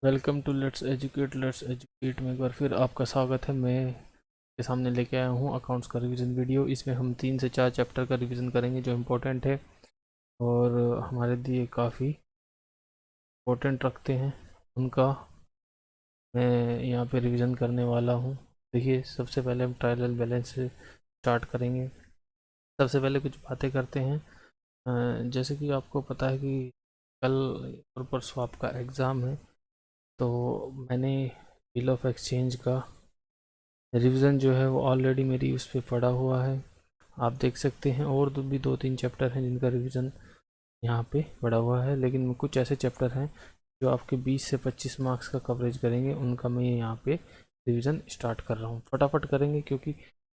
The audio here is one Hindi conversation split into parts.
वेलकम टू लेट्स एजुकेट में एक बार फिर आपका स्वागत है। मैं के सामने लेके आया हूँ अकाउंट्स का रिवीजन वीडियो। इसमें हम 3 से 4 चैप्टर का रिवीजन करेंगे जो इम्पोर्टेंट है और हमारे लिए काफ़ी इम्पोर्टेंट रखते हैं उनका मैं यहाँ पे रिवीजन करने वाला हूँ। देखिए, सबसे पहले हम ट्रायल एंड बैलेंस से स्टार्ट करेंगे। सबसे पहले कुछ बातें करते हैं। जैसे कि आपको पता है कि कल और परसों आपका एग्ज़ाम है, तो मैंने बिल ऑफ एक्सचेंज का रिवीजन जो है वो ऑलरेडी मेरी उस पर पड़ा हुआ है, आप देख सकते हैं। और भी 2-3 चैप्टर हैं जिनका रिवीजन यहाँ पे पड़ा हुआ है, लेकिन कुछ ऐसे चैप्टर हैं जो आपके 20 से 25 मार्क्स का कवरेज करेंगे, उनका मैं यहाँ पे रिवीजन स्टार्ट कर रहा हूँ। फटाफट करेंगे क्योंकि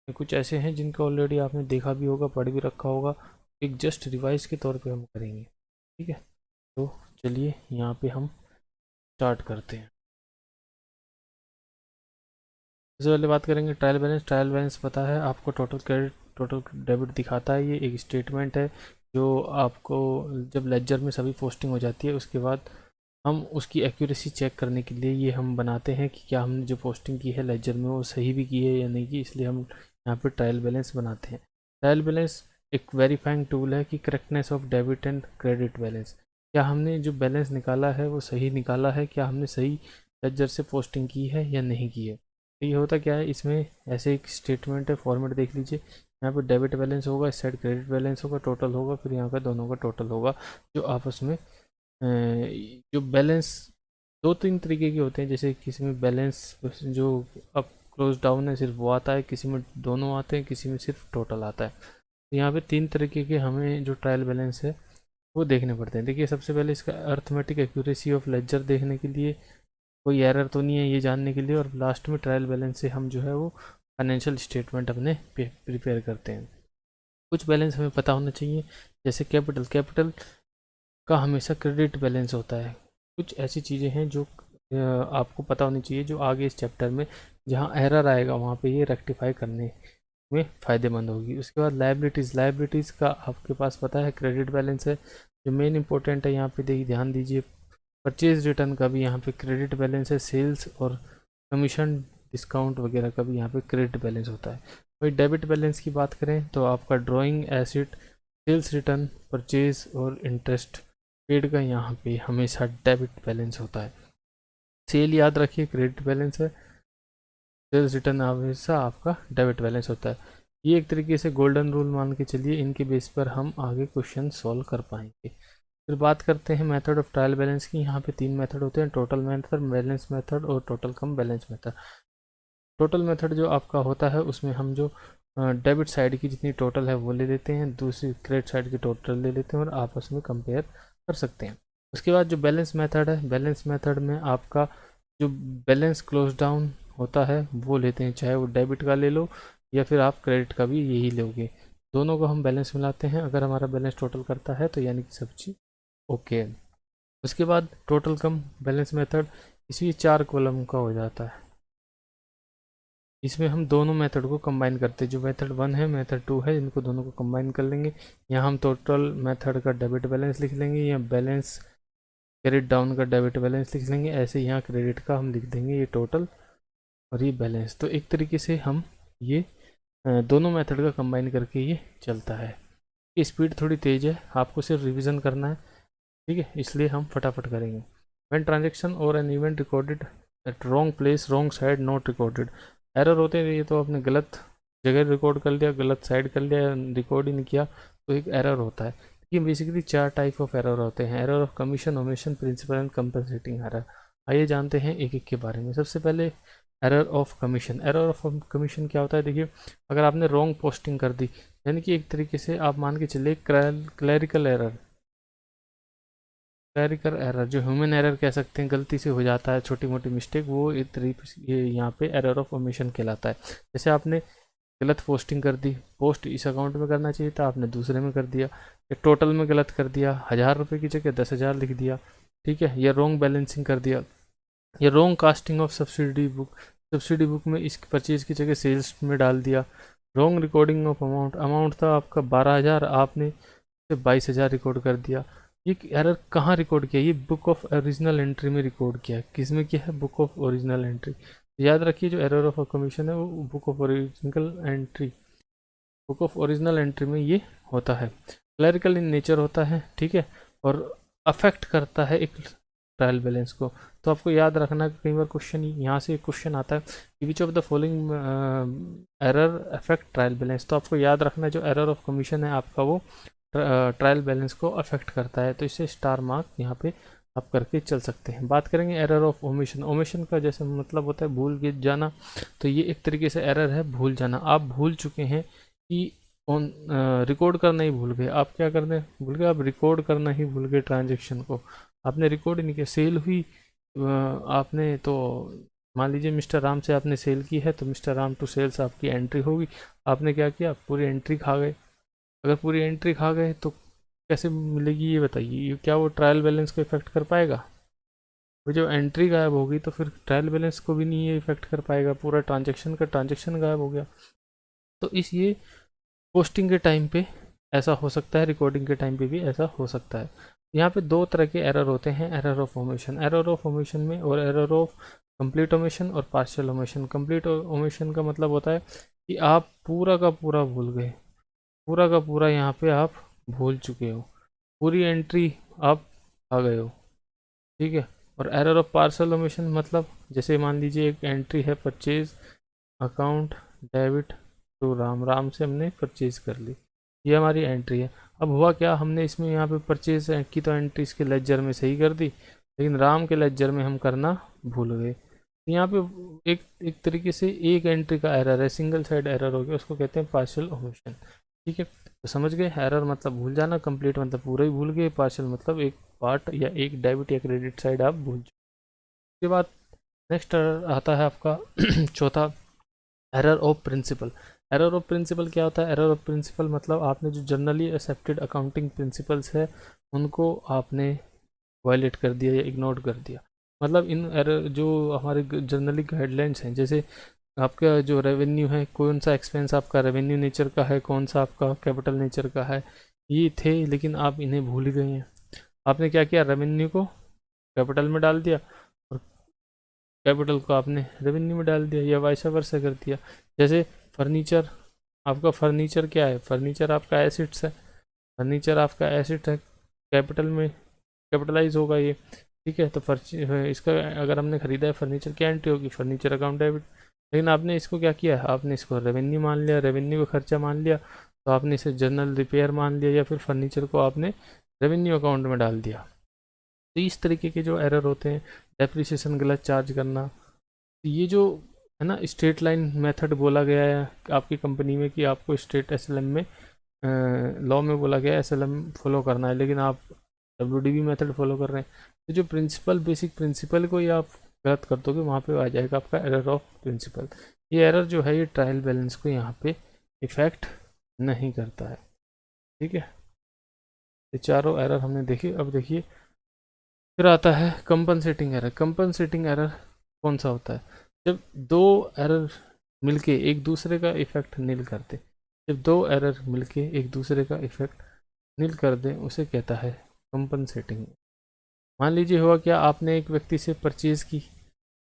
कुछ ऐसे हैं जिनका ऑलरेडी आपने देखा भी होगा, पढ़ भी रखा होगा। एक जस्ट रिवाइज के तौर पे हम करेंगे, ठीक है। तो चलिए यहाँ पे हम स्टार्ट करते हैं। सबसे पहले बात करेंगे ट्रायल बैलेंस। ट्रायल बैलेंस पता है आपको, टोटल क्रेडिट टोटल डेबिट दिखाता है। ये एक स्टेटमेंट है जो आपको जब लेजर में सभी पोस्टिंग हो जाती है उसके बाद हम उसकी एक्यूरेसी चेक करने के लिए ये हम बनाते हैं कि क्या हमने जो पोस्टिंग की है लेजर में वो सही भी की है या नहीं की, इसलिए हम यहाँ पे ट्रायल बैलेंस बनाते हैं। ट्रायल बैलेंस एक वेरीफाइंग टूल है कि correctness of debit and credit balance, क्या हमने जो बैलेंस निकाला है वो सही निकाला है, क्या हमने सही लेजर से पोस्टिंग की है या नहीं की है। तो ये होता क्या है, इसमें ऐसे एक स्टेटमेंट है, फॉर्मेट देख लीजिए। यहाँ पे डेबिट बैलेंस होगा, इस साइड क्रेडिट बैलेंस होगा, टोटल होगा, फिर यहाँ का दोनों का टोटल होगा जो आपस में जो बैलेंस 2-3 तरीके के होते हैं। जैसे किसी में बैलेंस जो अब क्लोज डाउन है सिर्फ वो आता है, किसी में दोनों आते हैं, किसी में सिर्फ टोटल आता है। तो यहाँ पे 3 तरीके के हमें जो ट्रायल बैलेंस है वो देखने पड़ते हैं। देखिए, सबसे पहले इसका अर्थमेटिक एक्यूरेसी ऑफ लेजर देखने के लिए, कोई एरर तो नहीं है ये जानने के लिए, और लास्ट में ट्रायल बैलेंस से हम जो है वो फाइनेंशियल स्टेटमेंट अपने प्रिपेयर करते हैं। कुछ बैलेंस हमें पता होना चाहिए, जैसे कैपिटल कैपिटल का हमेशा क्रेडिट बैलेंस होता है। कुछ ऐसी चीज़ें हैं जो आपको पता होनी चाहिए, जो आगे इस चैप्टर में जहाँ एरर आएगा वहाँ पे ये रेक्टिफाई करने में फ़ायदेमंद होगी। उसके बाद लाइबिलिटीज़, लाइबिलिटीज़ का आपके पास पता है क्रेडिट बैलेंस है जो मेन इंपॉर्टेंट है। यहाँ पे देखिए, ध्यान दीजिए, परचेज रिटर्न का भी यहाँ पे क्रेडिट बैलेंस है, सेल्स और कमीशन डिस्काउंट वगैरह का भी यहाँ पे क्रेडिट बैलेंस होता है। वही डेबिट बैलेंस की बात करें तो आपका drawing asset, sales return, purchase और इंटरेस्ट पेड का यहाँ पे हमेशा डेबिट बैलेंस होता है। सेल याद रखिए क्रेडिट बैलेंस है, सेल्स रिटर्न हमेशा आपका डेबिट बैलेंस होता है। ये एक तरीके से गोल्डन रूल मान के चलिए, इनके बेस पर हम आगे क्वेश्चन सॉल्व कर पाएंगे। फिर बात करते हैं मेथड ऑफ ट्रायल बैलेंस की। यहाँ पे 3 मेथड होते हैं, टोटल मेथड, बैलेंस मेथड और टोटल कम बैलेंस मेथड। टोटल मेथड जो आपका होता है उसमें हम जो डेबिट साइड की जितनी टोटल है वो ले लेते हैं, दूसरी क्रेडिट साइड की टोटल ले लेते हैं और आपस में कंपेयर कर सकते हैं। उसके बाद जो बैलेंस मेथड है, बैलेंस मेथड में आपका जो बैलेंस क्लोज डाउन होता है वो लेते हैं, चाहे वो डेबिट का ले लो या फिर आप क्रेडिट का भी यही लोगे। दोनों को हम बैलेंस मिलाते हैं, अगर हमारा बैलेंस टोटल करता है तो यानी कि सब चीज़ ओके है। उसके बाद टोटल कम बैलेंस मेथड, इसी 4 कॉलम का हो जाता है। इसमें हम दोनों मेथड को कंबाइन करते हैं, जो मेथड 1 है, मेथड 2 है, इनको दोनों को कंबाइन कर लेंगे। यहाँ हम टोटल मेथड का डेबिट बैलेंस लिख लेंगे, या बैलेंस क्रेडिट डाउन का डेबिट बैलेंस लिख लेंगे। ऐसे यहाँ क्रेडिट का हम लिख देंगे ये टोटल और ये बैलेंस। तो एक तरीके से हम ये दोनों मेथड का कंबाइन करके ये चलता है। ये स्पीड थोड़ी तेज़ है, आपको सिर्फ रिविज़न करना है, ठीक है, इसलिए हम फटाफट करेंगे। व्हेन ट्रांजेक्शन और an event recorded at wrong place, wrong side, not recorded. Error होते हैं, ये तो आपने गलत जगह रिकॉर्ड कर लिया, गलत साइड कर लिया, रिकॉर्ड ही नहीं किया, तो एक एरर होता है। ये बेसिकली 4 टाइप ऑफ एरर होते हैं, error of commission, omission, principle and compensating error. आइए जानते हैं एक एक के बारे में। सबसे पहले error of commission. Error of commission क्या होता है, देखिए, अगर आपने रॉन्ग पोस्टिंग कर दी, यानी कि एक तरीके से आप मान के चलिए क्लैरिकल एरर, क्लैरिकल एरर जो ह्यूमन एरर कह सकते हैं, गलती से हो जाता है छोटी मोटी मिस्टेक, वो एक तरीके से ये यहाँ पे एरर ऑफ ओमिशन कहलाता है। जैसे आपने गलत पोस्टिंग कर दी, पोस्ट इस अकाउंट में करना चाहिए था, आपने दूसरे में कर दिया, या टोटल में गलत कर दिया, 1000 रुपये की जगह 10,000 लिख दिया, ठीक है, या रॉन्ग बैलेंसिंग कर दिया, या wrong casting of subsidy book, subsidy book में इस परचेज की जगह सेल्स में डाल दिया, wrong recording of amount, amount था आपका 12,000, आपने 22,000 रिकॉर्ड कर दिया। ये एरर कहाँ रिकॉर्ड किया, ये बुक ऑफ ओरिजिनल एंट्री में रिकॉर्ड किया। किस में किया है, बुक ऑफ ओरिजिनल एंट्री। याद रखिए जो एरर ऑफ कमीशन है वो book of original entry, book of original entry में ये होता है। क्लरिकल इन नेचर होता है, ठीक है, और अफेक्ट करता है एक ट्रायल बैलेंस को। तो आपको याद रखना कि कई बार क्वेश्चन यहाँ से क्वेश्चन आता है कि विच of the following error affect trial balance. तो आपको याद रखना जो एरर ऑफ कमीशन है आपका वो ट्रायल बैलेंस को अफेक्ट करता है। तो इसे स्टार मार्क यहाँ पे आप करके चल सकते हैं। बात करेंगे एरर ऑफ ओमिशन। ओमिशन का जैसे मतलब होता है भूल के जाना, तो ये एक तरीके से एरर है भूल जाना। आप भूल चुके हैं कि ऑन रिकॉर्ड करना ही भूल गए। आप क्या करने भूल गए, आप रिकॉर्ड करना ही भूल गए। ट्रांजेक्शन को आपने रिकॉर्ड ही नहीं किया। सेल हुई आपने, तो मान लीजिए मिस्टर राम से आपने सेल की है, तो मिस्टर राम टू सेल्स आपकी एंट्री होगी। आपने क्या किया, पूरी एंट्री खा गए। अगर पूरी एंट्री खा गए तो कैसे मिलेगी ये बताइए, क्या वो ट्रायल बैलेंस को इफेक्ट कर पाएगा? वो जो एंट्री गायब होगी तो फिर ट्रायल बैलेंस को भी नहीं ये इफेक्ट कर पाएगा, पूरा ट्रांजेक्शन का ट्रांजेक्शन गायब हो गया। तो इस ये पोस्टिंग के टाइम पे ऐसा हो सकता है, रिकॉर्डिंग के टाइम पे भी ऐसा हो सकता है। यहाँ पे दो तरह के एरर होते हैं, error of omission, error of omission में, और एरर ऑफ कंप्लीट ओमिशन और पार्शियल ओमिशन। कंप्लीट ओमिशन का मतलब होता है कि आप पूरा का पूरा भूल गए, पूरा का पूरा यहाँ पे आप भूल चुके हो, पूरी एंट्री आप आ गए हो, ठीक है। और एरर ऑफ पार्शियल ओमिशन मतलब जैसे मान लीजिए एक एंट्री है purchase account debit to Ram, Ram से हमने परचेज कर ली, ये हमारी एंट्री है। अब हुआ क्या, हमने इसमें यहाँ पे परचेज की तो एंट्री इसके लेजर में सही कर दी, लेकिन राम के लेजर में हम करना भूल गए। तो यहाँ पे एक तरीके से एक एंट्री का एरर है, सिंगल साइड एरर हो गया, उसको कहते हैं पार्शियल ओमिशन, ठीक है। तो समझ गए, एरर मतलब भूल जाना, कंप्लीट मतलब पूरा ही भूल गए, पार्शियल मतलब एक पार्ट या एक डेबिट या क्रेडिट साइड आप भूल चुके। उसके बाद नेक्स्ट आता है आपका चौथा, error of principle. Error of principle क्या होता है, एरर ऑफ प्रिंसिपल मतलब आपने जो जनरली एक्सेप्टेड अकाउंटिंग प्रिंसिपल्स है उनको आपने वायलेट कर दिया या इग्नोर कर दिया। मतलब इन एरर जो हमारे जनरली गाइडलाइंस हैं, जैसे आपका जो रेवेन्यू है, कौन सा एक्सपेंस आपका रेवेन्यू नेचर का है, कौन सा आपका कैपिटल नेचर का है, ये थे, लेकिन आप इन्हें भूल ही गए हैं। आपने क्या किया, रेवेन्यू को कैपिटल में डाल दिया और कैपिटल को आपने रेवेन्यू में डाल दिया, या वाइस वर्सा कर दिया। जैसे फर्नीचर, आपका फर्नीचर क्या है, फर्नीचर आपका एसिट्स है, फर्नीचर आपका एसिट है, कैपिटल में कैपिटलाइज होगा ये, ठीक है। तो इसका अगर हमने खरीदा है फर्नीचर, क्या एंट्री होगी, फर्नीचर अकाउंट डेबिट। लेकिन आपने इसको क्या किया, आपने इसको रेवेन्यू मान लिया, रेवेन्यू का खर्चा मान लिया, तो आपने इसे जनरल रिपेयर मान लिया, या फिर फर्नीचर को आपने रेवेन्यू अकाउंट में डाल दिया। तो इस तरीके के जो एरर होते हैं, डेप्रिसिएशन गलत चार्ज करना, तो ये जो है ना स्ट्रेट लाइन मेथड बोला गया है आपकी कंपनी में कि आपको स्ट्रेट एसएलएम में लॉ में बोला गया है एसएलएम फॉलो करना है, लेकिन आप डब्ल्यूडीबी मेथड फॉलो कर रहे हैं। तो जो प्रिंसिपल, बेसिक प्रिंसिपल को ही आप गलत कर दोगे, वहाँ पे आ जाएगा आपका एरर ऑफ प्रिंसिपल। ये एरर जो है ये ट्रायल बैलेंस को यहाँ पे इफेक्ट नहीं करता है, ठीक है। ये चारों एरर हमने देखी। अब देखिए फिर आता है कंपनसेटिंग एरर। कंपनसेटिंग एरर कौन सा होता है, जब दो एरर मिलके एक दूसरे का इफेक्ट नील करते, जब दो एरर मिलके एक दूसरे का इफेक्ट नील कर दें उसे कहता है कंपनसेटिंग। मान लीजिए हुआ क्या, आपने एक व्यक्ति से परचेज की,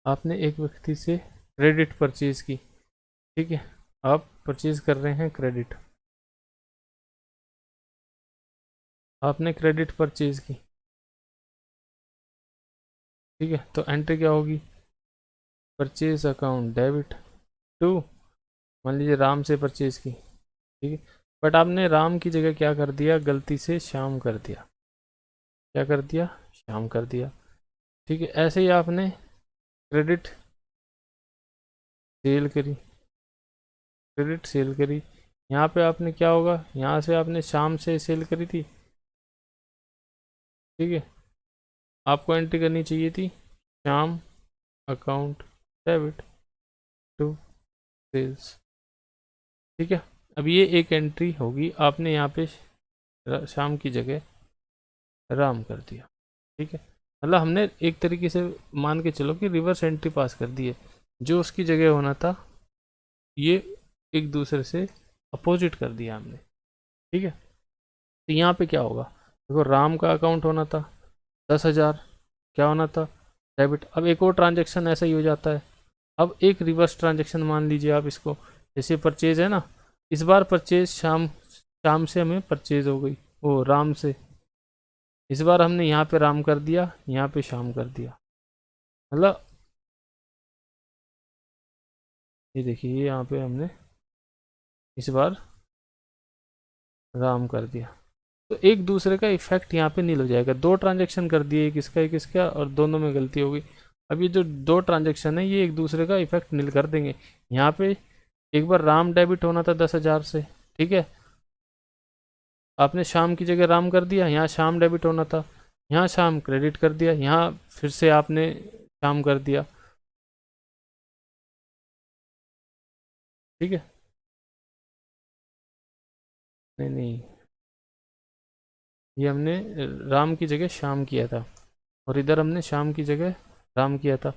आपने एक व्यक्ति से क्रेडिट परचेज की, ठीक है, आप परचेज कर रहे हैं क्रेडिट, आपने क्रेडिट परचेज की, ठीक है। तो एंट्री क्या होगी, परचेज अकाउंट डेबिट टू, मान लीजिए राम से परचेज की, ठीक है। बट आपने राम की जगह क्या कर दिया, गलती से श्याम कर दिया, क्या कर दिया, श्याम कर दिया, ठीक है। ऐसे ही आपने क्रेडिट सेल करी, क्रेडिट सेल करी, यहाँ पे आपने क्या होगा, यहाँ से आपने शाम से सेल करी थी, ठीक है, आपको एंट्री करनी चाहिए थी शाम अकाउंट डेबिट टू सेल्स, ठीक है। अब ये एक एंट्री होगी, आपने यहाँ पे शाम की जगह राम कर दिया, ठीक है। मतलब हमने एक तरीके से मान के चलो कि रिवर्स एंट्री पास कर दी है, जो उसकी जगह होना था ये एक दूसरे से अपोजिट कर दिया हमने, ठीक है। तो यहाँ पे क्या होगा, देखो राम का अकाउंट होना था 10,000, क्या होना था, डेबिट। अब एक और ट्रांजेक्शन ऐसा ही हो जाता है। अब एक रिवर्स ट्रांजेक्शन मान लीजिए आप इसको, जैसे परचेज है ना, इस बार परचेज शाम शाम से हमें परचेज हो गई, वो राम से। इस बार हमने यहाँ पे राम कर दिया, यहाँ पे शाम कर दिया, मतलब ये देखिए यहाँ पे हमने इस बार राम कर दिया, तो एक दूसरे का इफेक्ट यहाँ पे नील हो जाएगा। दो ट्रांजेक्शन कर दिए, एक इसका एक इसका, और दोनों में गलती हो गई। अब ये जो दो ट्रांजेक्शन है ये एक दूसरे का इफेक्ट नील कर देंगे। यहाँ पे एक बार राम डेबिट होना था 10,000 से, ठीक है, आपने शाम की जगह राम कर दिया, यहाँ शाम डेबिट होना था, यहाँ शाम क्रेडिट कर दिया, यहाँ फिर से आपने शाम कर दिया, ठीक है। नहीं नहीं, ये हमने राम की जगह शाम किया था, और इधर हमने शाम की जगह राम किया था।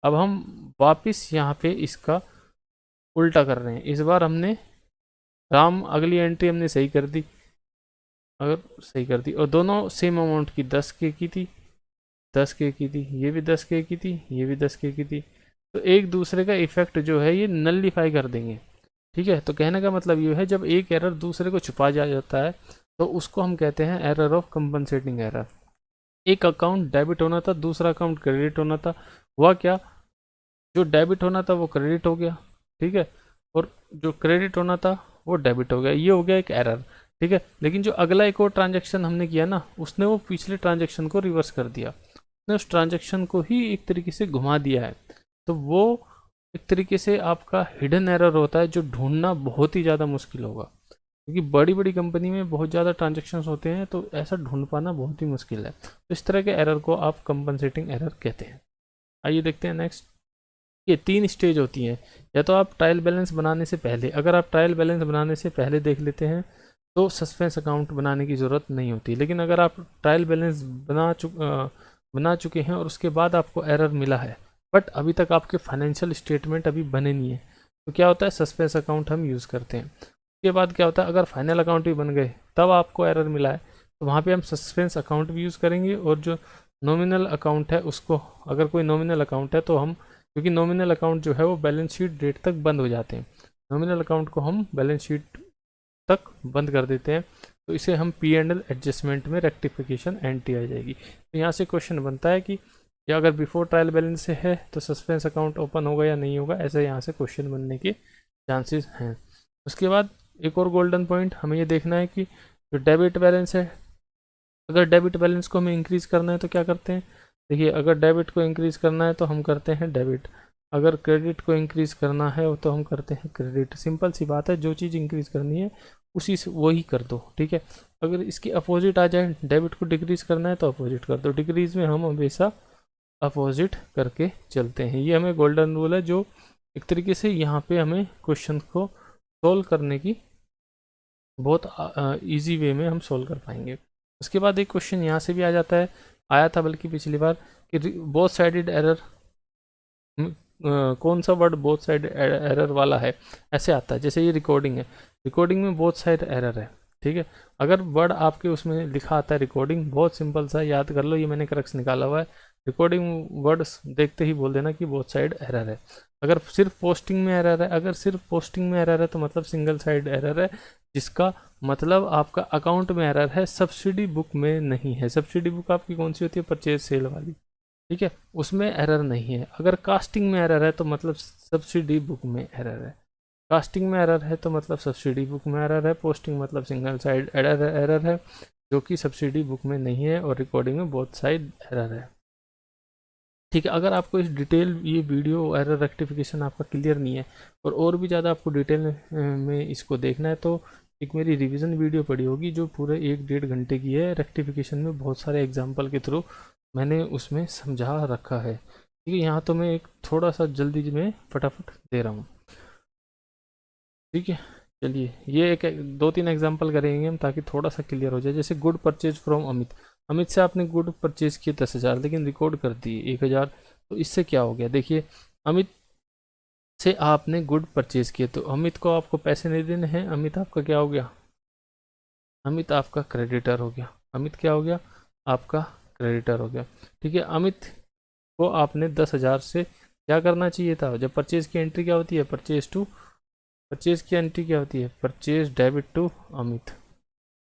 अब हम वापस यहाँ पे इसका उल्टा कर रहे हैं। इस बार हमने राम, अगली एंट्री हमने सही कर दी, अगर सही कर दी, और दोनों सेम अमाउंट की 10K की थी, 10K की थी, ये भी 10K की थी, ये भी 10K की थी, तो एक दूसरे का इफेक्ट जो है ये नल्लीफाई कर देंगे, ठीक है। तो कहने का मतलब ये है, जब एक एरर दूसरे को छुपा जा जाता है तो उसको हम कहते हैं एरर ऑफ कंपनसेटिंग एरर। एक अकाउंट डेबिट होना था, दूसरा अकाउंट क्रेडिट होना था, हुआ क्या, जो डेबिट होना था वो क्रेडिट हो गया, ठीक है, और जो क्रेडिट होना था वो डेबिट हो गया, ये हो गया एक एरर, ठीक है। लेकिन जो अगला एक और ट्रांजेक्शन हमने किया ना, उसने वो पिछले ट्रांजेक्शन को रिवर्स कर दिया, उसने उस ट्रांजेक्शन को ही एक तरीके से घुमा दिया है। तो वो एक तरीके से आपका हिडन एरर होता है, जो ढूंढना बहुत ही ज़्यादा मुश्किल होगा, क्योंकि बड़ी बड़ी कंपनी में बहुत ज़्यादा ट्रांजेक्शन्स होते हैं, तो ऐसा ढूंढ पाना बहुत ही मुश्किल है। तो इस तरह के एरर को आप कंपनसेटिंग एरर कहते हैं। आइए देखते हैं नेक्स्ट। ये 3 स्टेज होती हैं। या तो आप ट्रायल बैलेंस बनाने से पहले, अगर आप ट्रायल बैलेंस बनाने से पहले देख लेते हैं तो सस्पेंस अकाउंट बनाने की ज़रूरत नहीं होती। लेकिन अगर आप ट्रायल बैलेंस बना चुके हैं और उसके बाद आपको एरर मिला है, बट अभी तक आपके फाइनेंशियल स्टेटमेंट अभी बने नहीं है, तो क्या होता है, सस्पेंस अकाउंट हम यूज़ करते हैं। उसके बाद क्या होता है, अगर फाइनल अकाउंट भी बन गए तब आपको एरर मिला है, तो वहाँ पे हम सस्पेंस अकाउंट भी यूज़ करेंगे। और जो नॉमिनल अकाउंट है उसको, अगर कोई नॉमिनल अकाउंट है तो हम, क्योंकि नॉमिनल अकाउंट जो है वो बैलेंस शीट डेट तक बंद हो जाते हैं, नॉमिनल अकाउंट को हम बैलेंस शीट तक बंद कर देते हैं, तो इसे हम P&L एडजस्टमेंट में रेक्टिफिकेशन एंट्री आ जाएगी। तो यहाँ से क्वेश्चन बनता है कि या अगर बिफोर ट्रायल बैलेंस से है तो सस्पेंस अकाउंट ओपन होगा या नहीं होगा, ऐसे यहाँ से क्वेश्चन बनने के चांसेस हैं। उसके बाद एक और गोल्डन पॉइंट हमें ये देखना है कि जो डेबिट बैलेंस है, अगर डेबिट बैलेंस को हमें इंक्रीज़ करना है तो क्या करते हैं। देखिए, अगर डेबिट को इंक्रीज़ करना है तो हम करते हैं डेबिट, अगर क्रेडिट को इंक्रीज़ करना है तो हम करते हैं क्रेडिट। सिंपल सी बात है, जो चीज़ इंक्रीज़ करनी है उसी से वही कर दो, ठीक है। अगर इसकी अपोजिट आ जाए, डेबिट को डिक्रीज़ करना है तो अपोजिट कर दो, डिक्रीज़ में हम हमेशा अपोजिट करके चलते हैं। ये हमें गोल्डन रूल है, जो एक तरीके से यहाँ पे हमें क्वेश्चन को सोल्व करने की बहुत ईजी वे में हम सोल्व कर पाएंगे। उसके बाद एक क्वेश्चन यहाँ से भी आ जाता है, आया था बल्कि पिछली बार, कि बोथ साइडेड एरर, कौन सा वर्ड बोथ साइड एरर वाला है, ऐसे आता है। जैसे ये रिकॉर्डिंग है, रिकॉर्डिंग में बोथ साइड एरर है, ठीक है। अगर वर्ड आपके उसमें लिखा आता है रिकॉर्डिंग, बहुत सिंपल सा याद कर लो, ये मैंने क्रक्स निकाला हुआ है, रिकॉर्डिंग वर्ड्स देखते ही बोल देना कि बोथ साइड एरर है। अगर सिर्फ पोस्टिंग में एरर है, अगर सिर्फ पोस्टिंग में एरर है तो मतलब सिंगल साइड एरर है, जिसका मतलब आपका अकाउंट में एरर है, सब्सिडी बुक में नहीं है। सब्सिडी बुक आपकी कौन सी होती है, परचेज सेल वाली, ठीक है, उसमें एरर नहीं है। अगर कास्टिंग में एरर है तो मतलब सब्सिडी बुक में एरर है, कास्टिंग में एरर है तो मतलब सब्सिडी बुक में एरर है, पोस्टिंग मतलब सिंगल साइड एरर है, जो कि सब्सिडी बुक में नहीं है, और रिकॉर्डिंग में बोथ साइड एरर है, ठीक है। अगर आपको इस डिटेल ये वीडियो एरर रेक्टिफिकेशन आपका क्लियर नहीं है, और भी ज़्यादा आपको डिटेल में इसको देखना है, तो एक मेरी रिवीजन वीडियो पड़ी होगी जो पूरे 1-1.5 घंटे की है, रेक्टिफिकेशन में बहुत सारे एग्जाम्पल के थ्रू मैंने उसमें समझा रखा है, ठीक है। यहाँ तो मैं एक थोड़ा सा जल्दी में फटाफट दे रहा हूँ, ठीक है। चलिए, ये एक 2-3 एग्जांपल करेंगे हम, ताकि थोड़ा सा क्लियर हो जाए। जैसे good purchase from Amit, Amit से आपने गुड परचेज किए 10,000, लेकिन रिकॉर्ड कर दिए 1,000, तो इससे क्या हो गया, देखिए, अमित से आपने गुड परचेज किए, तो अमित को आपको पैसे नहीं देने हैं, अमित आपका क्या हो गया, अमित आपका क्रेडिटर हो गया, अमित क्या हो गया, आपका क्रेडिटर हो गया। ठीक है, अमित को आपने 10,000 से क्या करना चाहिए था, जब परचेज की एंट्री क्या होती है, परचेज की एंट्री क्या होती है, परचेज डेबिट टू अमित,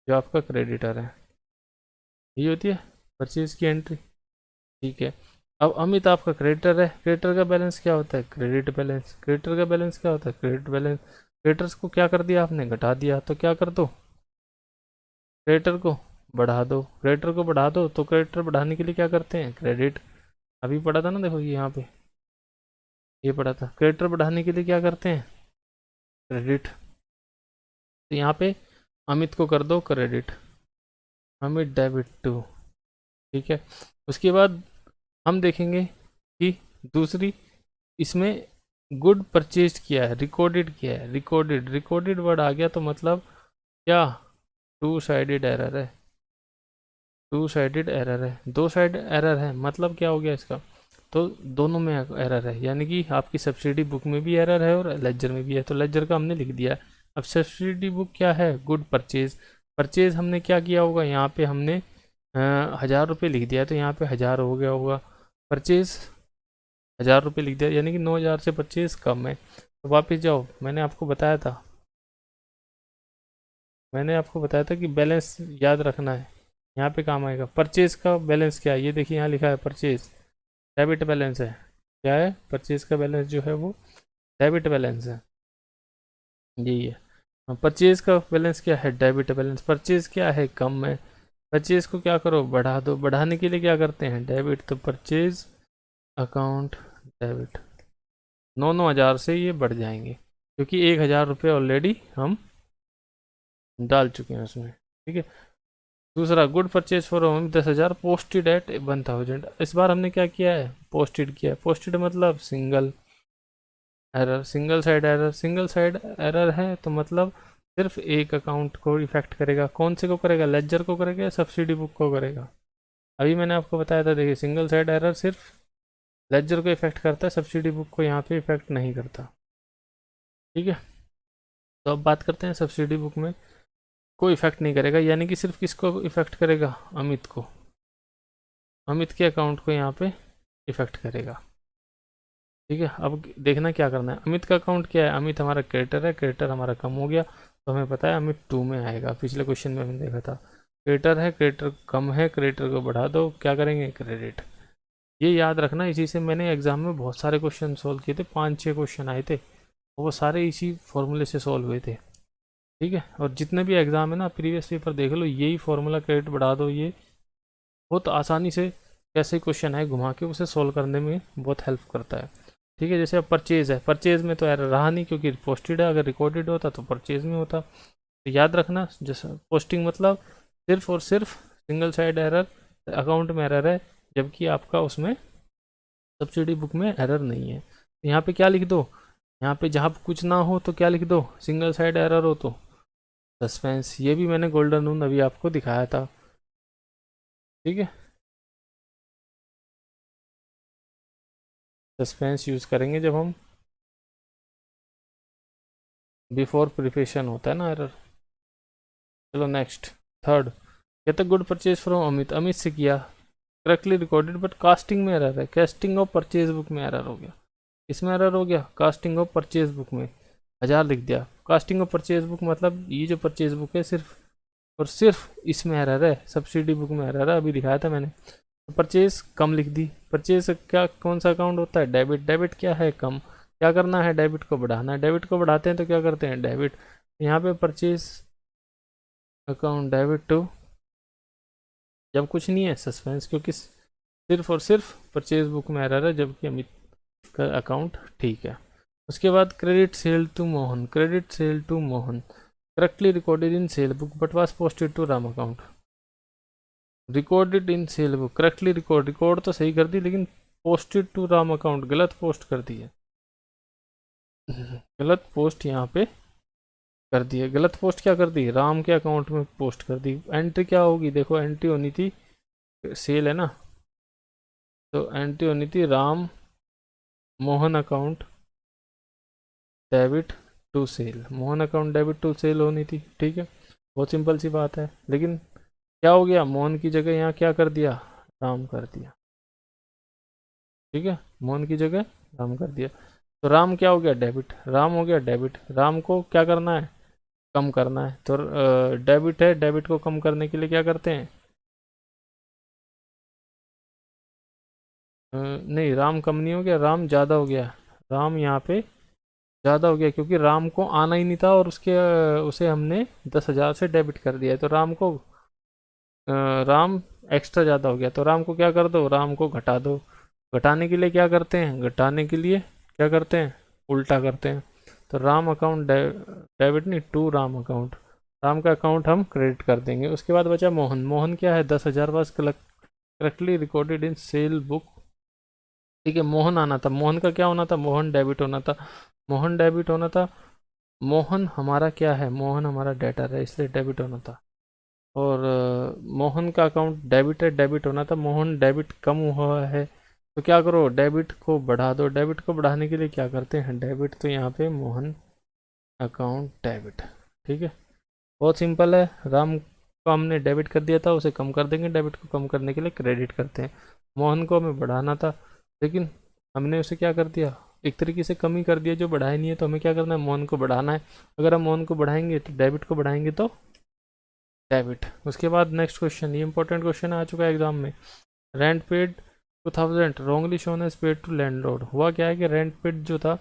जो आपका क्रेडिटर है, ये होती है परचेज की एंट्री। ठीक है, अब अमित आपका क्रेडिटर है, क्रेडिटर का बैलेंस क्या होता है, क्रेडिट बैलेंस। क्रेडिटर का बैलेंस क्या होता है, क्रेडिट बैलेंस। क्रेडिटर्स को क्या कर दिया आपने, घटा दिया, तो क्या कर दो, क्रेडिटर को बढ़ा दो। क्रेडिटर को बढ़ा दो तो क्रेडिटर बढ़ाने के लिए क्या करते हैं, क्रेडिट। अभी पढ़ा था ना, देखो ये यहाँ पे ये पढ़ा था, क्रेडिटर बढ़ाने के लिए क्या करते हैं, क्रेडिट। तो यहाँ पे अमित को कर दो क्रेडिट, अमित डेबिट टू। ठीक है, उसके बाद हम देखेंगे कि दूसरी इसमें गुड परचेज किया है, रिकॉर्डेड किया है, रिकॉर्डेड, रिकॉर्डेड वर्ड आ गया तो मतलब क्या, टू साइडेड एरर है, टू साइडेड एरर है, दो साइड एरर है, मतलब क्या हो गया इसका, तो दोनों में एरर है, यानी कि आपकी सब्सिडी बुक में भी एरर है और लेजर में भी है, तो लेजर का हमने लिख दिया। अब सब्सिडी बुक क्या है, गुड परचेज। परचेज हमने क्या किया होगा, यहाँ पे हमने 1,000 रुपये लिख दिया, तो यहाँ पे 1,000 हो गया होगा, परचेज 1,000 रुपये लिख दिया, यानी कि 9,000 से परचेज कम है। तो वापस जाओ, मैंने आपको बताया था कि बैलेंस याद रखना है, यहाँ पे काम आएगा। परचेज का बैलेंस क्या है, ये देखिए यहाँ लिखा है परचेज डेबिट बैलेंस है, क्या है, परचेज का बैलेंस जो है वो डेबिट बैलेंस है, यही है। परचेज का बैलेंस क्या है, डेबिट बैलेंस। परचेज क्या है, कम है, परचेज को क्या करो, बढ़ा दो। बढ़ाने के लिए क्या करते हैं, डेबिट, तो परचेज अकाउंट डेबिट। 9,000 से ये बढ़ जाएंगे क्योंकि 1,000 रुपये ऑलरेडी हम डाल चुके हैं उसमें। ठीक है, दूसरा good purchase for home 10,000, posted at 1,000। इस बार हमने क्या किया है, पोस्टेड किया है। पोस्टेड मतलब single error, single side error, single side error है तो मतलब सिर्फ एक अकाउंट को इफेक्ट करेगा। कौन से को करेगा, लेजर को करेगा या सब्सिडी बुक को करेगा। अभी मैंने आपको बताया था, देखिए सिंगल साइड एरर सिर्फ लेजर को इफेक्ट करता है, सब्सिडी बुक को यहाँ पे इफेक्ट नहीं करता। ठीक है, तो अब बात करते हैं सब्सिडी बुक में कोई इफेक्ट नहीं करेगा, यानी कि सिर्फ किसको इफेक्ट करेगा, अमित को, अमित के अकाउंट को यहाँ पे इफेक्ट करेगा। ठीक है, अब देखना क्या करना है, अमित का अकाउंट क्या है, अमित हमारा क्रेडिटर है, क्रेडिटर हमारा कम हो गया तो हमें पता है अमित 2 में आएगा, पिछले क्वेश्चन में हमने देखा था। क्रेडिटर है, क्रेडिटर कम है, क्रेडिटर को बढ़ा दो, क्या करेंगे, क्रेडिट। ये याद रखना, इसी से मैंने एग्जाम में बहुत सारे क्वेश्चन सोल्व किए थे, 5-6 क्वेश्चन आए थे, वो सारे इसी फॉर्मूले से सोल्व हुए थे। ठीक है, और जितने भी एग्जाम है ना, प्रीवियस पेपर देख लो, यही फॉर्मूला, क्रेडिट बढ़ा दो, ये बहुत आसानी से कैसे क्वेश्चन है घुमा के उसे सोल्व करने में बहुत हेल्प करता है। ठीक है, जैसे अब परचेज है, परचेज में तो एरर रहा नहीं क्योंकि पोस्टेड है, अगर रिकॉर्डेड होता तो परचेज में होता। तो याद रखना, जैसे पोस्टिंग मतलब सिर्फ और सिर्फ सिंगल साइड एरर, अकाउंट में एरर है, जबकि आपका उसमें सब्सिडी बुक में एरर नहीं है। तो यहाँ पे क्या लिख दो, यहाँ पे जहाँ कुछ ना हो तो क्या लिख दो, सिंगल साइड एरर हो तो सस्पेंस। ये भी मैंने गोल्डन रूल अभी आपको दिखाया था। ठीक है, सस्पेंस यूज़ करेंगे जब हम बिफोर प्रिपरेशन होता है ना एरर। चलो नेक्स्ट, थर्ड, कहते good purchase from Amit, Amit से किया, करेक्टली रिकॉर्डेड बट कास्टिंग में एरर है, कास्टिंग ऑफ परचेज बुक में एरर हो गया। इसमें एरर हो गया, कास्टिंग ऑफ परचेज बुक में 1,000 लिख दिया। कास्टिंग ऑफ परचेज बुक मतलब ये जो परचेज बुक है सिर्फ और सिर्फ इसमें एरर है, सब्सिडी बुक में एरर है, अभी दिखाया था मैंने। तो परचेज कम लिख दी, परचेज क्या, कौन सा अकाउंट होता है, डेबिट। डेबिट क्या है, कम, क्या करना है, डेबिट को बढ़ाना है। डेबिट को बढ़ाते हैं तो क्या करते हैं, डेबिट। यहाँ पे परचेज अकाउंट डेबिट टू, जब कुछ नहीं है सस्पेंस, क्योंकि सिर्फ और सिर्फ परचेज बुक में एरर है, जबकि अमित का अकाउंट ठीक है। उसके बाद credit sale to Mohan, credit sale to Mohan, correctly recorded in sale book but was posted to Ram account. Recorded in sale book, correctly record तो सही कर दी, लेकिन पोस्टेड टू राम अकाउंट गलत पोस्ट कर दी है, गलत पोस्ट यहाँ पे कर दी है। गलत पोस्ट क्या कर दी, राम के अकाउंट में पोस्ट कर दी। एंट्री क्या होगी, देखो एंट्री होनी थी, सेल है ना, तो एंट्री होनी थी Ram Mohan account debit to sale, Mohan account debit to sale होनी थी। ठीक है, बहुत सिंपल सी बात है, लेकिन क्या हो गया, मोहन की जगह यहाँ क्या कर दिया, राम कर दिया। ठीक है, मोहन की जगह राम कर दिया। तो राम क्या हो गया, डेबिट, राम हो गया डेबिट। राम को क्या करना है, कम करना है। तो डेबिट है, डेबिट को कम करने के लिए क्या करते हैं, नहीं राम कम नहीं हो गया, राम ज़्यादा हो गया। राम यहाँ पे ज़्यादा हो गया क्योंकि राम को आना ही नहीं था और उसे हमने 10,000 से डेबिट कर दिया है। तो राम को राम एक्स्ट्रा ज़्यादा हो गया, तो राम को क्या कर दो, राम को घटा दो। घटाने के लिए क्या करते हैं, घटाने के लिए क्या करते हैं, उल्टा करते हैं। तो राम अकाउंट डेबिट नहीं, टू राम अकाउंट, राम का अकाउंट हम क्रेडिट कर देंगे। उसके बाद बचा मोहन। मोहन क्या है, 10,000 पास correctly recorded in sale book. ठीक है, मोहन आना था, मोहन का क्या होना था, मोहन डेबिट होना था, मोहन डेबिट होना था। मोहन हमारा क्या है, मोहन हमारा डेटर है, इसलिए डेबिट होना था। और मोहन का अकाउंट डेबिट है, डेबिट होना था। मोहन डेबिट कम हुआ है, तो क्या करो, डेबिट को बढ़ा दो। डेबिट को बढ़ाने के लिए क्या करते हैं, डेबिट, तो यहाँ पे मोहन अकाउंट डेबिट। ठीक है, बहुत सिंपल है। राम को हमने डेबिट कर दिया था, उसे कम कर देंगे, डेबिट को कम करने के लिए क्रेडिट करते हैं। मोहन को हमें बढ़ाना था, लेकिन हमने उसे क्या कर दिया, एक तरीके से कम ही कर दिया, जो बढ़ाया नहीं है। तो हमें क्या करना है, मोहन को बढ़ाना है। अगर हम मोहन को बढ़ाएंगे तो डेबिट को बढ़ाएंगे तो डेबिट। उसके बाद नेक्स्ट क्वेश्चन, ये इंपॉर्टेंट क्वेश्चन आ चुका है एग्जाम में। Rent paid 2000 wrongly shown as paid to landlord. हुआ क्या है कि रेंट पेड जो था,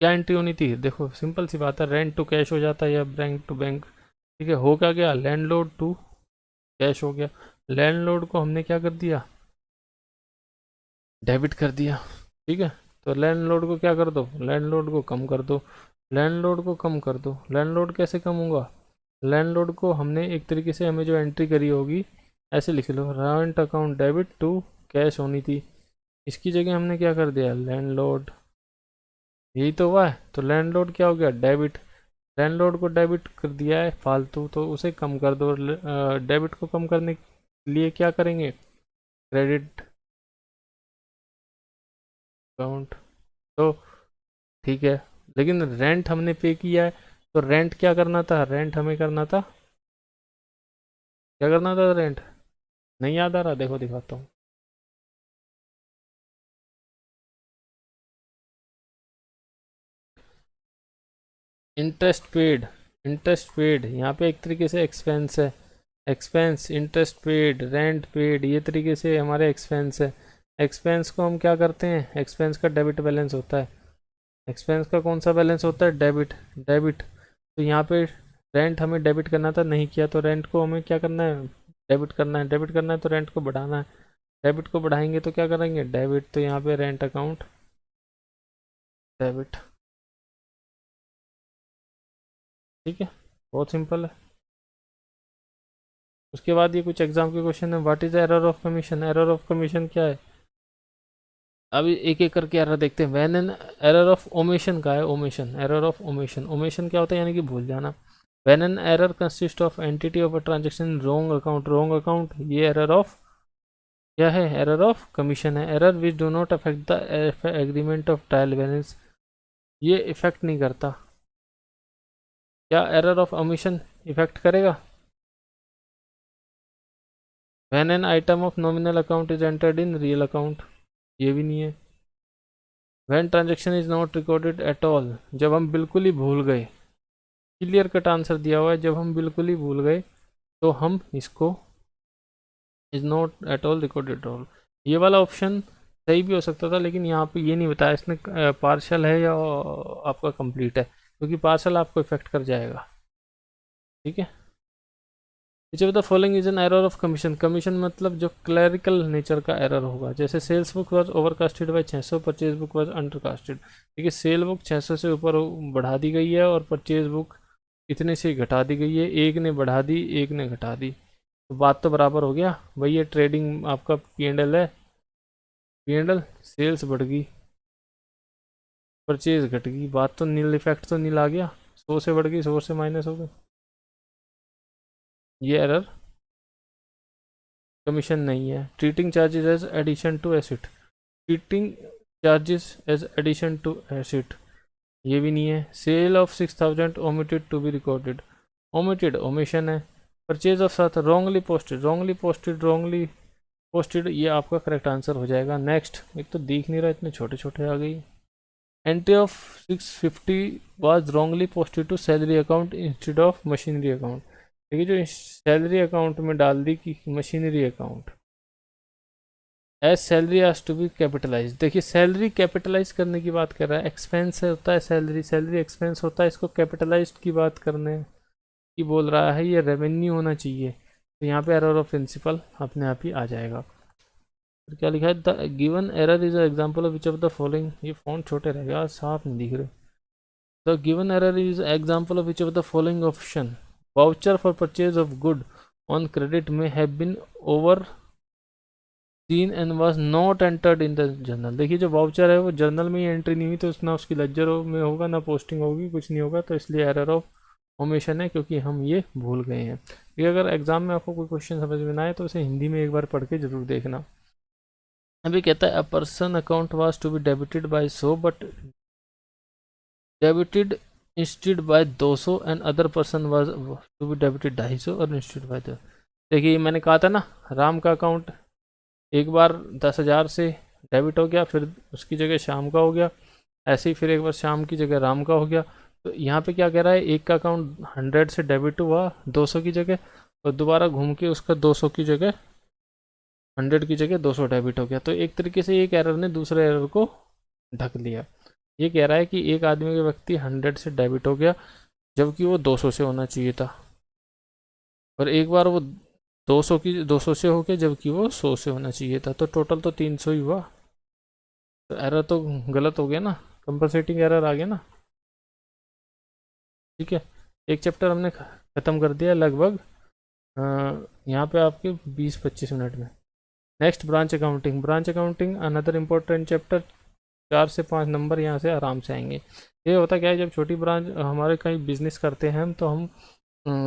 क्या एंट्री होनी थी, देखो सिंपल सी बात है, रेंट टू कैश हो जाता है या बैंक टू बैंक। ठीक है, हो क्या गया, लैंडलॉर्ड टू कैश हो गया। लैंडलॉर्ड को हमने क्या कर दिया, डेबिट कर दिया। ठीक है, तो लैंडलॉर्ड को क्या कर दो, लैंडलॉर्ड को कम कर दो, लैंडलॉर्ड को कम कर दो। लैंडलॉर्ड कैसे कम होगा, लैंडलॉर्ड को हमने एक तरीके से, हमें जो एंट्री करी होगी ऐसे लिख लो, rent account debit to cash होनी थी, इसकी जगह हमने क्या कर दिया, लैंडलॉर्ड। यही तो हुआ है, तो लैंडलॉर्ड क्या हो गया, डेबिट। लैंडलॉर्ड को डेबिट कर दिया है फालतू, तो उसे कम कर दो। डेबिट को कम करने के लिए क्या करेंगे, क्रेडिट अकाउंट। तो ठीक है, लेकिन रेंट हमने पे किया है, तो रेंट क्या करना था, रेंट हमें करना था, क्या करना था, रेंट नहीं याद आ रहा, देखो दिखाता हूँ। इंटरेस्ट पेड, इंटरेस्ट पेड यहाँ पे एक तरीके से एक्सपेंस है, expense, interest paid, rent paid, ये तरीके से हमारे एक्सपेंस है। एक्सपेंस को हम क्या करते हैं, एक्सपेंस का डेबिट बैलेंस होता है। एक्सपेंस का कौन सा बैलेंस होता है, डेबिट, डेबिट। तो यहाँ पे रेंट हमें डेबिट करना था, नहीं किया, तो रेंट को हमें क्या करना है, डेबिट करना है। डेबिट करना है तो रेंट को बढ़ाना है, डेबिट को बढ़ाएंगे तो क्या करेंगे, डेबिट। तो यहाँ पे रेंट अकाउंट डेबिट। ठीक है, बहुत सिंपल है। उसके बाद ये कुछ एग्जाम के क्वेश्चन है। What is error of commission, error of commission क्या है, अभी एक एक करके एरर देखते हैं। When an error of omission का है, omission, error of omission, omission क्या होता है, यानी कि भूल जाना। When an error consist of entity of a transaction wrong account, wrong account, ये एरर ऑफ क्या है, एरर ऑफ कमीशन है। Error which do not affect the agreement of trial balance, ये इफेक्ट नहीं करता। क्या एरर ऑफ ओमिशन इफेक्ट करेगा, when an item of nominal account is entered in real account, ये भी नहीं है। When transaction is not recorded at all, जब हम बिल्कुल ही भूल गए, क्लियर कट आंसर दिया हुआ है, जब हम बिल्कुल ही भूल गए तो हम इसको is not at all recorded all, ये वाला ऑप्शन सही भी हो सकता था, लेकिन यहाँ पे ये नहीं बताया इसने पार्शल है या आपका कंप्लीट है, क्योंकि पार्शल आपको इफेक्ट कर जाएगा। ठीक है, which of the following is an error of commission, commission मतलब जो क्लरिकल नेचर का एरर होगा, जैसे sales book was overcasted by 600, purchase book was undercasted. देखिए सेल बुक 600 से ऊपर बढ़ा दी गई है और परचेज बुक इतने से घटा दी गई है, एक ने बढ़ा दी एक ने घटा दी, तो बात तो बराबर हो गया भाई। ये ट्रेडिंग आपका P&L है, P&L, सेल्स बढ़ गई परचेज घट गई, बात तो नील, इफेक्ट तो नील आ गया, 100 से बढ़ गई 100 से माइनस हो गई, ये एरर कमीशन नहीं है। Treating charges as addition to asset, treating charges as addition to asset, ये भी नहीं है। Sale of 6000 omitted to be recorded, omitted omission है, परचेज ऑफ साथ रॉन्गली पोस्टेड ये आपका करेक्ट आंसर हो जाएगा। नेक्स्ट, एक तो दिख नहीं रहा, इतने छोटे छोटे आ गई। Entry of 650 was wrongly posted to salary account instead of machinery account. देखिए जो सैलरी अकाउंट में डाल दी कि machinery account, as salary has to be capitalise. देखिए सैलरी कैपिटलाइज करने की बात कर रहा है, एक्सपेंस होता है सैलरी एक्सपेंस होता है, इसको कैपिटलाइज की बात करने की बोल रहा है, ये रेवेन्यू होना चाहिए। तो यहाँ पे एरर ऑफ प्रिंसिपल अपने आप ही आ जाएगा। फिर क्या लिखा है, the given error is example of which of the following, ये फॉन्ट छोटे रहेगा, साफ नहीं दिख रहे। The given error is example of which of the following option, voucher for purchase of good on credit में have been over seen and was not entered in the journal. देखिए जो वाउचर है वो जर्नल में ही एंट्री नहीं हुई, तो ना उसकी लेजर में होगा, ना पोस्टिंग होगी, कुछ नहीं होगा, तो इसलिए एरर ऑफ ओमिशन है, क्योंकि हम ये भूल गए हैं। ये अगर एग्जाम में आपको कोई क्वेश्चन समझ में ना आए तो उसे हिंदी में एक बार पढ़ के जरूर देखना। अभी कहता है a person account was to be debited by 100 but debited instead by 200 and other person was to be debited 250 और इंस्टेड बाय 2। देखिए मैंने कहा था ना, राम का अकाउंट एक बार 10,000 से डेबिट हो गया, फिर उसकी जगह शाम का हो गया, ऐसे ही फिर एक बार शाम की जगह राम का हो गया। तो यहाँ पे क्या कह रहा है, एक का अकाउंट 100 से डेबिट हुआ 200 की जगह, और दोबारा घूम के उसका 200 की जगह 100 की जगह 200 डेबिट हो गया। तो एक तरीके से एक एरर ने दूसरे एरर को ढक लिया। ये कह रहा है कि एक आदमी के व्यक्ति 100 से डेबिट हो गया जबकि वो 200 से होना चाहिए था, और एक बार वो 200 से हो गया जबकि वो 100 से होना चाहिए था, तो टोटल तो 300 ही हुआ। तो एरर तो गलत हो गया ना, कंपनसेटिंग एरर आ गया ना। ठीक है, एक चैप्टर हमने ख़त्म कर दिया लगभग यहाँ पे आपके 20-25 मिनट में। Next branch accounting another important chapter, 4 से 5 नंबर यहाँ से आराम से आएंगे। ये होता क्या है, जब छोटी ब्रांच हमारे कहीं बिजनेस करते हैं हम, तो हम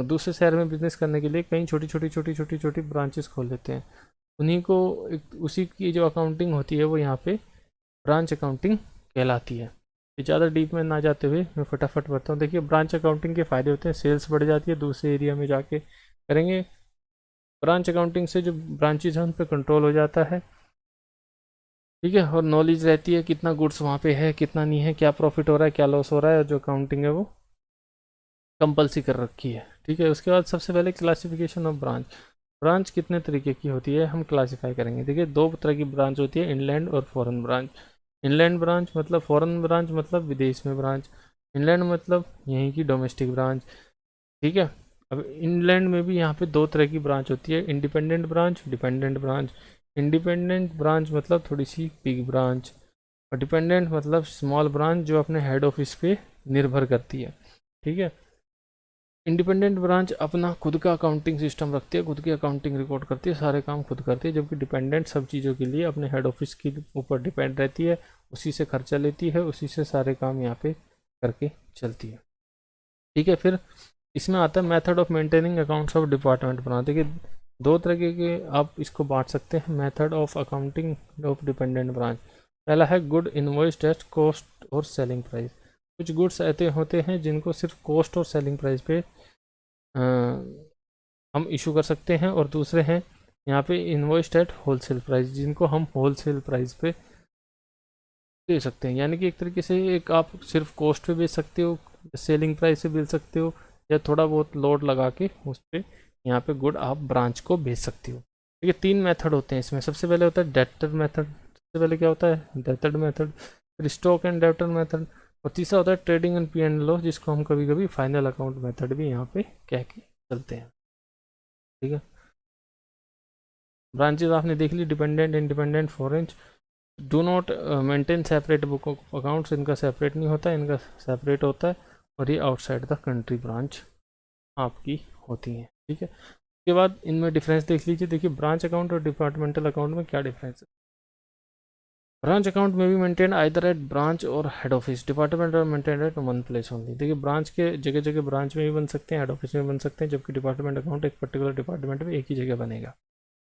दूसरे शहर में बिजनेस करने के लिए कई छोटी ब्रांचेस खोल लेते हैं, उन्हीं को उसी की जो अकाउंटिंग होती है वो यहाँ पे ब्रांच अकाउंटिंग कहलाती है। ज़्यादा डीप में ना जाते हुए मैं फटाफट बताता हूँ। देखिए ब्रांच अकाउंटिंग के फ़ायदे होते हैं, सेल्स बढ़ जाती है, दूसरे एरिया में जाके करेंगे। ब्रांच अकाउंटिंग से जो ब्रांचेज हैं उन पर कंट्रोल हो जाता है, ठीक है, और नॉलेज रहती है कितना गुड्स वहाँ पे है, कितना नहीं है, क्या प्रॉफिट हो रहा है, क्या लॉस हो रहा है, जो अकाउंटिंग है वो कंपल्सरी कर रखी है। ठीक है, उसके बाद सबसे पहले क्लासिफिकेशन ऑफ ब्रांच कितने तरीके की होती है हम क्लासीफाई करेंगे। देखिए 2 तरह की ब्रांच होती है, इनलैंड और फॉरेन ब्रांच। इनलैंड ब्रांच मतलब, फॉरेन ब्रांच मतलब विदेश में ब्रांच, इनलैंड मतलब यहीं की डोमेस्टिक ब्रांच। ठीक है, अब इनलैंड में भी यहाँ पे 2 तरह की ब्रांच होती है, independent branch, dependent branch. Independent branch मतलब थोड़ी सी बिग ब्रांच, और डिपेंडेंट मतलब स्मॉल ब्रांच जो अपने हेड ऑफिस पे निर्भर करती है। ठीक है, इंडिपेंडेंट ब्रांच अपना खुद का अकाउंटिंग सिस्टम रखती है, खुद की अकाउंटिंग रिकॉर्ड करती है, सारे काम खुद करती है, जबकि डिपेंडेंट सब चीज़ों के लिए अपने हेड ऑफिस के ऊपर डिपेंड रहती है, उसी से खर्चा लेती है, उसी से सारे काम यहाँ पे करके चलती है। ठीक है, फिर इसमें आता है method of maintaining accounts of department branch. देखिए 2 तरह के आप इसको बांट सकते हैं, method of accounting of dependent branch. पहला है गुड इनवॉइस टेस्ट कॉस्ट और सेलिंग प्राइस। कुछ गुड्स ऐसे होते हैं जिनको सिर्फ कॉस्ट और सेलिंग प्राइस पे हम इशू कर सकते हैं, और दूसरे हैं यहाँ पे इनवॉइस एट होलसेल प्राइस, जिनको हम होलसेल प्राइस पे दे सकते हैं। यानी कि एक तरीके से एक आप सिर्फ कॉस्ट पे बेच सकते हो, सेलिंग प्राइस पे बेच सकते हो, या थोड़ा बहुत लोड लगा के उस पर यहाँ पे गुड आप ब्रांच को भेज सकते हो। देखिए 3 मेथड होते हैं इसमें। सबसे पहले होता है डेप्टर मेथड, सबसे पहले क्या होता है डेप्टर मेथड, फिर स्टॉक एंड डेप्टर मेथड, और तीसरा होता है trading and P and loss, जिसको हम कभी कभी फाइनल अकाउंट मेथड भी यहाँ पे कह के चलते हैं। ठीक है, ब्रांचेज आपने देख ली, dependent, independent, foreign. Do not maintain separate book of accounts, इनका सेपरेट नहीं होता, इनका सेपरेट होता है, और ये आउटसाइड द कंट्री ब्रांच आपकी होती हैं। ठीक है, उसके बाद इनमें डिफरेंस देख लीजिए। देखिए ब्रांच अकाउंट और डिपार्टमेंटल अकाउंट में क्या डिफरेंस है। ब्रांच अकाउंट में भी मेंटेन आइदर एट ब्रांच और हेड ऑफिस, डिपार्टमेंट और maintain at one place only. देखिए ब्रांच के जगह जगह ब्रांच में भी बन सकते हैं, हेड ऑफिस में बन सकते हैं, जबकि डिपार्टमेंट अकाउंट एक पर्टिकुलर डिपार्टमेंट में एक ही जगह बनेगा।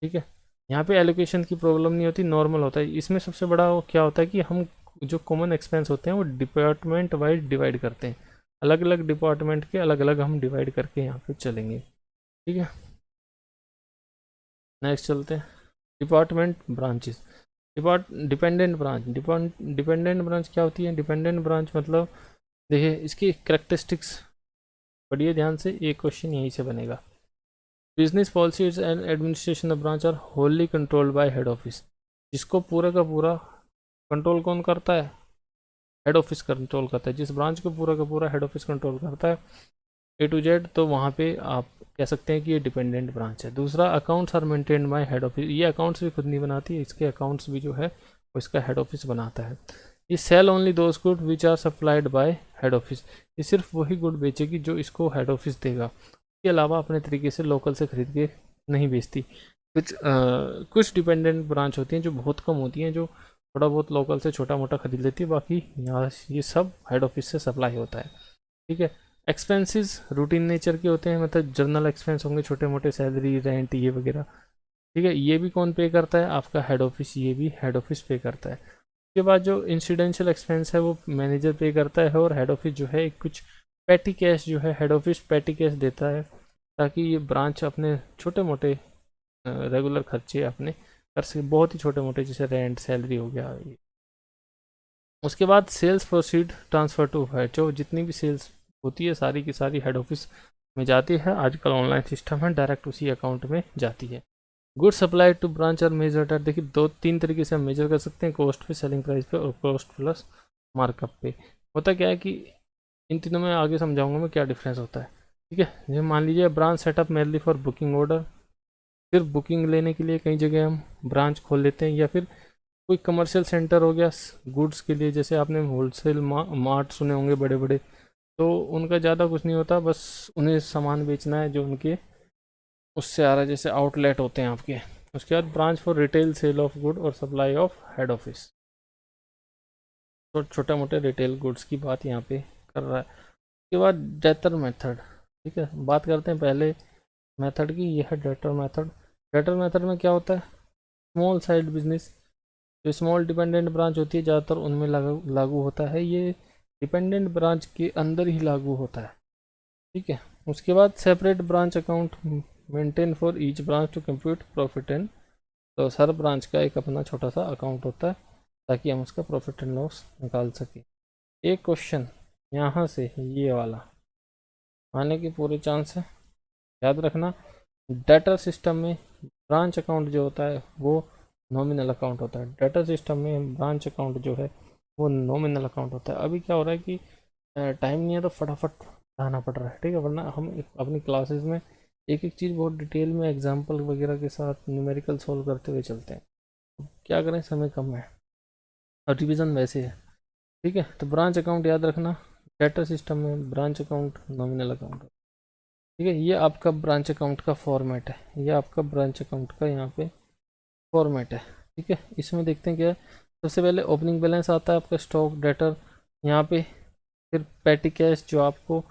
ठीक है, यहाँ पे एलोकेशन की प्रॉब्लम नहीं होती, नॉर्मल होता है। इसमें सबसे बड़ा क्या होता है कि हम जो कॉमन एक्सपेंस होते हैं वो डिपार्टमेंट वाइज डिवाइड करते हैं, अलग अलग डिपार्टमेंट के अलग अलग हम डिवाइड करके यहाँ पे चलेंगे। ठीक है, नेक्स्ट चलते हैं। Department branches. डिपेंडेंट ब्रांच क्या होती है? डिपेंडेंट ब्रांच मतलब देखिए इसकी करेक्टरिस्टिक्स पढ़िए ध्यान से, एक क्वेश्चन यहीं से बनेगा। Business policies and administration of branch are wholly controlled by head office. जिसको पूरा का पूरा कंट्रोल कौन करता है? हेड ऑफिस कंट्रोल करता है। जिस ब्रांच को पूरा का पूरा हेड ऑफिस कंट्रोल करता है ए टू जेड, तो वहाँ पे आप कह सकते हैं कि ये डिपेंडेंट ब्रांच है। दूसरा, accounts are maintained by head office. ये अकाउंट्स भी खुद नहीं बनाती है, इसके अकाउंट्स भी जो है वो इसका हेड ऑफिस बनाता है। ये sell only those good which are supplied by head office. ये सिर्फ वही गुड बेचेगी जो इसको हेड ऑफिस देगा, इसके अलावा अपने तरीके से लोकल से खरीद के नहीं बेचती। कुछ डिपेंडेंट ब्रांच होती हैं जो बहुत कम होती हैं, जो थोड़ा बहुत लोकल से छोटा मोटा खरीद लेती है, बाकी यहाँ ये सब हेड ऑफिस से सप्लाई होता है। ठीक है, एक्सपेंसेस रूटीन नेचर के होते हैं, मतलब जर्नल एक्सपेंस होंगे छोटे मोटे, सैलरी, रेंट, ये वगैरह। ठीक है, ये भी कौन पे करता है? आपका हेड ऑफिस, ये भी हेड ऑफिस पे करता है। उसके बाद जो इंसिडेंशियल एक्सपेंस है वो मैनेजर पे करता है, और हेड ऑफिस जो है कुछ पैटी कैश जो है हेड ऑफिस पैटी कैश देता है, ताकि ये ब्रांच अपने छोटे मोटे रेगुलर खर्चे अपने कर सके, बहुत ही छोटे मोटे, जैसे रेंट, सैलरी हो गया। उसके बाद sales proceed transfer to head. जो जितनी भी सेल्स होती है सारी की सारी हेड ऑफिस में जाती है। आजकल ऑनलाइन सिस्टम है, डायरेक्ट उसी अकाउंट में जाती है। गुड सप्लाई टू ब्रांच और मेजर एट, देखिए दो तीन तरीके से हम मेजर कर सकते हैं, कॉस्ट पे, सेलिंग प्राइस पे, और कॉस्ट प्लस मार्कअप पे। होता क्या है कि इन तीनों में आगे समझाऊंगा मैं क्या डिफरेंस होता है। ठीक है, जैसे मान लीजिए branch setup mainly for booking order, फिर बुकिंग लेने के लिए कई जगह हम ब्रांच खोल लेते हैं, या फिर कोई कमर्शियल सेंटर हो गया गुड्स के लिए, जैसे आपने होलसेल मार्ट सुने होंगे बड़े बड़े, तो उनका ज़्यादा कुछ नहीं होता, बस उन्हें सामान बेचना है जो उनके उससे आ रहा है, जैसे आउटलेट होते हैं आपके। उसके बाद branch for retail sale of good और सप्लाई ऑफ हेड ऑफिस, तो छोटे मोटे रिटेल गुड्स की बात यहाँ पे कर रहा है। उसके बाद डेटर मेथड। ठीक है, बात करते हैं पहले मेथड की, यह है डेटर मेथड। डेटर मेथड में क्या होता है? स्मॉल साइड बिजनेस, जो स्मॉल डिपेंडेंट ब्रांच होती है ज़्यादातर उनमें लागू होता है, ये डिपेंडेंट ब्रांच के अंदर ही लागू होता है। ठीक है, उसके बाद separate branch account maintain for each branch to compute profit and loss. हर ब्रांच का एक अपना छोटा सा अकाउंट होता है ताकि हम उसका प्रॉफिट एंड लॉस निकाल सकें। एक क्वेश्चन यहाँ से ये वाला आने के पूरे चांस है, याद रखना। डेटर सिस्टम में ब्रांच अकाउंट जो होता है वो नॉमिनल अकाउंट होता है। डेटा सिस्टम में ब्रांच अकाउंट जो है वो नॉमिनल अकाउंट होता है। अभी क्या हो रहा है कि टाइम नहीं है तो फटाफट पढ़ाना पड़ रहा है, ठीक है, वरना हम अपनी क्लासेस में एक एक चीज़ बहुत डिटेल में एग्जांपल वगैरह के साथ न्यूमेरिकल सॉल्व करते हुए चलते हैं। क्या करें, समय कम है और रिविज़न वैसे है। ठीक है, तो ब्रांच अकाउंट याद रखना, डेटा सिस्टम में ब्रांच अकाउंट नॉमिनल अकाउंट। ठीक है, ये आपका ब्रांच अकाउंट का फॉर्मेट है, ये आपका ब्रांच अकाउंट का यहाँ पे फॉर्मेट है। ठीक है, इसमें देखते हैं क्या है। सबसे पहले ओपनिंग बैलेंस आता है आपका, स्टॉक, डेटर, यहाँ पे फिर पैटी कैश, जो आपको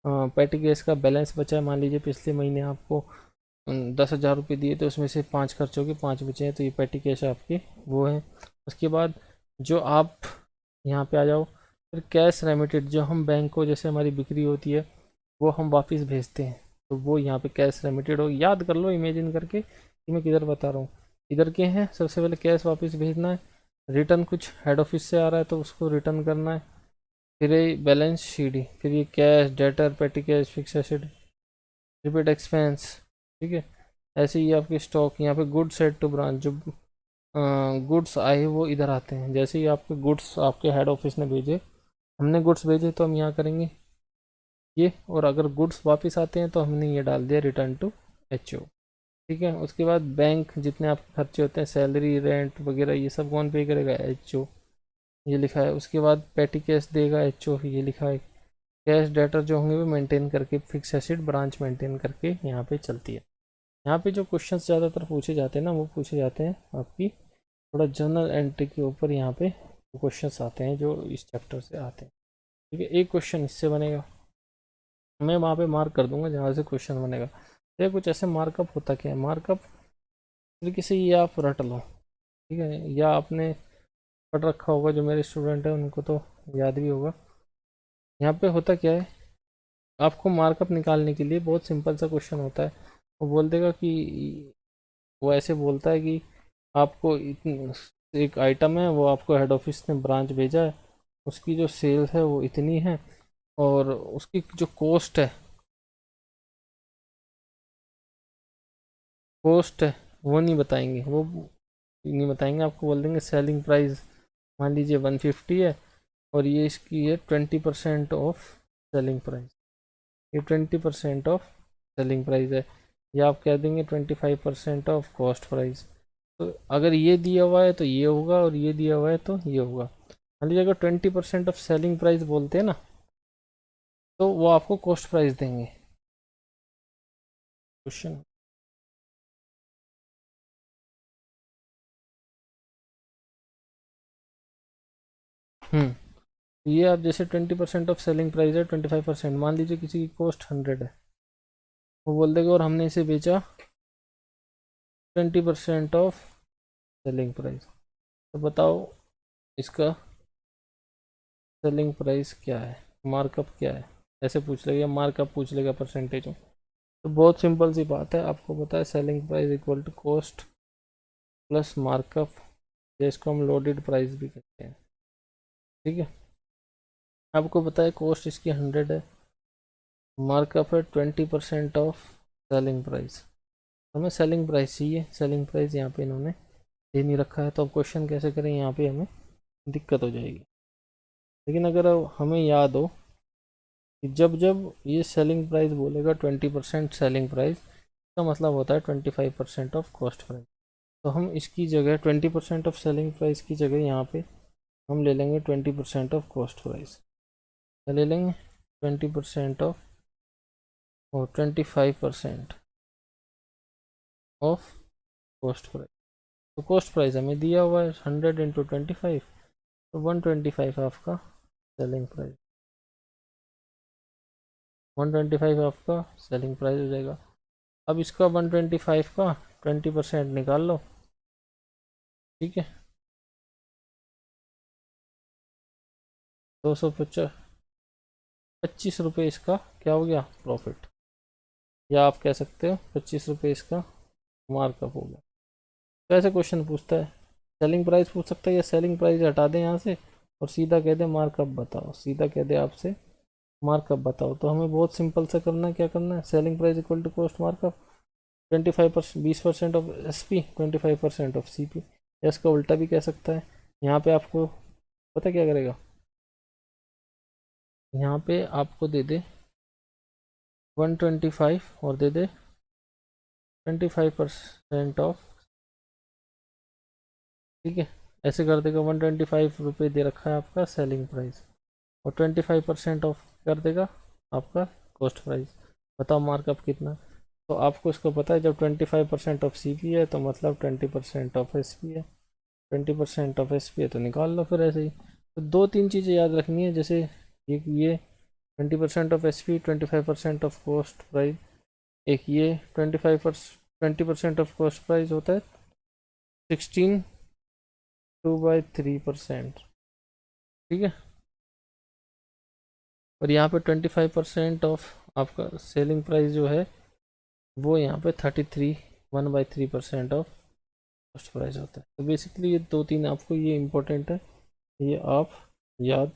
पैटी कैश का बैलेंस बचा है। मान लीजिए पिछले महीने आपको 10,000 रुपये दिए, तो उसमें से 5 खर्च हो गए, 5 बचे हैं, तो ये पैटी कैश आपके वो है। उसके बाद जो आप यहाँ पे आ जाओ, फिर कैश रेमिटेड, जो हम बैंक को, जैसे हमारी बिक्री होती है वो हम वापस भेजते हैं, तो वो यहाँ पे कैश रेमिटेड हो। याद कर लो इमेजिन करके कि मैं किधर बता रहा हूँ, इधर के हैं। सबसे पहले कैश वापस भेजना है, रिटर्न कुछ हेड ऑफिस से आ रहा है तो उसको रिटर्न करना है, फिर ये बैलेंस शीट ही, फिर ये कैश, डेटर, पेटी cash, fix asset, repeat expense. ठीक है, ऐसे ही आपके स्टॉक, यहाँ पे गुड्स सेट टू ब्रांच, जो गुड्स आए वो इधर आते हैं। जैसे ही आपके गुड्स आपके हेड ऑफिस ने भेजे, हमने गुड्स भेजे तो हम यहाँ करेंगे ये, और अगर गुड्स वापस आते हैं तो हमने ये डाल दिया रिटर्न टू एचओ। ठीक है, उसके बाद बैंक, जितने आपके खर्चे होते हैं, सैलरी, रेंट वगैरह, ये सब कौन पे करेगा? एचओ, ये लिखा है। उसके बाद पेटी कैश देगा एचओ, ये लिखा है। कैश डेटर जो होंगे वो मेंटेन करके, फिक्स एसेट ब्रांच मेंटेन करके यहाँ पे चलती है। यहाँ पे जो क्वेश्चन ज़्यादातर पूछे जाते हैं ना, वो पूछे जाते हैं आपकी थोड़ा जर्नल एंट्री के ऊपर, यहाँ पे क्वेश्चन आते हैं जो इस चैप्टर से आते हैं। ठीक है, एक क्वेश्चन इससे बनेगा, मैं वहाँ पे मार्क कर दूंगा जहाँ से क्वेश्चन बनेगा। तो कुछ ऐसे मार्कअप होता क्या है, मार्कअप तरीके से ये आप रट लो। ठीक है, या आपने पढ़ रखा होगा, जो मेरे स्टूडेंट हैं उनको तो याद भी होगा। यहाँ पे होता क्या है, आपको मार्कअप निकालने के लिए बहुत सिंपल सा क्वेश्चन होता है। वो बोल देगा कि वो ऐसे बोलता है कि आपको इतनी एक आइटम है, वो आपको हेड ऑफिस ने ब्रांच भेजा है, उसकी जो सेल्स है वो इतनी है, और उसकी जो कॉस्ट है वो नहीं बताएंगे, वो नहीं बताएंगे, आपको बोल देंगे सेलिंग प्राइस मान लीजिए 150 है, और ये इसकी है 20% ऑफ सेलिंग प्राइस, ये 20% ऑफ सेलिंग प्राइस है, या आप कह देंगे 25% ऑफ कॉस्ट प्राइस। तो अगर ये दिया हुआ है तो ये होगा, और ये दिया हुआ है तो ये होगा। मान लीजिए अगर 20% ऑफ सेलिंग प्राइस बोलते हैं ना, तो वो आपको कॉस्ट प्राइस देंगे। क्वेश्चन। ये आप जैसे 20% ऑफ सेलिंग प्राइस है, 25%, मान लीजिए किसी की कॉस्ट 100 है, वो बोल देगा और हमने इसे बेचा 20% ऑफ सेलिंग प्राइस, तो बताओ इसका सेलिंग प्राइस क्या है, मार्कअप क्या है, ऐसे पूछ लेगा, मार्कअप पूछ लेगा परसेंटेज में। तो बहुत सिंपल सी बात है, आपको पता है selling price equal to cost plus markup, जिसको हम लोडेड प्राइस भी कहते हैं। ठीक है, आपको पता है कॉस्ट इसकी 100 है, मार्कअप है 20% ऑफ सेलिंग प्राइस, हमें सेलिंग प्राइस चाहिए, सेलिंग प्राइस यहाँ पे इन्होंने दे नहीं रखा है, तो अब क्वेश्चन कैसे करें, यहाँ पे हमें दिक्कत हो जाएगी। लेकिन अगर अब हमें याद हो कि जब जब ये सेलिंग प्राइस बोलेगा 20% सेलिंग प्राइस, का मतलब होता है 25% ऑफ कॉस्ट प्राइस, तो हम इसकी जगह 20% ऑफ सेलिंग प्राइस की जगह यहाँ पे हम ले लेंगे 20% ऑफ कॉस्ट प्राइस, ले लेंगे 20% ऑफ और 25% ऑफ कॉस्ट प्राइस। तो कॉस्ट प्राइस हमें दिया हुआ है 100 इंटू 25, तो 125 आपका सेलिंग प्राइस, 125 आपका सेलिंग प्राइस हो जाएगा। अब इसका 125 का 20% निकाल लो। ठीक है, 225 रुपये इसका क्या हो गया, प्रॉफिट, या आप कह सकते हो 25 रुपये इसका मार्कअप हो गया। तो ऐसे क्वेश्चन पूछता है, सेलिंग प्राइस पूछ सकता है, या सेलिंग प्राइस हटा दें यहाँ से और सीधा कह दे मार्कअप बताओ, सीधा कह दे आपसे मार्कअप बताओ। तो हमें बहुत सिंपल सा करना है, क्या करना है, selling price equal to cost markup, 25%, 20% of SP, 25% of CP, या इसका उल्टा भी कह सकता है। यहाँ पे आपको पता क्या करेगा, यहाँ पे आपको दे दे 125 और दे दे 25% ऑफ, ठीक है, ऐसे कर देगा। 125 रुपये दे रखा है आपका सेलिंग प्राइस, और 25% ऑफ कर देगा आपका कॉस्ट प्राइस, बताओ मार्कअप कितना। तो आपको इसको पता है, जब 25% ऑफ CP है तो मतलब 20% ऑफ SP है, 20% ऑफ SP है तो निकाल लो फिर ऐसे ही। तो दो तीन चीज़ें याद रखनी है, जैसे ये 20% of SP, 25% of cost price, एक ये 20% ऑफ कॉस्ट प्राइस होता है 16/2/3%। ठीक है, और यहाँ पे 25% ऑफ आपका सेलिंग प्राइस जो है वो यहाँ पे 1/3% ऑफ कॉस्ट प्राइस होता है। तो बेसिकली ये दो तीन आपको ये इम्पोर्टेंट है, ये आप याद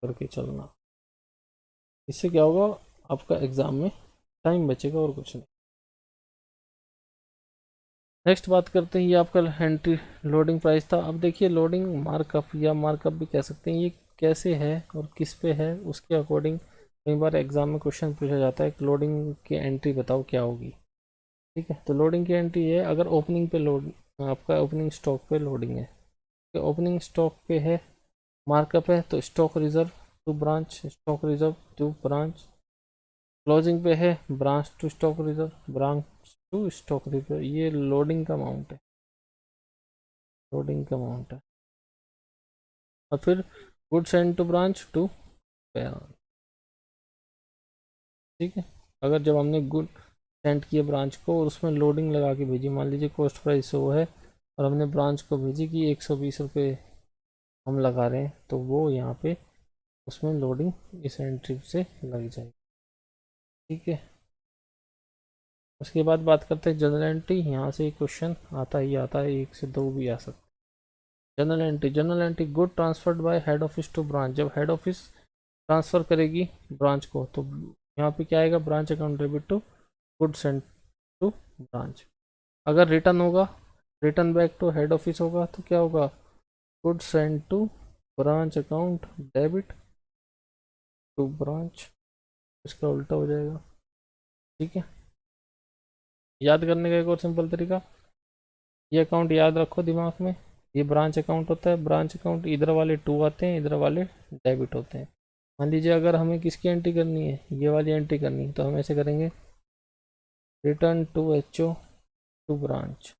करके चलना, इससे क्या होगा, आपका एग्ज़ाम में टाइम बचेगा और कुछ नहीं। नेक्स्ट बात करते हैं, ये आपका एंट्री लोडिंग प्राइस था। अब देखिए लोडिंग मार्कअप या मार्कअप भी कह सकते हैं, ये कैसे है और किस पे है, उसके अकॉर्डिंग कई बार एग्जाम में क्वेश्चन पूछा जाता है कि लोडिंग की एंट्री बताओ क्या होगी। ठीक है, तो लोडिंग की एंट्री है, अगर ओपनिंग पे लोड, आपका ओपनिंग स्टॉक पे लोडिंग है, तो ओपनिंग स्टॉक पे है मार्कअप है, तो stock reserve to branch, stock reserve to branch. Closing पे है branch to stock reserve, branch to stock reserve, ये लोडिंग का अमाउंट है, लोडिंग का अमाउंट है। और फिर good send to branch to parent. ठीक है, अगर जब हमने गुड सेंड किए ब्रांच को और उसमें लोडिंग लगा के भेजी, मान लीजिए कॉस्ट प्राइस 100 है और हमने ब्रांच को भेजी कि 120 रुपये हम लगा रहे हैं, तो वो यहाँ पे उसमें लोडिंग इस एंट्री से लग जाएगी। ठीक है, उसके बाद बात करते हैं जनरल एंट्री। यहाँ से क्वेश्चन आता ही आता है, 1 से 2 भी आ सकते हैं। General entry good transferred by head office to branch. जब हेड ऑफिस ट्रांसफ़र करेगी ब्रांच को तो यहाँ पे क्या आएगा, branch account debit to good sent to branch. अगर रिटर्न होगा, return back to head office होगा तो क्या होगा, good sent to branch account debit to branch, इसका उल्टा हो जाएगा। ठीक है, याद करने का एक और सिंपल तरीका, ये अकाउंट याद रखो दिमाग में, ये ब्रांच अकाउंट होता है। ब्रांच अकाउंट इधर वाले टू आते हैं, इधर वाले डेबिट होते हैं। मान लीजिए अगर हमें किसकी एंट्री करनी है, ये वाली एंट्री करनी है, तो हम ऐसे करेंगे, return to HO to branch.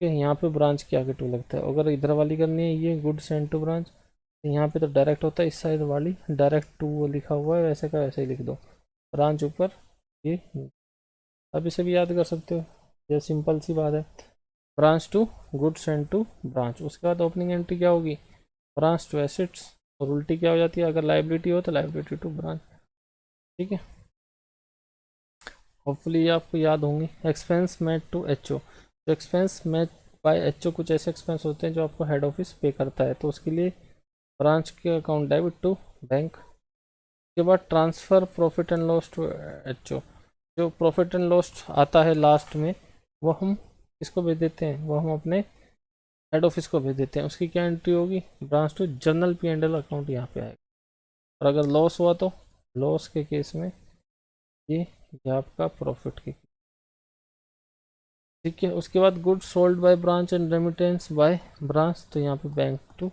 यहाँ पे ब्रांच के आगे टू लगता है। अगर इधर वाली करनी है, ये गुड सेंड टू ब्रांच, तो यहाँ पे तो डायरेक्ट होता है, इस साइड वाली डायरेक्ट टू लिखा हुआ है, वैसे का वैसे ही लिख दो, ब्रांच ऊपर ये। अब इसे भी याद कर सकते हो, ये सिंपल सी बात है, branch to good send to branch. उसके बाद ओपनिंग एंट्री क्या होगी, ब्रांच टू एसेट्स, और उल्टी क्या हो जाती है, अगर लाइबिलिटी हो तो लाइबिलिटी टू ब्रांच। ठीक है, होपफुली ये आपको याद होंगी। एक्सपेंस मेट टू एचओ, तो एक्सपेंस मेट बाय एचओ कुछ ऐसे एक्सपेंस होते हैं जो आपको हेड ऑफिस पे करता है, तो उसके लिए ब्रांच के अकाउंट डेबिट टू बैंक। उसके बाद transfer profit and loss to HO, जो प्रॉफिट एंड लॉस आता है लास्ट में वो हम किसको भेज देते हैं, वो हम अपने हेड ऑफिस को भेज देते हैं। उसकी क्या एंट्री होगी, branch to general P and L account यहाँ पे आएगा। और अगर लॉस हुआ तो लॉस के केस में ये आपका प्रॉफिट की। ठीक है, उसके बाद goods sold by branch and remittance by branch, तो यहाँ पे बैंक टू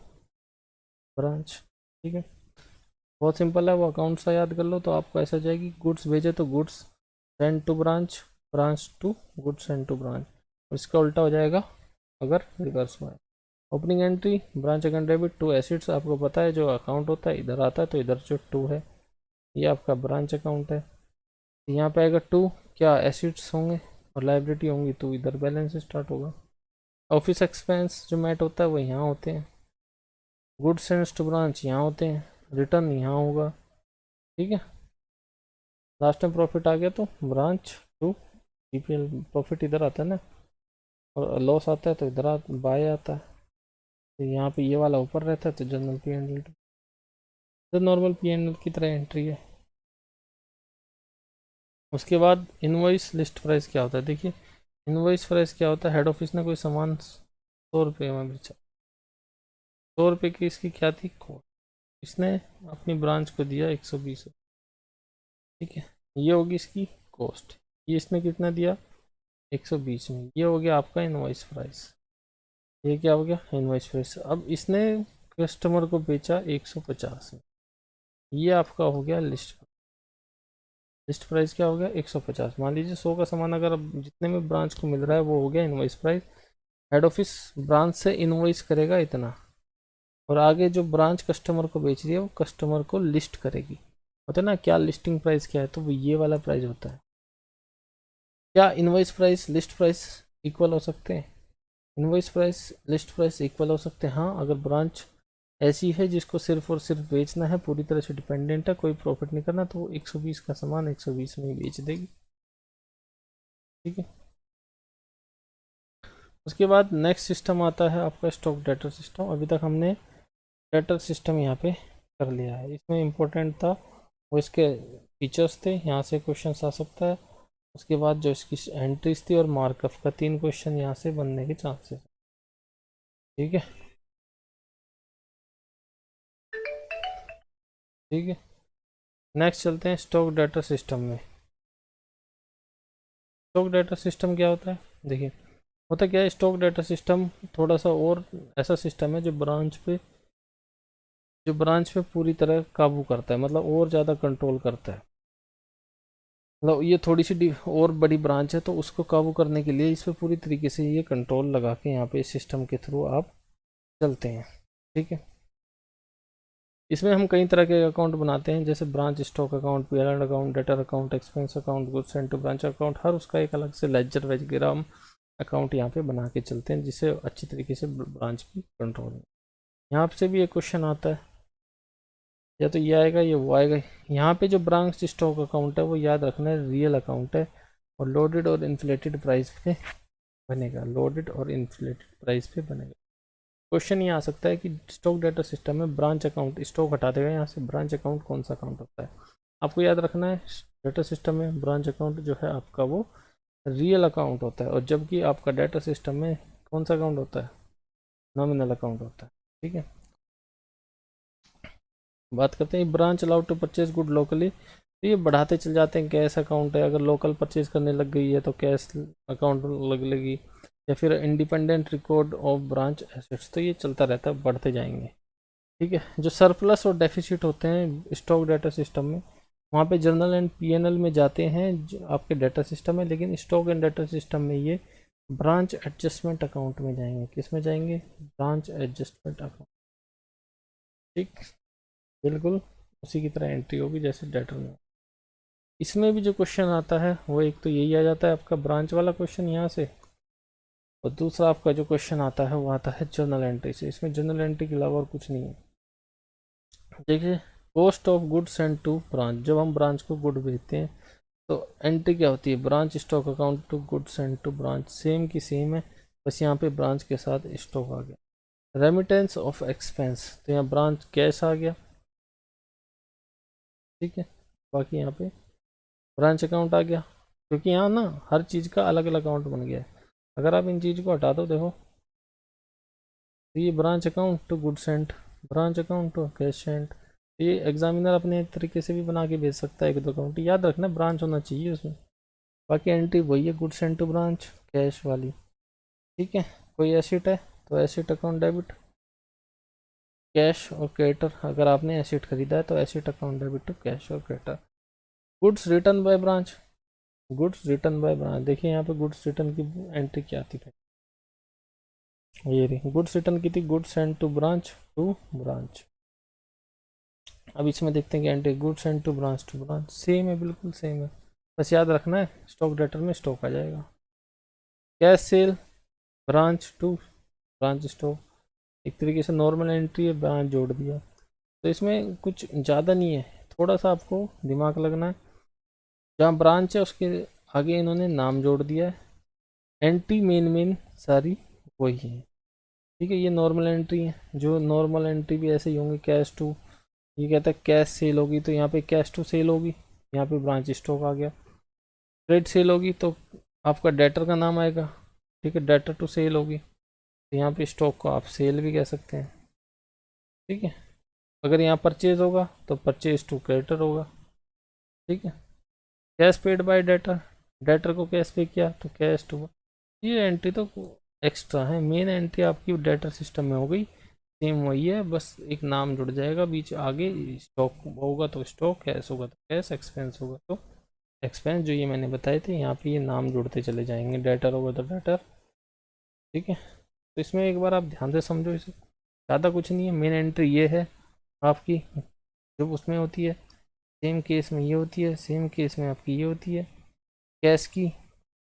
ब्रांच। ठीक है, बहुत सिंपल है, वो अकाउंट सा याद कर लो तो आपको ऐसा जाएगी, गुड्स भेजे तो goods send to branch, branch to goods send to branch. इसका उल्टा हो जाएगा अगर रिवर्स हुआ है। Opening entry branch account debit to assets, आपको पता है जो अकाउंट होता है इधर आता है, तो इधर जो टू है ये आपका ब्रांच अकाउंट है। यहाँ पे आएगा टू, क्या एसिड्स होंगे और लाइबिलिटी होंगी, तो इधर बैलेंस स्टार्ट होगा। ऑफिस एक्सपेंस जो मैट होता है वो यहाँ होते हैं, गुड सेंस टू ब्रांच यहाँ होते हैं, रिटर्न यहाँ होगा। ठीक है, लास्ट में प्रॉफिट आ गया तो ब्रांच टू जीपीएल, प्रॉफिट इधर आता है ना, और लॉस आता है तो इधर बाय आता है, तो यहाँ पे ये वाला ऊपर रहता है, तो जनरल पी एंड एल, तो नॉर्मल पी एंड एल की तरह एंट्री है। उसके बाद इनवॉइस लिस्ट प्राइस क्या होता है, देखिए इनवॉइस प्राइस क्या होता है, हेड ऑफिस ने कोई सामान 100 रुपये में बेचा, 100 रुपये की इसकी क्या थी, इसने अपनी ब्रांच को दिया 120। ठीक है, ये होगी इसकी कॉस्ट, ये इसने कितना दिया 120 में, ये हो गया आपका इनवॉइस प्राइस। ये क्या हो गया, इनवॉइस प्राइस। अब इसने कस्टमर को बेचा 150 में, ये आपका हो गया लिस्ट। लिस्ट प्राइस क्या हो गया 150। मान लीजिए 100 का सामान अगर अब जितने में ब्रांच को मिल रहा है वो हो गया invoice price. Head office branch से इनवॉइस करेगा इतना, और आगे जो ब्रांच कस्टमर को बेच रही है वो कस्टमर को लिस्ट करेगी। होता है ना क्या लिस्टिंग प्राइस क्या है, तो वो ये वाला प्राइस होता है। क्या invoice price list price equal हो सकते हैं, invoice price list price equal हो सकते हैं, हाँ अगर ब्रांच ऐसी है जिसको सिर्फ और सिर्फ बेचना है, पूरी तरह से डिपेंडेंट है, कोई प्रॉफिट नहीं करना, तो वो 120 का सामान 120 में ही बेच देगी। ठीक है, उसके बाद नेक्स्ट सिस्टम आता है आपका स्टॉक डेटर सिस्टम। अभी तक हमने डेटर सिस्टम यहाँ पे कर लिया है, इसमें इम्पोर्टेंट था वो इसके फीचर्स थे, यहाँ से क्वेश्चन आ सकता है। उसके बाद जो इसकी एंट्रीज थी और मार्कअप का 3 क्वेश्चन यहाँ से बनने के चांसेस। ठीक है, ठीक है, नेक्स्ट चलते हैं स्टॉक डेटा सिस्टम में। स्टॉक डेटा सिस्टम क्या होता है, देखिए होता क्या है, स्टॉक डेटा सिस्टम थोड़ा सा और ऐसा सिस्टम है जो ब्रांच पे पूरी तरह काबू करता है, मतलब और ज़्यादा कंट्रोल करता है। मतलब ये थोड़ी सी और बड़ी ब्रांच है, तो उसको काबू करने के लिए इस पर पूरी तरीके से ये कंट्रोल लगा के यहाँ पे इस सिस्टम के थ्रू आप चलते हैं। ठीक है, इसमें हम कई तरह के अकाउंट बनाते हैं, जैसे branch stock account, PL account, debtor account, expense account, goods send to branch account, हर उसका एक अलग से लेजर वगैरह हम अकाउंट यहाँ पे बना के चलते हैं, जिससे अच्छी तरीके से ब्रांच की कंट्रोल है। यहाँ से भी एक क्वेश्चन आता है, या तो ये आएगा या वो आएगा। यहाँ पे जो ब्रांच स्टॉक अकाउंट है वो याद रखना है रियल अकाउंट है, और लोडेड और इन्फ्लेटेड प्राइस पे बनेगा, लोडेड और इन्फ्लेटेड प्राइस पे बनेगा। क्वेश्चन ये आ सकता है कि स्टॉक डाटा सिस्टम में ब्रांच अकाउंट, स्टॉक हटा देगा यहाँ से, ब्रांच अकाउंट कौन सा अकाउंट होता है? आपको याद रखना है डाटा सिस्टम में ब्रांच अकाउंट जो है आपका वो रियल अकाउंट होता है, और जबकि आपका डाटा सिस्टम में कौन सा अकाउंट होता है? नॉमिनल अकाउंट होता है। ठीक है, बात करते हैं branch allowed to purchase good locally, तो ये बढ़ाते चल जाते हैं। कैश अकाउंट है, अगर लोकल परचेज करने लग गई है तो कैश अकाउंट लग लेगी, या फिर independent record of branch assets, तो ये चलता रहता है, बढ़ते जाएंगे। ठीक है, जो सरप्लस और डेफिसिट होते हैं स्टॉक डाटा सिस्टम में, वहाँ पे जर्नल एंड पीएनएल में जाते हैं जो आपके डाटा सिस्टम में, लेकिन स्टॉक एंड डाटा सिस्टम में ये ब्रांच एडजस्टमेंट अकाउंट में जाएंगे। किस में जाएंगे? Branch adjustment account. ठीक, बिल्कुल उसी की तरह एंट्री होगी जैसे डेटर में। इसमें भी जो क्वेश्चन आता है वो एक तो यही आ जाता है आपका ब्रांच वाला क्वेश्चन यहाँ से, और दूसरा आपका जो क्वेश्चन आता है वो आता है जर्नल एंट्री से। इसमें जर्नल एंट्री के अलावा और कुछ नहीं है। देखिए, cost of good send to branch, जब हम ब्रांच को गुड भेजते हैं तो एंट्री क्या होती है? Branch stock account to good send to branch, same की सेम है, बस यहाँ पे ब्रांच के साथ स्टॉक आ गया। रेमिटेंस ऑफ एक्सपेंस, तो यहाँ ब्रांच कैश आ गया। ठीक है, बाकी यहाँ पे ब्रांच अकाउंट आ गया, क्योंकि यहाँ ना हर चीज़ का अलग अलग अकाउंट बन गया है। अगर आप इन चीज़ को हटा दो, देखो तो ये branch account to good sent, branch account to cash sent, ये एग्जामिनर अपने तरीके से भी बना के भेज सकता है एक दो अकाउंट, याद रखना ब्रांच होना चाहिए उसमें। बाकी एंट्री वही है, good sent to branch cash वाली। ठीक है, कोई एसेट है तो एसेट अकाउंट डेबिट, कैश और क्रेडिटर, अगर आपने एसेट खरीदा है तो asset account debit to cash और creditor. Goods return by branch, goods return by branch, देखिए यहाँ पे गुड्स रिटर्न की एंट्री क्या आती है, ये रही गुड्स रिटर्न की थी, goods send to branch to branch. अब इसमें देखते हैं कि entry goods send to branch same है, बिल्कुल सेम है, बस याद रखना है स्टॉक डेटर में स्टॉक आ जाएगा। Cash sale branch to branch stock, एक तरीके से नॉर्मल एंट्री है, ब्रांच जोड़ दिया। तो इसमें कुछ ज़्यादा नहीं है, थोड़ा सा आपको दिमाग लगना है। जहाँ ब्रांच है उसके आगे इन्होंने नाम जोड़ दिया है, एंट्री मेन सारी वही है। ठीक है, ये नॉर्मल एंट्री है, जो नॉर्मल एंट्री भी ऐसे ही होंगे। कैश टू, ये कहता है कैश सेल होगी तो यहाँ पे कैश टू सेल होगी, यहाँ पे ब्रांच स्टॉक आ गया। ट्रेड सेल होगी तो आपका डेटर का नाम आएगा। ठीक है, डेटर टू सेल होगी तो यहाँ पे स्टॉक को आप सेल भी कह सकते हैं। ठीक है, अगर यहाँ परचेज होगा तो परचेज टू क्रेडिटर होगा। ठीक है, cash paid by debtor, debtor को कैश पे किया तो कैश टू, ये एंट्री तो एक्स्ट्रा है, मेन एंट्री आपकी डेटर सिस्टम में हो गई, सेम वही है, बस एक नाम जुड़ जाएगा बीच, आगे स्टॉक होगा तो स्टॉक, कैश होगा तो कैश, एक्सपेंस होगा तो एक्सपेंस, जो ये मैंने बताए थे यहाँ पे ये नाम जुड़ते चले जाएंगे, डेटर होगा तो डेटर। ठीक है, तो इसमें एक बार आप ध्यान से समझो इसे, ज़्यादा कुछ नहीं है, मेन एंट्री ये है आपकी जो उसमें होती है, सेम केस में ये होती है, सेम केस में आपकी ये होती है कैश की,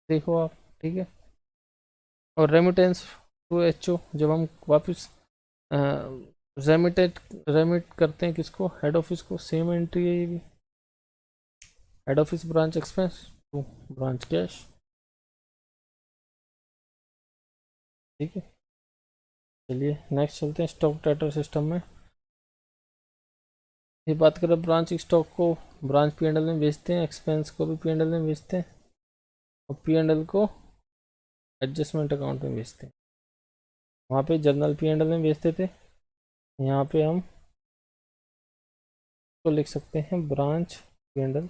देखो आप। ठीक है, और रेमिटेंस टू एचओ, जब हम वापस रेमिट करते हैं किसको? हेड ऑफिस को, सेम एंट्री है ये भी, head office branch expense to branch cash. ठीक है, चलिए नेक्स्ट चलते हैं स्टॉक डाटा सिस्टम में। ये बात करें ब्रांच स्टॉक को ब्रांच पीएनएल में बेचते हैं, एक्सपेंस को भी पीएनएल में बेचते हैं, और पीएनएल को एडजस्टमेंट अकाउंट में बेचते हैं। वहाँ पे जर्नल पीएनएल में बेचते थे, यहाँ पे हम तो लिख सकते हैं ब्रांच पीएनएल।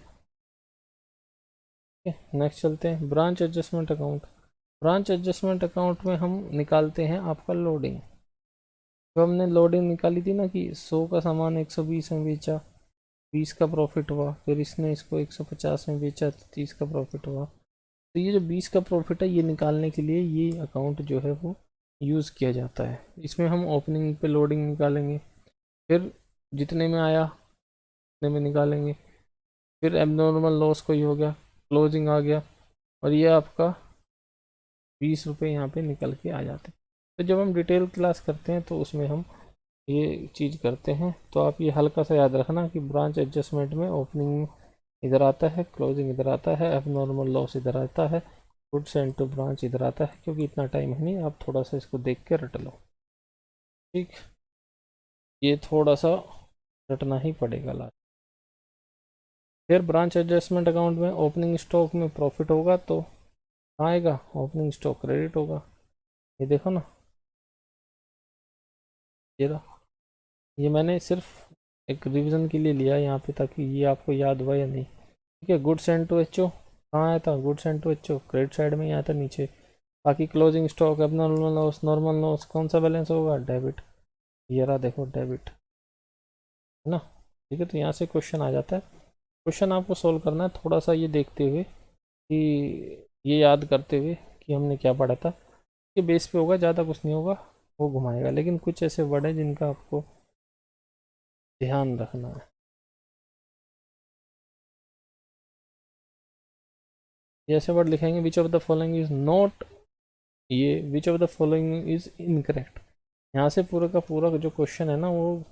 नेक्स्ट चलते हैं branch adjustment account. Branch adjustment account में हम निकालते हैं आपका लोडिंग। जो हमने लोडिंग निकाली थी ना कि 100 का सामान 120 में बेचा, 20 का प्रॉफिट हुआ, फिर इसने इसको 150 में बेचा तो 30 का प्रॉफिट हुआ। तो ये जो 20 का प्रॉफिट है ये निकालने के लिए ये अकाउंट जो है वो यूज़ किया जाता है। इसमें हम ओपनिंग पे लोडिंग निकालेंगे, फिर जितने में आया उतने में निकालेंगे, फिर एबनॉर्मल लॉस कोई हो गया, क्लोजिंग आ गया, और ये आपका 20 रुपये यहाँ पे निकल के आ जाते हैं। तो जब हम डिटेल क्लास करते हैं तो उसमें हम ये चीज़ करते हैं। तो आप ये हल्का सा याद रखना कि ब्रांच एडजस्टमेंट में ओपनिंग इधर आता है, क्लोजिंग इधर आता है, अब नॉर्मल लॉस इधर आता है, गुड्स एंड टू ब्रांच इधर आता है। क्योंकि इतना टाइम है नहीं, आप थोड़ा सा इसको देख के रट लो। ठीक, ये थोड़ा सा रटना ही पड़ेगा लास्ट। फिर ब्रांच एडजस्टमेंट अकाउंट में ओपनिंग स्टॉक में प्रॉफिट होगा तो कहाँ आएगा, ओपनिंग स्टॉक क्रेडिट होगा। ये देखो ना, ये रहा। ये मैंने सिर्फ एक रिवीजन के लिए लिया यहाँ पे, ताकि ये आपको याद हुआ या नहीं। ठीक है, goods and to H O कहाँ आया था, goods and to H O credit side में ही आया था नीचे। बाकी क्लोजिंग स्टॉक, अब नॉर्मल लॉस कौन सा बैलेंस होगा, डेबिट। ये रहा देखो, डेबिट है ना। ठीक है, तो यहाँ से क्वेश्चन आ जाता है। क्वेश्चन आपको सोल्व करना है थोड़ा सा ये देखते हुए कि ये याद करते हुए कि हमने क्या पढ़ा था। ये बेस पे होगा, ज़्यादा कुछ नहीं होगा, वो घुमाएगा। लेकिन कुछ ऐसे वर्ड हैं जिनका आपको ध्यान रखना है। ये ऐसे वर्ड लिखेंगे, which of the following is not, ये which of the following is incorrect. यहाँ से पूरा का पूरा जो क्वेश्चन है ना, वो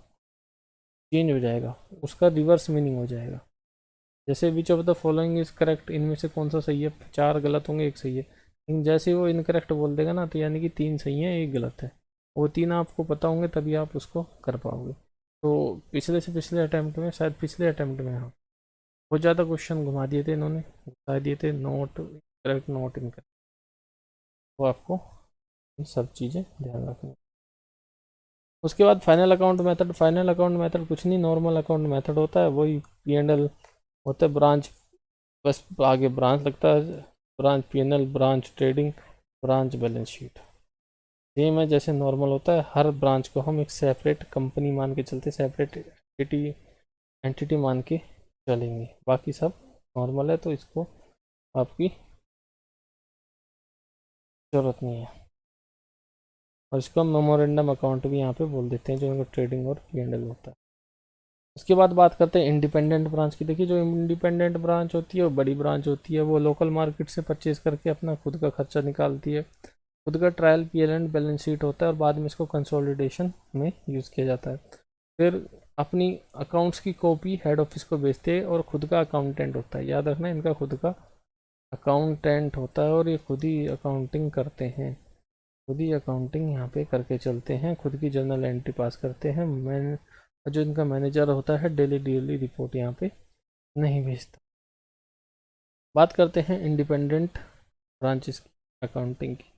चेंज हो जाएगा, उसका रिवर्स मीनिंग हो जाएगा। जैसे विच of the following is correct, इनमें से कौन सा सही है, 4 गलत होंगे, एक सही है। लेकिन जैसे ही वो इनकरेक्ट बोल देगा ना, तो यानी कि 3 सही है, एक गलत है। वो 3 आपको पता होंगे, तभी आप उसको कर पाओगे। तो पिछले से पिछले अटैम्प्ट में, शायद पिछले अटैम्प्ट में, हाँ, बहुत ज़्यादा क्वेश्चन घुमा दिए थे इन्होंने, बता दिए थे नॉट करेक्ट, नॉट इनकरेक्ट। तो आपको ये सब चीज़ें ध्यान रखनी। उसके बाद final account method. Final account method कुछ नहीं, नॉर्मल अकाउंट मेथड होता है, वही P&L होता है। ब्रांच, बस आगे ब्रांच लगता है, branch P&L, branch trading, branch balance sheet. Same है जैसे नॉर्मल होता है। हर ब्रांच को हम एक सेपरेट कंपनी मान के चलते, सेपरेट एंटिटी मान के चलेंगे। बाकी सब नॉर्मल है, तो इसको आपकी ज़रूरत नहीं है। और इसको हम मेमोरेंडम अकाउंट भी यहाँ पे बोल देते हैं, जो इनको ट्रेडिंग और P&L होता है। उसके बाद बात करते हैं इंडिपेंडेंट ब्रांच की। देखिए, जो इंडिपेंडेंट ब्रांच होती है वो बड़ी ब्रांच होती है, वो लोकल मार्केट से परचेज करके अपना खुद का खर्चा निकालती है, खुद का trial P&L and balance sheet होता है, और बाद में इसको कंसोलिडेशन में यूज़ किया जाता है। फिर अपनी अकाउंट्स की कॉपी हेड ऑफिस को भेजते हैं, और खुद का अकाउंटेंट होता है। याद रखना, इनका खुद का अकाउंटेंट होता है, और ये खुद ही अकाउंटिंग करते हैं, खुद ही अकाउंटिंग यहाँ पे करके चलते हैं, खुद की जर्नल एंट्री पास करते हैं। मैं, जो इनका मैनेजर होता है, डेली रिपोर्ट यहाँ पे नहीं भेजता। बात करते हैं इंडिपेंडेंट ब्रांचेस की अकाउंटिंग की।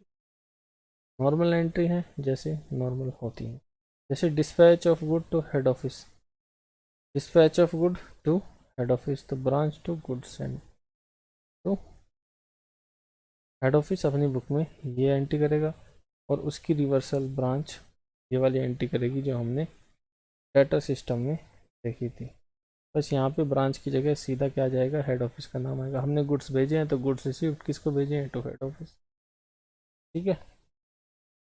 नॉर्मल एंट्री है जैसे नॉर्मल होती है, जैसे dispatch of good to head office, dispatch of good to head office, तो branch to goods and to head office अपनी बुक में ये एंट्री करेगा, और उसकी रिवर्सल ब्रांच ये वाली एंट्री करेगी जो हमने डाटा सिस्टम में देखी थी। बस यहाँ पे ब्रांच की जगह सीधा क्या जाएगा, हेड ऑफिस का नाम आएगा। हमने गुड्स भेजे हैं तो गुड्स रिसीव्ड किसको भेजे हैं, टू हेड ऑफिस। ठीक है।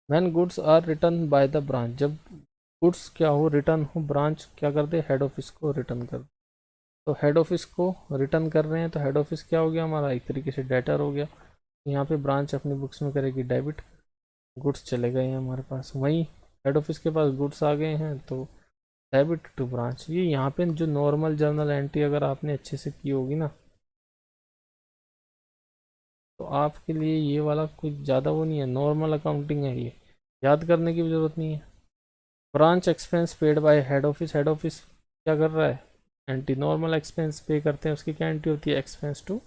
When goods are return by the branch, जब गुड्स क्या हो, रिटर्न हो, ब्रांच क्या कर दे, हेड ऑफिस को रिटर्न कर। तो हेड ऑफिस को रिटर्न कर रहे हैं, तो हेड ऑफिस क्या हो गया हमारा, एक तरीके से डेटर हो गया। यहाँ पे ब्रांच अपनी बुक्स में करेगी डेबिट, गुड्स चले गए हैं हमारे पास, वहीं हेड ऑफिस के पास गुड्स आ गए हैं, तो डेबिट टू ब्रांच। ये यहाँ पे जो नॉर्मल जर्नल एंट्री अगर आपने अच्छे से की होगी ना, तो आपके लिए ये वाला कुछ ज़्यादा वो नहीं है, नॉर्मल अकाउंटिंग है, ये याद करने की भी ज़रूरत नहीं है। Branch expense paid by head office, head office क्या कर रहा है, एंटी नॉर्मल एक्सपेंस पे करते हैं, उसकी क्या एंट्री होती है, एक्सपेंस टू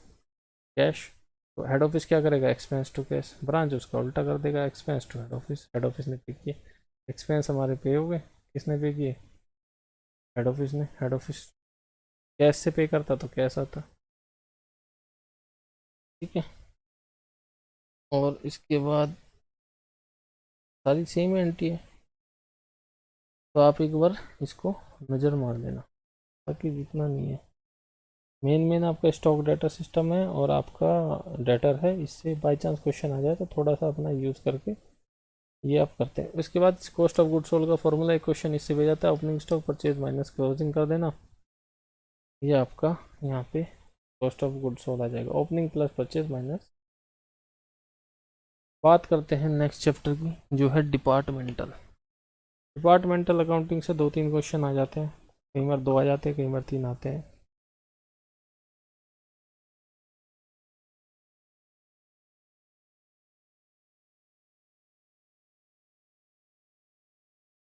कैश। तो हेड ऑफिस क्या करेगा, एक्सपेंस टू कैश, ब्रांच उसका उल्टा कर देगा, expense to head office. Head office ने पे किए, एक्सपेंस हमारे पे हो गए, किसने पे किए, हेड ऑफिस ने। हेड ऑफिस कैश से पे करता तो कैश आता। ठीक है, और इसके बाद सारी सेम एंट्री है, तो आप एक बार इसको नज़र मार लेना, बाकी जितना नहीं है। मेन आपका स्टॉक डाटा सिस्टम है और आपका डाटर है, इससे बाय चांस क्वेश्चन आ जाए तो थोड़ा सा अपना यूज़ करके ये आप करते हैं। उसके बाद कॉस्ट ऑफ गुड सोल्ड का फॉर्मूला, एक क्वेश्चन इससे भेज जाता है, opening stock purchase minus closing कर देना, ये आपका यहाँ पे कॉस्ट ऑफ गुड सोल्ड आ जाएगा, ओपनिंग प्लस परचेज माइनस। बात करते हैं नेक्स्ट चैप्टर की, जो है डिपार्टमेंटल। डिपार्टमेंटल अकाउंटिंग से 2-3 क्वेश्चन आ जाते हैं, कई बार 2 आ जाते हैं, कई बार 3 आते हैं।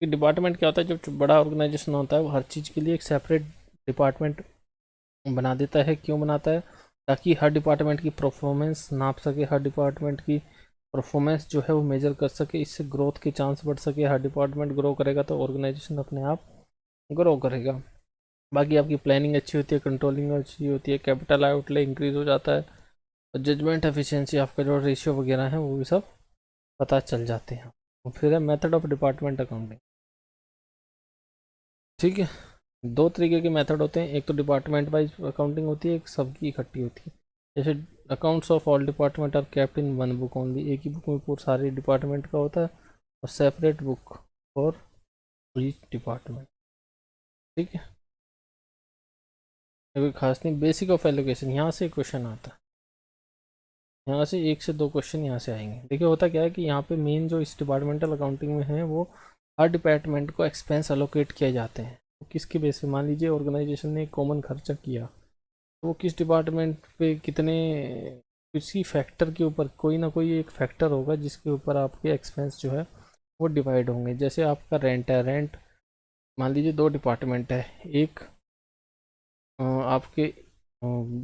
कि डिपार्टमेंट क्या होता है, जब बड़ा ऑर्गेनाइजेशन होता है वो हर चीज़ के लिए एक सेपरेट डिपार्टमेंट बना देता है। क्यों बनाता है? ताकि हर डिपार्टमेंट की परफॉर्मेंस नाप सके, हर डिपार्टमेंट की परफॉर्मेंस जो है वो मेजर कर सके, इससे ग्रोथ के चांस बढ़ सके। हर डिपार्टमेंट ग्रो करेगा तो ऑर्गेनाइजेशन अपने आप ग्रो करेगा। बाकी आपकी प्लानिंग अच्छी होती है, कंट्रोलिंग अच्छी होती है, कैपिटल आउटले इंक्रीज हो जाता है, और जजमेंट एफिशिएंसी आपका जो रेशियो वगैरह है वो भी सब पता चल जाते हैं। फिर है मेथड ऑफ डिपार्टमेंट अकाउंटिंग। ठीक है, दो तरीके के मेथड होते हैं, एक तो डिपार्टमेंट वाइज अकाउंटिंग होती है, एक सबकी इकट्ठी होती है। जैसे accounts of all department are kept in one book only, एक ही बुक में पूरे सारे डिपार्टमेंट का होता है, और separate book for each department. ठीक है, कोई खास नहीं। बेसिक ऑफ एलोकेशन, यहाँ से क्वेश्चन आता है, यहाँ से एक से दो क्वेश्चन यहाँ से आएंगे। देखिए होता क्या है कि यहाँ पे मेन जो इस डिपार्टमेंटल अकाउंटिंग में है वो हर डिपार्टमेंट को एक्सपेंस अलोकेट किए जाते हैं। तो किसके बेस पे? मान लीजिए ऑर्गेनाइजेशन ने एक कॉमन खर्चा किया, तो वो किस डिपार्टमेंट पे कितने, किसी फैक्टर के ऊपर, कोई ना कोई एक फैक्टर होगा जिसके ऊपर आपके एक्सपेंस जो है वो डिवाइड होंगे। जैसे आपका रेंट है, रेंट मान लीजिए दो डिपार्टमेंट है, एक आपके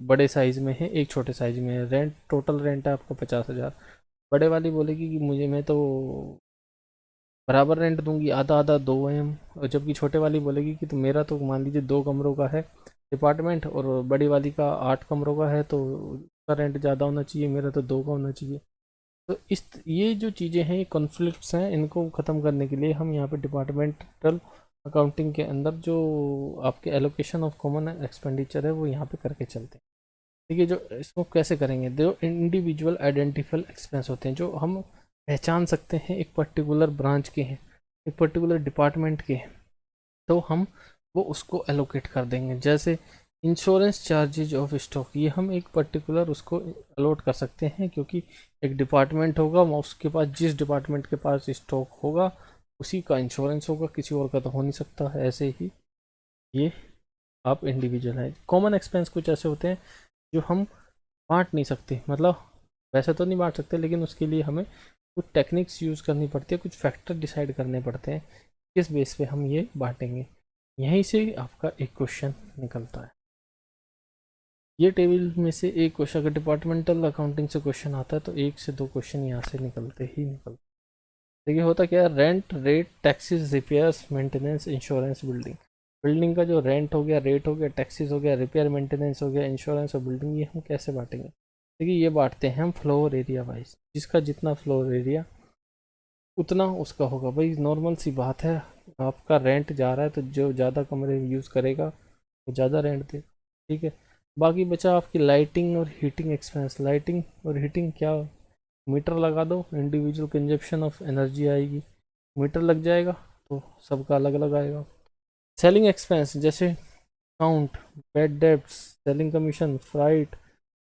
बड़े साइज़ में है, एक छोटे साइज़ में है। रेंट, टोटल रेंट है आपका 50,000। बड़े वाली बोलेगी कि मुझे, मैं तो बराबर रेंट दूंगी, आधा आधा दो एम। और जबकि छोटे वाली बोलेगी कि तो मेरा तो मान लीजिए 2 कमरों का है डिपार्टमेंट, और बड़ी वाली का 8 कमरों का है, तो उसका रेंट ज़्यादा होना चाहिए, मेरा तो 2 का होना चाहिए। तो इस ये जो चीज़ें हैं, ये कॉन्फ्लिक्ट्स हैं, इनको ख़त्म करने के लिए हम यहाँ पे डिपार्टमेंटल अकाउंटिंग के अंदर जो आपके एलोकेशन ऑफ कॉमन एक्सपेंडिचर है वो यहाँ पे करके चलते हैं। देखिए जो इसको कैसे करेंगे, जो इंडिविजुअल आइडेंटिफाइबल एक्सपेंस होते हैं, जो हम पहचान सकते हैं एक पर्टिकुलर ब्रांच के हैं, एक पर्टिकुलर डिपार्टमेंट के हैं, तो हम वो उसको एलोकेट कर देंगे। जैसे इंश्योरेंस चार्जेज ऑफ स्टॉक, ये हम एक पर्टिकुलर उसको अलॉट कर सकते हैं, क्योंकि एक डिपार्टमेंट होगा, उसके पास जिस डिपार्टमेंट के पास स्टॉक होगा उसी का इंश्योरेंस होगा, किसी और का तो हो नहीं सकता है। ऐसे ही ये आप इंडिविजुअल है। कॉमन एक्सपेंस कुछ ऐसे होते हैं जो हम बांट नहीं सकते, मतलब वैसे तो नहीं बांट सकते, लेकिन उसके लिए हमें कुछ टेक्निक्स यूज़ करनी पड़ती है, कुछ फैक्टर डिसाइड करने पड़ते हैं, किस बेस पे हम ये बांटेंगे। यहीं से आपका एक क्वेश्चन निकलता है। ये टेबल में से एक क्वेश्चन, अगर डिपार्टमेंटल अकाउंटिंग से क्वेश्चन आता है तो एक से दो क्वेश्चन यहाँ से निकलते ही निकलते। देखिए होता क्या है, rent, rate, taxes, repairs, maintenance, insurance, building. Building का जो रेंट हो गया, रेट हो गया, टैक्सेस हो गया, रिपेयर मेंटेनेंस हो गया, इंश्योरेंस और बिल्डिंग, ये हम कैसे बांटेंगे? देखिए ये बांटते हैं हम फ्लोर एरिया वाइज, जिसका जितना फ्लोर एरिया उतना उसका होगा। भाई नॉर्मल सी बात है, आपका रेंट जा रहा है तो जो ज़्यादा कमरे यूज़ करेगा वो ज़्यादा रेंट देगा। ठीक है, बाकी बचा आपकी लाइटिंग और हीटिंग एक्सपेंस। लाइटिंग और हीटिंग क्या, मीटर लगा दो, इंडिविजुअल कंजप्शन ऑफ एनर्जी आएगी, मीटर लग जाएगा, तो सबका अलग अलग आएगा। सेलिंग एक्सपेंस जैसे count, bad debts, selling commission, freight,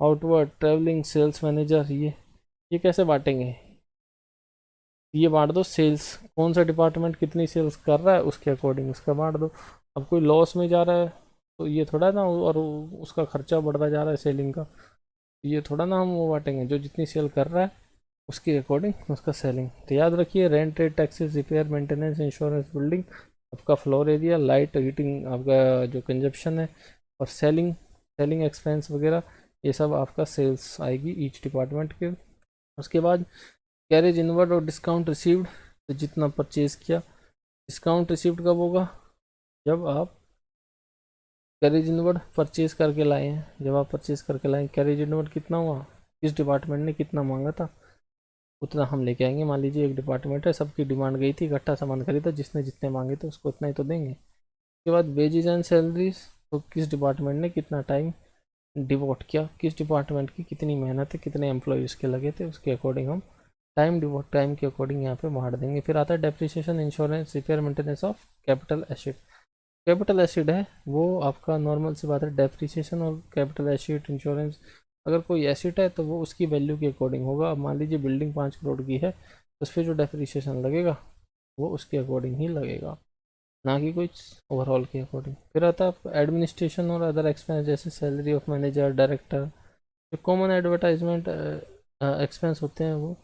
outward, travelling, sales manager, ये कैसे बांटेंगे? ये बांट दो सेल्स, कौन सा डिपार्टमेंट कितनी सेल्स कर रहा है उसके अकॉर्डिंग उसका बांट दो। अब कोई लॉस में जा रहा है तो ये थोड़ा ना, और उसका खर्चा बढ़ता जा रहा है सेलिंग का, ये थोड़ा ना हम वो बांटेंगे। जो जितनी सेल कर रहा है उसके अकॉर्डिंग उसका सेलिंग। तो याद रखिए, rent, rate, taxes, repair, maintenance, insurance, building, आपका फ्लोर एरिया, लाइट, हीटिंग, आपका जो कंजप्शन है, और सेलिंग, सेलिंग एक्सपेंस वगैरह, ये सब आपका सेल्स आएगी ईच डिपार्टमेंट के। उसके बाद कैरेज इनवर्ड और डिस्काउंट रिसीव्ड, तो जितना परचेज किया। डिस्काउंट रिसीव्ड कब होगा? जब आप कैरेज इनवर्ड परचेज करके लाए हैं, जब आप परचेज करके लाए, कैरेज इनवर्ड कितना हुआ, किस डिपार्टमेंट ने कितना मांगा था उतना हम लेके आएंगे। मान लीजिए एक डिपार्टमेंट है, सबकी डिमांड गई थी, इकट्ठा सामान खरीदा, जिसने जितने मांगे थे उसको उतना ही तो देंगे। उसके बाद वेजेज एंड सैलरीज, तो किस डिपार्टमेंट ने कितना टाइम डिवोट किया, किस डिपार्टमेंट की कितनी मेहनत है, कितने एम्प्लॉय उसके लगे थे, उसके अकॉर्डिंग हम टाइम डिवोट, टाइम के अकॉर्डिंग यहाँ पे बांट देंगे। फिर आता है depreciation, insurance, repair, maintenance of capital asset. Capital acid है वो आपका नॉर्मल सी बात है, डेप्रिसिएशन और कैपिटल एसिड, इंश्योरेंस, अगर कोई एसिड है तो वो उसकी वैल्यू के अकॉर्डिंग होगा। अब मान लीजिए बिल्डिंग 5 करोड़ की है, तो उस पर जो डेप्रिसिएशन लगेगा वो उसके अकॉर्डिंग ही लगेगा, ना कि कुछ ओवरऑल के अकॉर्डिंग। फिर आता है आपका एडमिनिस्ट्रेशन और अदर एक्सपेंस, जैसे सैलरी ऑफ मैनेजर, डायरेक्टर। जो कॉमन एडवर्टाइजमेंट एक्सपेंस होते हैं वो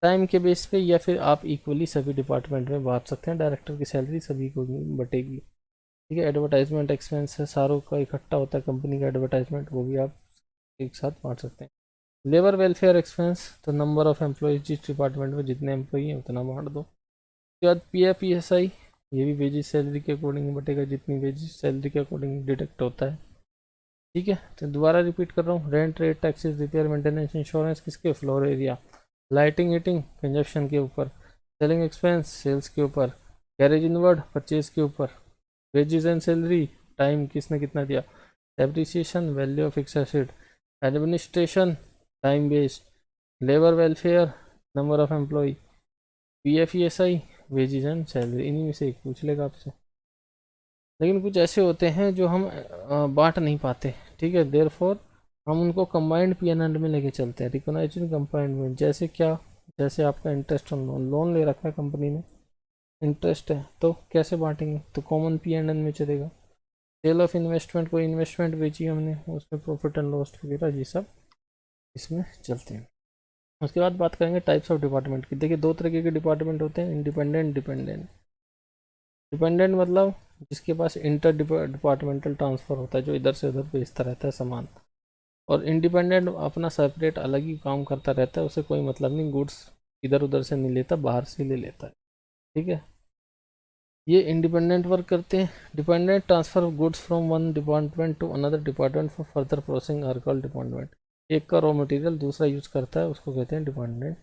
टाइम के बेस पे, या फिर आप इक्वली सभी डिपार्टमेंट में बांट सकते हैं। डायरेक्टर की सैलरी सभी को बटेगी। ठीक है, एडवर्टाइजमेंट एक्सपेंस है, सारों का इकट्ठा होता है कंपनी का एडवर्टाइजमेंट, वो भी आप एक साथ बांट सकते हैं। लेबर वेलफेयर एक्सपेंस, तो नंबर ऑफ एम्प्लॉयज, जिस डिपार्टमेंट में जितने एम्प्लॉई हैं उतना बांट दो। उसके बाद PF PSI, ये भी वेजेस सैलरी के अकॉर्डिंग बटेगा, जितनी वेजेस सैलरी के अकॉर्डिंग डिडक्ट होता है। ठीक है, तो दोबारा रिपीट कर रहा हूँ, rent, rate, taxes, repair, maintenance, insurance किसके, floor area, lighting, heating, consumption के ऊपर, सेलिंग एक्सपेंस सेल्स के ऊपर, कैरेज इनवर्ड परचेज के ऊपर, वेजेस एंड सैलरी, टाइम किसने कितना दिया, depreciation, value of fix asset, administration, time based, labour welfare, number of employ, PF PSI, wages and salary. इन्हीं में से एक पूछ लेगा आपसे। लेकिन कुछ ऐसे होते हैं जो हम बांट नहीं पाते। ठीक है, देयरफॉर हम उनको कंबाइंड P&L में लेके चलते हैं, रिकॉग्नाइजिंग कंबाइंड में। जैसे क्या, जैसे आपका इंटरेस्ट ऑन लोन, लोन ले रखा है कंपनी ने, इंटरेस्ट है, तो कैसे बांटेंगे, तो कॉमन P&L में चलेगा। सेल ऑफ इन्वेस्टमेंट, कोई इन्वेस्टमेंट बेची हमने, उसमें प्रॉफिट एंड लॉस वगैरह ये सब इसमें चलते हैं। उसके बाद बात करेंगे टाइप्स ऑफ डिपार्टमेंट की। देखिए, दो तरीके के डिपार्टमेंट होते हैं, इंडिपेंडेंट, डिपेंडेंट। डिपेंडेंट मतलब जिसके पास इंटर डिपार्टमेंटल ट्रांसफ़र होता है, जो इधर से उधर भेजता रहता है सामान। और इंडिपेंडेंट अपना सेपरेट अलग ही काम करता रहता है, उसे कोई मतलब नहीं, गुड्स इधर उधर से नहीं लेता, बाहर से ले लेता है। ठीक है, ये इंडिपेंडेंट वर्क करते हैं। Dependent transfer of goods from one department to another department for further processing are called department. एक का रॉ मटेरियल दूसरा यूज करता है, उसको कहते हैं डिपेंडेंट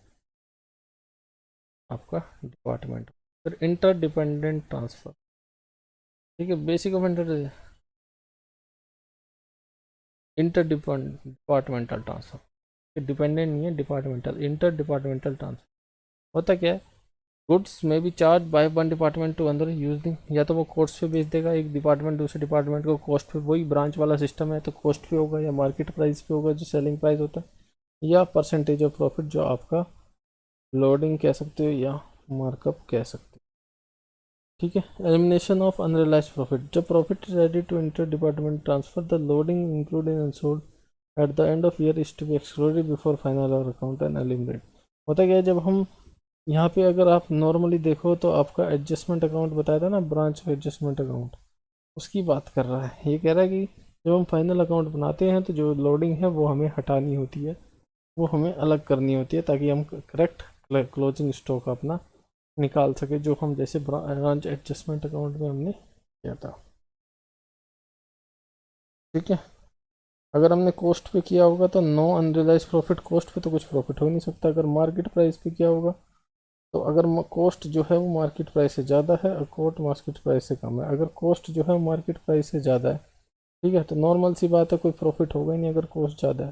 आपका डिपार्टमेंट। फिर इंटर डिपेंडेंट ट्रांसफर। ठीक है, basic of inter departmental transfer, dependent नहीं है, डिपार्टमेंटल, इंटर डिपार्टमेंटल ट्रांसफर होता क्या है, गुड्स में भी charge by one department to अंदर यूजिंग, या तो वो कॉस्ट पे बेच देगा एक डिपार्टमेंट दूसरे डिपार्टमेंट को कॉस्ट पे, वही ब्रांच वाला सिस्टम है, तो कॉस्ट पे होगा, या मार्केट प्राइस पे होगा जो सेलिंग प्राइस होता है, या परसेंटेज ऑफ प्रॉफिट जो आपका लोडिंग कह सकते हो या मार्कअप कह सकते हो। ठीक है, एलिमिनेशन ऑफ अनरियलाइज्ड प्रॉफिट, जब profit is ready to inter department transfer, the loading including and sold at the end of year is to be excluded before final और अकाउंट एंड एलिमिनेट। होता क्या है, जब हम यहाँ पे अगर आप नॉर्मली देखो तो आपका एडजस्टमेंट अकाउंट बताया था ना, ब्रांच एडजस्टमेंट अकाउंट, उसकी बात कर रहा है। ये कह रहा है कि जब हम फाइनल अकाउंट बनाते हैं तो जो लोडिंग है वो हमें हटानी होती है, वो हमें अलग करनी होती है, ताकि हम करेक्ट क्लोजिंग स्टॉक अपना निकाल सके, जो हम जैसे ब्रांच एडजस्टमेंट अकाउंट में हमने किया था। ठीक है, अगर हमने कॉस्ट पे किया होगा तो नो अनरियलाइज प्रॉफिट, कॉस्ट पे तो कुछ प्रॉफिट हो नहीं सकता। अगर मार्केट प्राइस पे किया होगा, तो अगर कॉस्ट जो है वो मार्केट प्राइस से ज़्यादा है, और कोट मार्केट प्राइस से कम है, अगर कॉस्ट जो है मार्केट प्राइस से ज़्यादा है, ठीक है, तो नॉर्मल सी बात है, कोई प्रॉफिट होगा ही नहीं अगर कॉस्ट ज़्यादा है।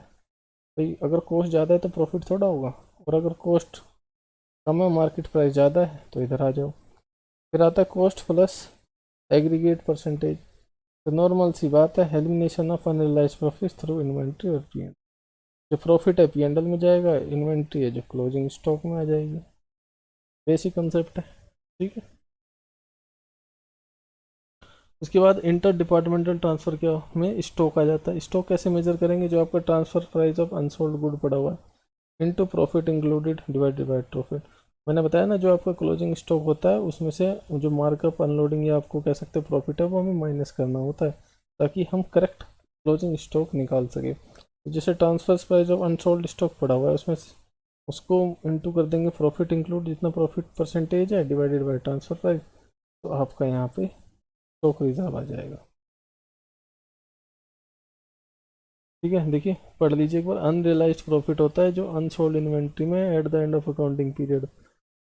भाई अगर कॉस्ट ज़्यादा है तो प्रॉफिट थोड़ा होगा, और अगर कॉस्ट कम है, मार्केट प्राइस ज़्यादा है, तो इधर आ जाओ। फिर आता है कॉस्ट प्लस एग्रीगेट परसेंटेज, तो नॉर्मल सी बात है, elimination of unrealised profit through inventory और P&L। जो प्रॉफिट है P&L में जाएगा, इन्वेंट्री है जो क्लोजिंग स्टॉक में आ जाएगी। बेसिक कंसेप्ट है। ठीक है, उसके बाद इंटर डिपार्टमेंटल ट्रांसफ़र क्या में स्टॉक आ जाता है। स्टॉक कैसे मेजर करेंगे, जो आपका transfer price of unsold good पड़ा हुआ है into profit included divided by profit. मैंने बताया ना, जो आपका क्लोजिंग स्टॉक होता है उसमें से जो मार्कअप अनलोडिंग या आपको कह सकते हैं प्रॉफिट है, वो हमें माइनस करना होता है, ताकि हम करेक्ट क्लोजिंग स्टॉक निकाल सके। जैसे transfer price of unsold stock पड़ा हुआ है, उसमें उसको इंटू कर देंगे प्रॉफिट इंक्लूड, जितना प्रॉफिट परसेंटेज है, डिवाइडेड बाय ट्रांसफर प्राइस, तो आपका यहाँ पे स्टॉक रिजर्व आ जाएगा। ठीक है, देखिए पढ़ लीजिए एक बार। अनरियलाइज्ड प्रॉफिट होता है जो अनसोल्ड इन्वेंट्री में eight the end of accounting period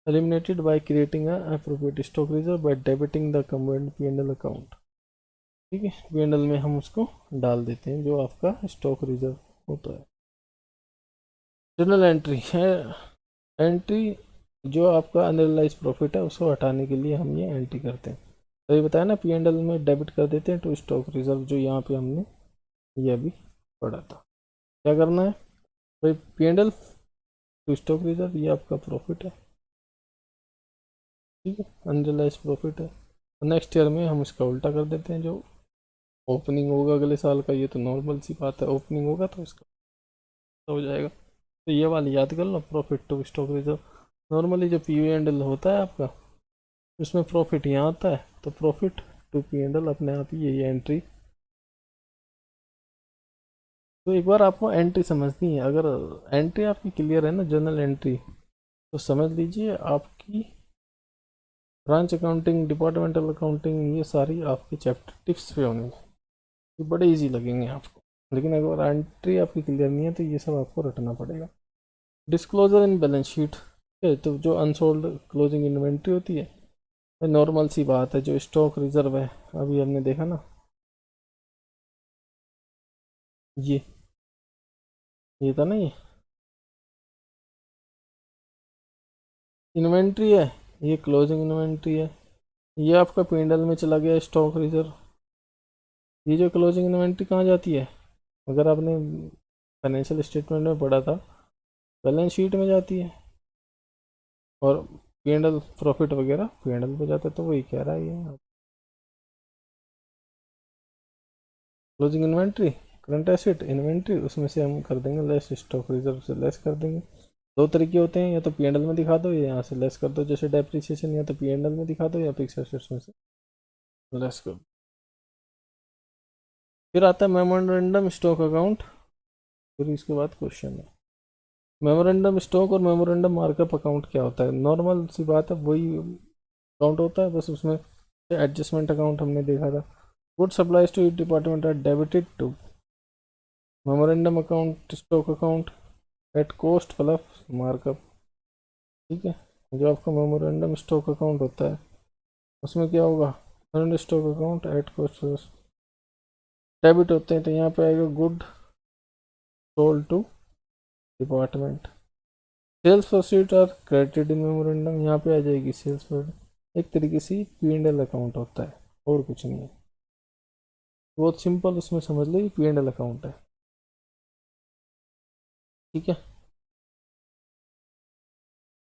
eliminated by creating a appropriate stock reserve by debiting the combined P&L account। ठीक है, P&L में हम उसको डाल देते हैं जो आपका स्टॉक रिजर्व होता है। जर्नल एंट्री है, एंट्री जो आपका अनरियलाइज प्रॉफिट है उसको हटाने के लिए हम ये एंट्री करते हैं। तो ये बताया ना, P&L में डेबिट कर देते हैं टू स्टॉक रिजर्व, जो यहाँ पे हमने ये अभी पढ़ा था। क्या करना है भाई, P&L टू स्टॉक रिजर्व, ये आपका प्रॉफिट है। ठीक है, अनरियलाइज प्रॉफिट है। नेक्स्ट ईयर में हम इसका उल्टा कर देते हैं, जो ओपनिंग होगा अगले साल का, ये तो नॉर्मल सी बात है, ओपनिंग होगा तो इसका हो जाएगा। तो ये वाली याद कर लो, profit to stock reserve. Normally जो पी एंड एल होता है आपका, उसमें प्रॉफिट यहाँ आता है, तो profit to P and L अपने आप ही ये एंट्री। तो एक बार आपको एंट्री समझनी है, अगर एंट्री आपकी क्लियर है ना, जर्नल एंट्री, तो समझ लीजिए आपकी ब्रांच अकाउंटिंग, डिपार्टमेंटल अकाउंटिंग, ये सारी आपकी चैप्टर टिप्स पे होंगे, ये बड़े इजी लगेंगे आपको। लेकिन अगर एंट्री आपकी क्लियर नहीं है तो ये सब आपको रटना पड़ेगा। डिस्क्लोजर इन बैलेंस शीट, तो जो अनसोल्ड क्लोजिंग इन्वेंट्री होती है, नॉर्मल सी बात है। जो स्टॉक रिजर्व है, अभी हमने देखा ना, ये था ना, ये इन्वेंट्री है, ये क्लोजिंग इन्वेंट्री है, ये आपका P&L में चला गया स्टॉक रिजर्व। ये जो क्लोजिंग इन्वेंट्री कहाँ जाती है, अगर आपने फाइनेंशियल स्टेटमेंट में पढ़ा था, बैलेंस शीट में जाती है, और P&L प्रॉफिट वगैरह P&L पे जाता है। तो वही कह रहा है ये closing inventory, current asset inventory, उसमें से हम कर देंगे लेस, स्टॉक रिजर्व से लेस कर देंगे। दो तरीके होते हैं, या तो P&L में दिखा दो या यहाँ से लेस कर दो, जैसे डेप्रिसिएशन, या तो P&L में दिखा दो या फिक्स एसेट्स में से लेस कर दो। फिर आता है मेमोरेंडम स्टॉक अकाउंट, फिर इसके बाद क्वेश्चन है मेमोरेंडम स्टॉक और मेमोरेंडम मार्कअप अकाउंट क्या होता है। नॉर्मल सी बात है, वही अकाउंट होता है, बस उसमें एडजस्टमेंट अकाउंट हमने देखा था। Good supplies to department are debited to memorandum account, stock account at cost plus markup. ठीक है, जो आपका मेमोरेंडम स्टॉक अकाउंट होता है, उसमें क्या होगा, current stock account at cost plus debit होते हैं, तो यहाँ पे आएगा good sold to department. Sales proceed are credited in memorandum, यहाँ पे आ जाएगी सेल्स प्रोसीड। एक तरीके से P&L अकाउंट होता है, और कुछ नहीं है, बहुत सिंपल, उसमें समझ लो ये P&L अकाउंट है। ठीक है,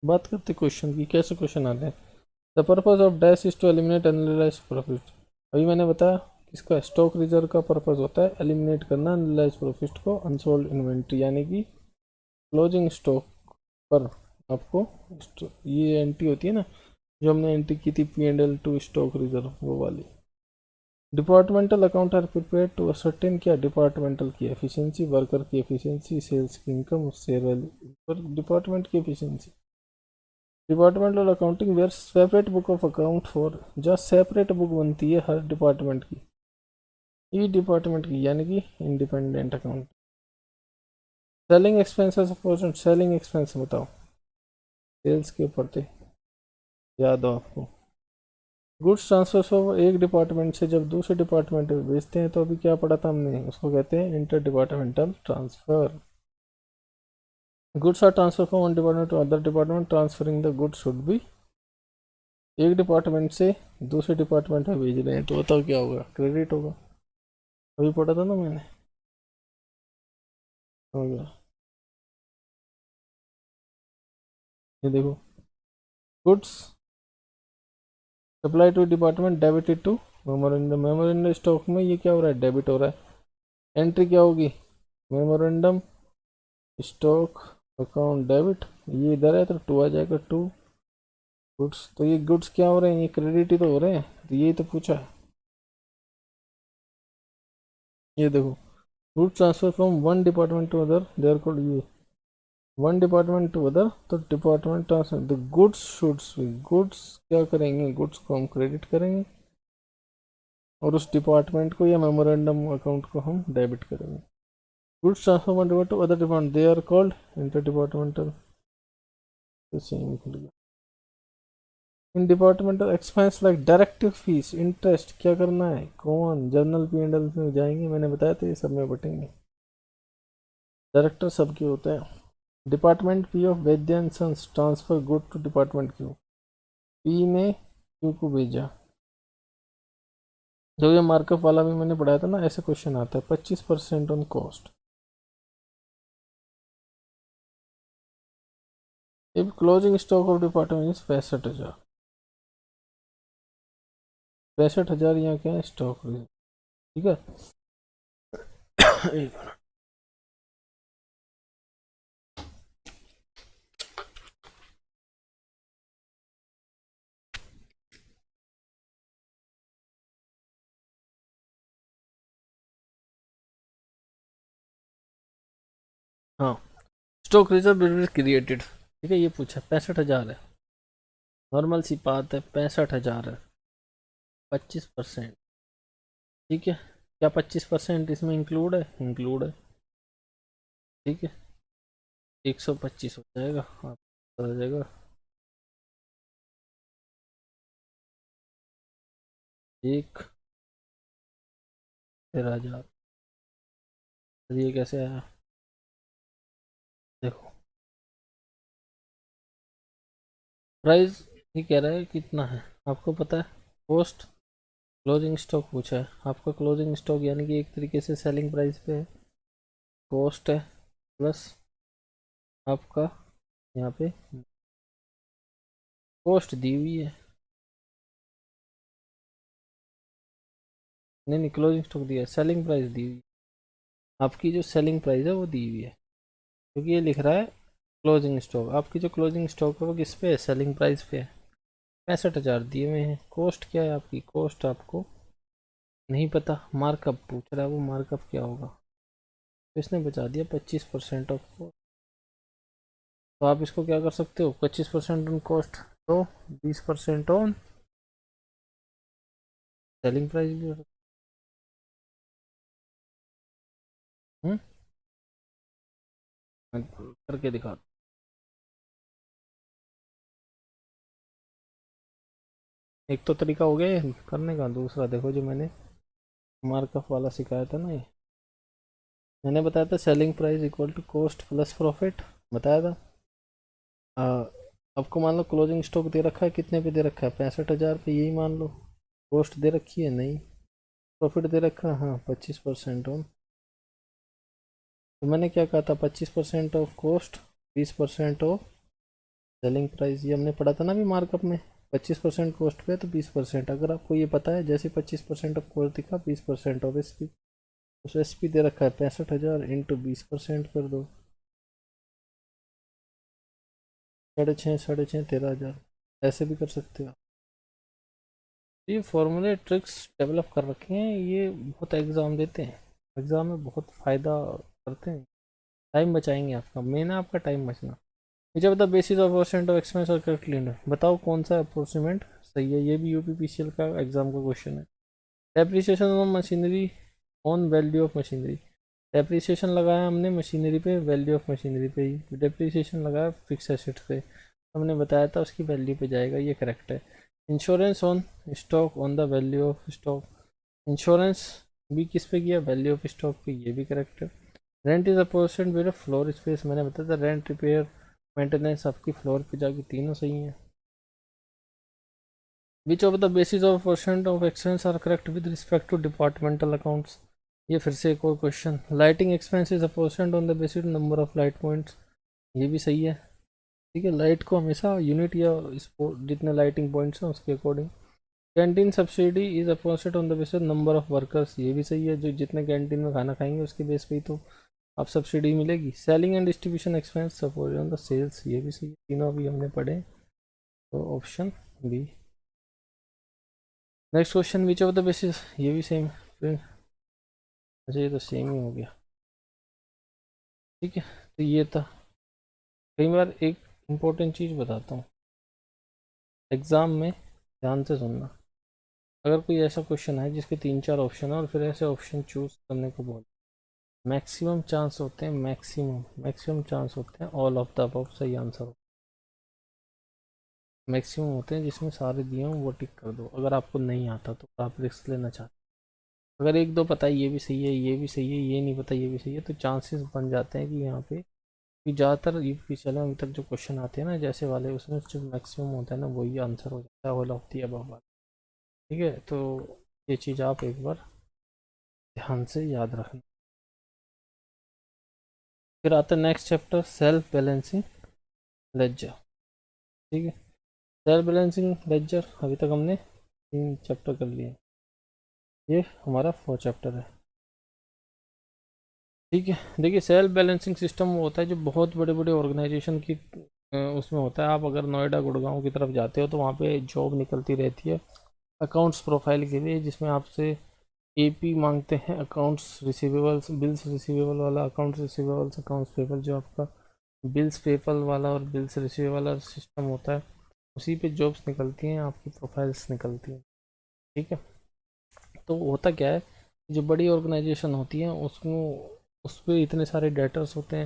बात करते क्वेश्चन की, कैसे क्वेश्चन आते हैं। The purpose of dash is to eliminate unrealise profit. अभी मैंने बताया किसका, स्टॉक रिजर्व का पर्पज होता है एलिमिनेट करना अनरियलाइज प्रॉफिट को अनसोल्ड इन्वेंट्री, यानी कि क्लोजिंग स्टॉक पर आपको ये एंट्री होती है ना, जो हमने एंट्री की थी P&L टू स्टॉक रिजर्व, वो वाली। Departmental account are prepare to ascertain, क्या, डिपार्टमेंटल की एफिशिएंसी, वर्कर की एफिशिएंसी, सेल्स की इनकम, शेयर वैल्यू, पर डिपार्टमेंट की efficiency. Departmental accounting where separate book of account for, जहाँ सेपरेट बुक बनती है हर डिपार्टमेंट की, ई डिपार्टमेंट की, यानी कि independent account. Selling expenses, selling expense बताओ, सेल्स के ऊपर थे, याद हो आपको। गुड्स ट्रांसफर फॉर, एक डिपार्टमेंट से जब दूसरे डिपार्टमेंट में भेजते हैं, तो अभी क्या पढ़ा था हमने, उसको कहते हैं inter departmental transfer. Goods are transfer from one department to other department, transferring the goods should be, एक डिपार्टमेंट से दूसरे डिपार्टमेंट में भेज रहे हैं, तो बताओ क्या होगा, क्रेडिट होगा। अभी पढ़ा था ना मैंने, हो गया। ये देखो, goods supply to department debited to memorandum, memorandum stock में ये क्या हो रहा है, डेबिट हो रहा है। एंट्री क्या होगी, मेमोरेंडम स्टॉक अकाउंट डेबिट, ये इधर है तो टू आ जाएगा, टू गुड्स, तो ये गुड्स क्या हो रहे हैं, ये क्रेडिट ही तो हो रहे हैं, तो यही तो पूछा है। ये देखो, goods transfer from one department to other, there called, ये वन डिपार्टमेंट टू अदर, तो department transfer the goods should भी, गुड्स क्या करेंगे, गुड्स को हम क्रेडिट करेंगे, और उस डिपार्टमेंट को या मेमोरेंडम अकाउंट को हम डेबिट करेंगे। Goods transfer one department to other department, they are called inter departmental, same खुल गया। इन departmental expense like directive fees, interest, क्या करना है, कौन, जर्नल P&L में जाएंगे, मैंने बताया था ये सब में बटेंगे, डायरेक्टर सबके होते हैं। Department P of Vaidya and sons transfer good to department Q, P ने Q को भेजा। जो ये मार्कअप वाला भी मैंने पढ़ाया था ना, ऐसे क्वेश्चन आता है, 25% on cost. If closing stock of department is 65,000, 65,000 यहाँ क्या है, स्टॉक। ठीक है, एक हाँ, स्टॉक रिजर्व क्रिएटेड, ठीक है, ये पूछा 65,000 है, नॉर्मल सी बात है, 65,000 है, 25%, ठीक है। क्या 25% इसमें इंक्लूड है? इंक्लूड है, ठीक है, 125 हो जाएगा, हाँ हो जाएगा। एक 13,000, ये कैसे आया? देखो प्राइस ये कह रहा है कितना है, आपको पता है, पोस्ट क्लोजिंग स्टॉक पूछा है आपका, क्लोजिंग स्टॉक यानी कि एक तरीके से सेलिंग प्राइस पे है, कॉस्ट है प्लस आपका यहाँ पे कॉस्ट दी हुई है, नहीं नहीं क्लोजिंग स्टॉक दिया है, सेलिंग प्राइस दी हुई है, आपकी जो सेलिंग प्राइस है वो दी हुई है, क्योंकि ये लिख रहा है क्लोजिंग स्टॉक, आपकी जो क्लोजिंग स्टॉक है वो किस पे है? सेलिंग प्राइस पे है, 65,000 दिए हुए हैं। कॉस्ट क्या है आपकी? कॉस्ट आपको नहीं पता, मार्कअप पूछ रहा है, वो मार्कअप क्या होगा, तो इसने बचा दिया 25% ऑफ कॉस्ट, तो आप इसको क्या कर सकते हो, 25% ऑन कॉस्ट तो 20% ऑन सेलिंग प्राइस भी हो सकता है। मैं करके दिखा, एक तो तरीका हो गया ये करने का, दूसरा देखो जो मैंने मार्कअप वाला सिखाया था ना, ये मैंने बताया था selling price equal to cost plus profit, बताया था। आपको मान लो क्लोजिंग स्टॉक दे रखा है, कितने पे दे रखा है? 65,000 पे, यही मान लो। कॉस्ट दे रखी है? नहीं। प्रॉफिट दे रखा है? हाँ 25% ऑन, तो मैंने क्या कहा था, 25% of cost, 20% of selling price, ये हमने पढ़ा था ना अभी मार्कअप में, 25% कॉस्ट पे तो 20%, अगर आपको ये पता है जैसे 25% ऑफ कॉस्ट दिखा, 20% ऑफ एस पी, उस एस पी दे रखा है 65,000 इंटू 20% कर दो, 6.5 6.5 13,000, ऐसे भी कर सकते हो। ये फॉर्मूले ट्रिक्स डेवलप कर रखे हैं, ये बहुत एग्ज़ाम देते हैं, एग्ज़ाम में बहुत फ़ायदा करते हैं, टाइम बचाएंगे आपका, मेन है आपका टाइम बचना। मुझे बता basis of percent of expense और करेक्ट लेंडर, बताओ कौन सा अप्रोक्सीमेट सही है, ये भी यूपीपीसीएल का एग्जाम का क्वेश्चन है। Depreciation of machinery on value of machinery, depreciation लगाया हमने मशीनरी पे, वैल्यू ऑफ मशीनरी पे ही डेप्रिसिएशन लगाया, फिक्स एसेट पे हमने बताया था उसकी वैल्यू पे जाएगा, ये करेक्ट है। Insurance on stock on the value of stock, insurance भी किस पे किया? वैल्यू ऑफ स्टॉक पे, ये भी करेक्ट है। Rent is a percent where floor space, मैंने बताया था रेंट रिपेयर मेंटेनेंस आपकी फ्लोर पे जाके, तीनों सही हैं। Which of the basis of percent of expense are correct with respect to departmental accounts, ये फिर से एक और question, lighting expense is a percent on the basis number of light points, ये भी सही है, ठीक है, लाइट को हमेशा यूनिट या जितने लाइटिंग पॉइंट्स हैं उसके according. Canteen subsidy is a percent on the basis number of workers, ये भी सही है, जो जितने कैंटीन में खाना खाएंगे उसके बेस पे ही तो आप सब्सिडी मिलेगी। Selling and distribution expense suppose on the sales, ये भी सही है, तीनों अभी हमने पढ़े, तो option B. Next question, which of the basis, ये भी सेम, अच्छा ये तो सेम ही हो गया, ठीक है, तो ये था। कई बार एक इम्पोर्टेंट चीज़ बताता हूँ, एग्ज़ाम में ध्यान से सुनना, अगर कोई ऐसा क्वेश्चन है जिसके 3 4 ऑप्शन है और फिर ऐसे ऑप्शन चूज करने को बोल, मैक्सिमम चांस होते हैं, मैक्सिमम चांस होते हैं ऑल ऑफ द अबव सही आंसर हो, मैक्सिमम होते हैं जिसमें सारे दिए हों वो टिक कर दो, अगर आपको नहीं आता तो आप रिस्क लेना चाहते, अगर एक दो पता है ये भी सही है, ये भी सही है, ये नहीं पता ये भी सही है, तो चांसेस बन जाते हैं कि यहाँ पे, कि ज़्यादातर यूपीएससी अभी तक जो क्वेश्चन आते हैं ना जैसे वाले, उसमें जो मैक्सिमम होता है ना वही आंसर हो जाता है ऑल ऑफ दी अबव वाला, ठीक है, तो ये चीज़ आप एक बार ध्यान से याद रखना। फिर आता है next chapter, self balancing ledger, ठीक है, सेल्फ बैलेंसिंग लेजर अभी तक हमने 3 चैप्टर कर लिए, ये हमारा 4 चैप्टर है, ठीक है। देखिए सेल्फ बैलेंसिंग सिस्टम वो होता है जो बहुत बड़े बड़े ऑर्गेनाइजेशन की उसमें होता है, आप अगर नोएडा गुड़गांव की तरफ जाते हो तो वहाँ पे जॉब निकलती रहती है अकाउंट्स प्रोफाइल के लिए, जिसमें आपसे एपी मांगते हैं, अकाउंट्स रिसीवेबल्स, बिल्स रिसीवेबल वाला, अकाउंट्स रिसीवेबल्स, अकाउंट्स पेबल, जो आपका बिल्स पेपल वाला और बिल्स रिसीवेबल वाला सिस्टम होता है, उसी पे जॉब्स निकलती हैं, आपकी प्रोफाइल्स निकलती हैं। ठीक है, तो होता क्या है, जो बड़ी ऑर्गेनाइजेशन होती है उसमें उस पर इतने सारे डेटर्स होते हैं,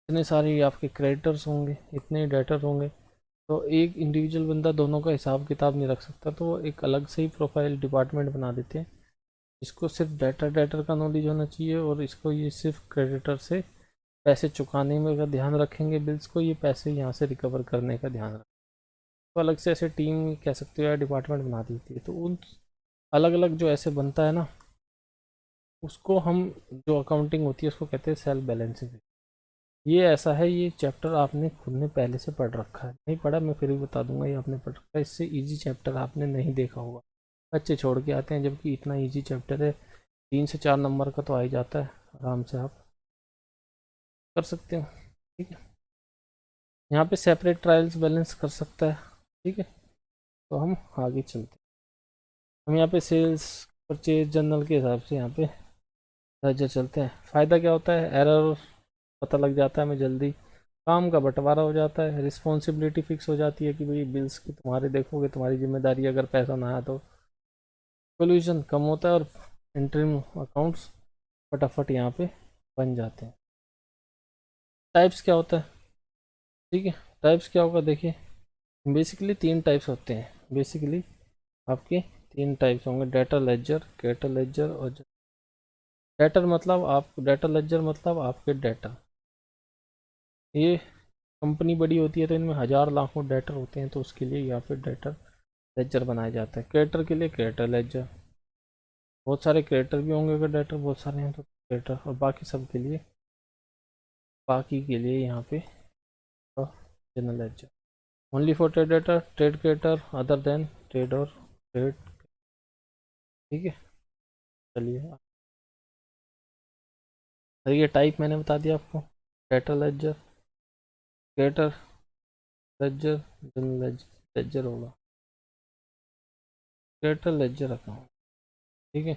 इतने सारे आपके क्रेडिटर्स होंगे, इतने डेटर होंगे, तो एक इंडिविजुअल बंदा दोनों का हिसाब किताब नहीं रख सकता, तो वो एक अलग से ही प्रोफाइल डिपार्टमेंट बना देते हैं। इसको सिर्फ डेटर का नॉलेज होना चाहिए, और इसको ये सिर्फ क्रेडिटर से पैसे चुकाने में का ध्यान रखेंगे, बिल्स को, ये पैसे यहाँ से रिकवर करने का ध्यान रखें। तो अलग से ऐसे टीम कह सकते हो या डिपार्टमेंट बना देती है, तो उन अलग अलग जो ऐसे बनता है ना, उसको हम, जो अकाउंटिंग होती है उसको कहते हैं सेल्फ बैलेंसिंग। ये ऐसा है, ये चैप्टर आपने खुद ने पहले से पढ़ रखा है, नहीं पढ़ा मैं फिर भी बता दूंगा, ये आपने पढ़ रखा है, इससे इजी चैप्टर आपने नहीं देखा होगा, बच्चे छोड़ के आते हैं, जबकि इतना इजी चैप्टर है, 3 से 4 नंबर का तो आ ही जाता है, आराम से आप कर सकते हो। ठीक है, यहाँ पे सेपरेट ट्रायल्स बैलेंस कर सकता है। ठीक है, तो हम आगे चलते हैं, हम यहाँ पे सेल्स परचेज जर्नल के हिसाब से यहाँ पे लेजर चलते हैं। फ़ायदा क्या होता है, एरर पता लग जाता है हमें जल्दी, काम का बंटवारा हो जाता है, रिस्पॉन्सिबिलिटी फिक्स हो जाती है कि भाई बिल्स की तुम्हारे देखोगे, तुम्हारी जिम्मेदारी, अगर पैसा ना आया तो पोल्यूशन कम होता है, और इंटरिम अकाउंट्स फटाफट यहाँ पे बन जाते हैं। टाइप्स क्या होता है, ठीक है, टाइप्स क्या होगा, देखिए बेसिकली 3 टाइप्स होते हैं, बेसिकली आपके 3 टाइप्स होंगे, डेटा लेजर, कैटर लेजर और डेटर मतलब आप, डेटा लेजर मतलब आपके डेटा, ये कंपनी बड़ी होती है तो इनमें हज़ार लाखों डेटर होते हैं, तो उसके लिए यहाँ पे डेटर लेजर बनाया जाता है। क्रिएटर के लिए क्रिएटर लेजर, बहुत सारे क्रिएटर भी होंगे, अगर डेटर बहुत सारे हैं तो क्रिएटर, और बाकी सब के लिए, बाकी के लिए यहाँ पे general ledger, only for trade debtor, trade creator other than trade और ट्रेड। ठीक है, चलिए, अरे ये टाइप मैंने बता दिया आपको, debtor ledger, creditor ledger, general ledger होगा, क्रिएटर लेजर अकाउंट। ठीक है,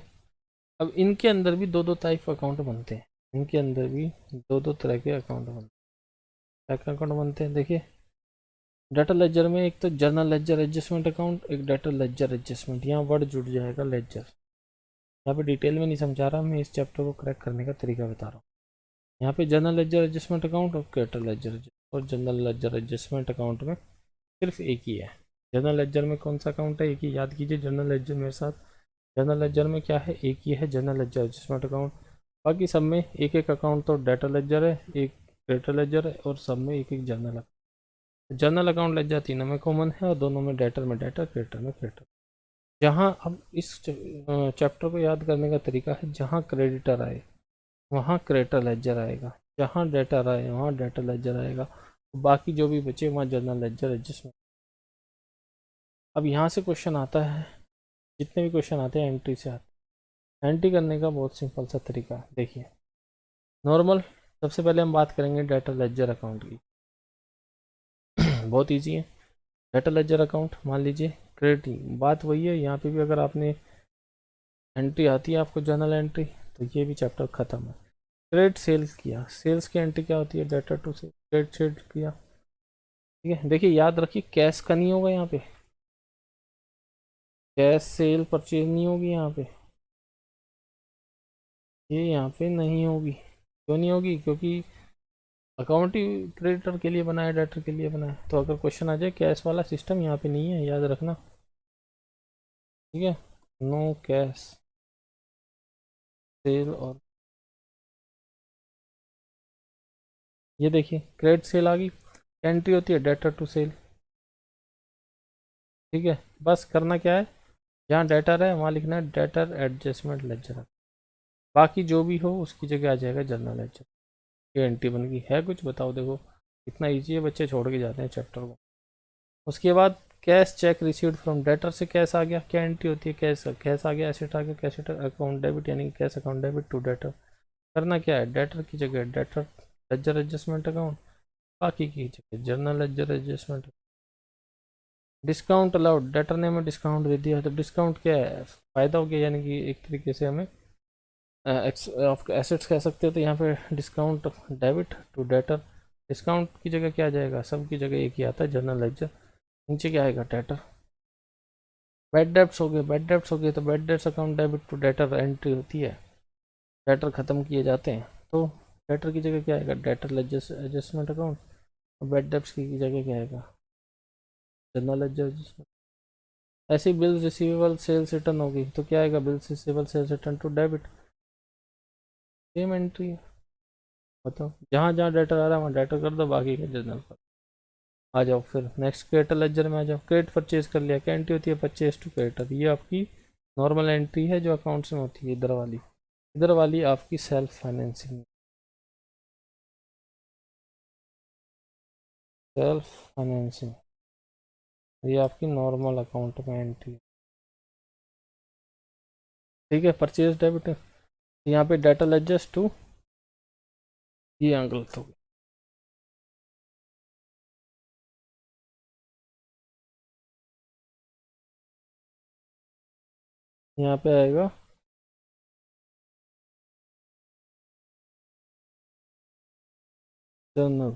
अब इनके अंदर भी दो दो टाइप अकाउंट बनते हैं, इनके अंदर भी दो दो तरह के अकाउंट बनते हैं। क्या अकाउंट बनते हैं, देखिए डाटा लेजर में एक तो जर्नल लेजर एडजस्टमेंट अकाउंट, एक डाटा लेजर एडजस्टमेंट, यहाँ वर्ड जुड़ जाएगा लेजर, यहाँ पे डिटेल में नहीं समझा रहा, मैं इस चैप्टर को क्रैक करने का तरीका बता रहा हूँ। यहाँ पे जर्नल लेजर एडजस्टमेंट अकाउंट और क्रेडिटर लेजर, और जनरल लेजर एडजस्टमेंट अकाउंट में सिर्फ एक ही है। जनरल लेजर में कौन सा अकाउंट है, एक ही याद कीजिए, जनरल लेजर मेरे साथ, जनरल लेजर में क्या है, एक ही है, जनरल लेजर एडजस्टमेंट अकाउंट, बाकी सब में एक एक अकाउंट, तो डाटा लेजर है, एक क्रेडिटर लेजर है, और सब में एक एक जनरल अकाउंट लेजर तीनों में कॉमन है, और दोनों में डेटर में डेटर, क्रेडिटर में क्रेडिटर। जहाँ अब इस चैप्टर को याद करने का तरीका है, जहाँ क्रेडिटर आए वहाँ क्रेडिटर लेजर आएगा, जहाँ डेटर आए वहाँ डेटर लेजर आएगा, बाकी जो भी बचे वहाँ जनरल लेजर एडजस्टमेंट। अब यहाँ से क्वेश्चन आता है, जितने भी क्वेश्चन आते हैं एंट्री से आते हैं, एंट्री करने का बहुत सिंपल सा तरीका है, देखिए नॉर्मल, सबसे पहले हम बात करेंगे डेटा लेजर अकाउंट की। बहुत इजी है, डेटा लेजर अकाउंट मान लीजिए क्रेडिट, बात वही है, यहाँ पे भी अगर आपने एंट्री आती है आपको जर्नल एंट्री, तो ये भी चैप्टर ख़त्म है। क्रेडिट सेल्स किया, सेल्स की एंट्री क्या होती है, डेटा टू से क्रेडिट सेल किया। ठीक है, देखिए याद रखिए कैश का नहीं होगा यहाँ पे, कैश सेल परचेज नहीं होगी यहाँ पे, ये यहाँ पे नहीं होगी, क्यों नहीं होगी, क्योंकि अकाउंट ही क्रेडिटर के लिए बना है, डेटर के लिए बना है, तो अगर क्वेश्चन आ जाए कैश वाला सिस्टम यहाँ पे नहीं है, याद रखना। ठीक है, नो कैश सेल, और ये देखिए क्रेडिट सेल आ गई, एंट्री होती है डेटर टू सेल। ठीक है, बस करना क्या है, जहाँ डेटर है वहाँ लिखना है डेटर एडजस्टमेंट लेजर, बाकी जो भी हो उसकी जगह आ जाएगा जर्नल लेजर। ये एंट्री बन गई है, कुछ बताओ, देखो इतना ईजी है, बच्चे छोड़ के जाते हैं चैप्टर को। उसके बाद cash cheque received from debtor से कैश आ गया, क्या एंट्री होती है, कैश कैश आ गया, एसेट आ गया, कैश अकाउंट डेबिट, यानी cash account debit to debtor. करना क्या है, डेटर की जगह डेटर लेजर एडजस्टमेंट अकाउंट, बाकी की जगह journal ledger adjustment. Discount allowed, debtor ने हमें डिस्काउंट दे दिया, तो डिस्काउंट क्या है, फ़ायदा हो गया, यानी कि एक तरीके से हमें एसेट्स कह सकते हो। तो यहाँ पे discount debit to debtor, discount की जगह क्या आ जाएगा, सब की जगह एक ही आता है, जनरल लेजर। नीचे क्या आएगा, डेटर। बैड डेब्ट्स हो गए, बैड डेब्ट्स हो गए तो bad debts account debit to debtor entry होती है, डेटर ख़त्म किए जाते हैं। तो डेटर की जगह क्या आएगा, debtor ledger adjustment account. Bad debts की जगह क्या आएगा, जनरल लेजर एडजस्टमेंट। ऐसी बिल्स रिसीवेबल सेल्स रिटर्न होगी तो क्या आएगा, bills receivable sales return to debit, same entry है। बताओ, जहाँ जहाँ डेटर आ रहा है वहाँ डेटर कर दो, बाकी का जनरल कर। आ जाओ फिर नेक्स्ट क्रेडिटर लेजर में आ जाओ। क्रेडिट परचेज कर लिया, क्या एंट्री होती है, परचेज टू क्रेडिटर। ये आपकी नॉर्मल एंट्री है जो अकाउंट्स में होती है। इधर वाली आपकी सेल्फ फाइनेंसिंग, सेल्फ फाइनेंसिंग, ये आपकी नॉर्मल अकाउंट में एंट्री। ठीक है, परचेज डेबिट, यहाँ पे डाटा लेजर्स टू, ये अंकल तो यहाँ पे आएगा जर्नल,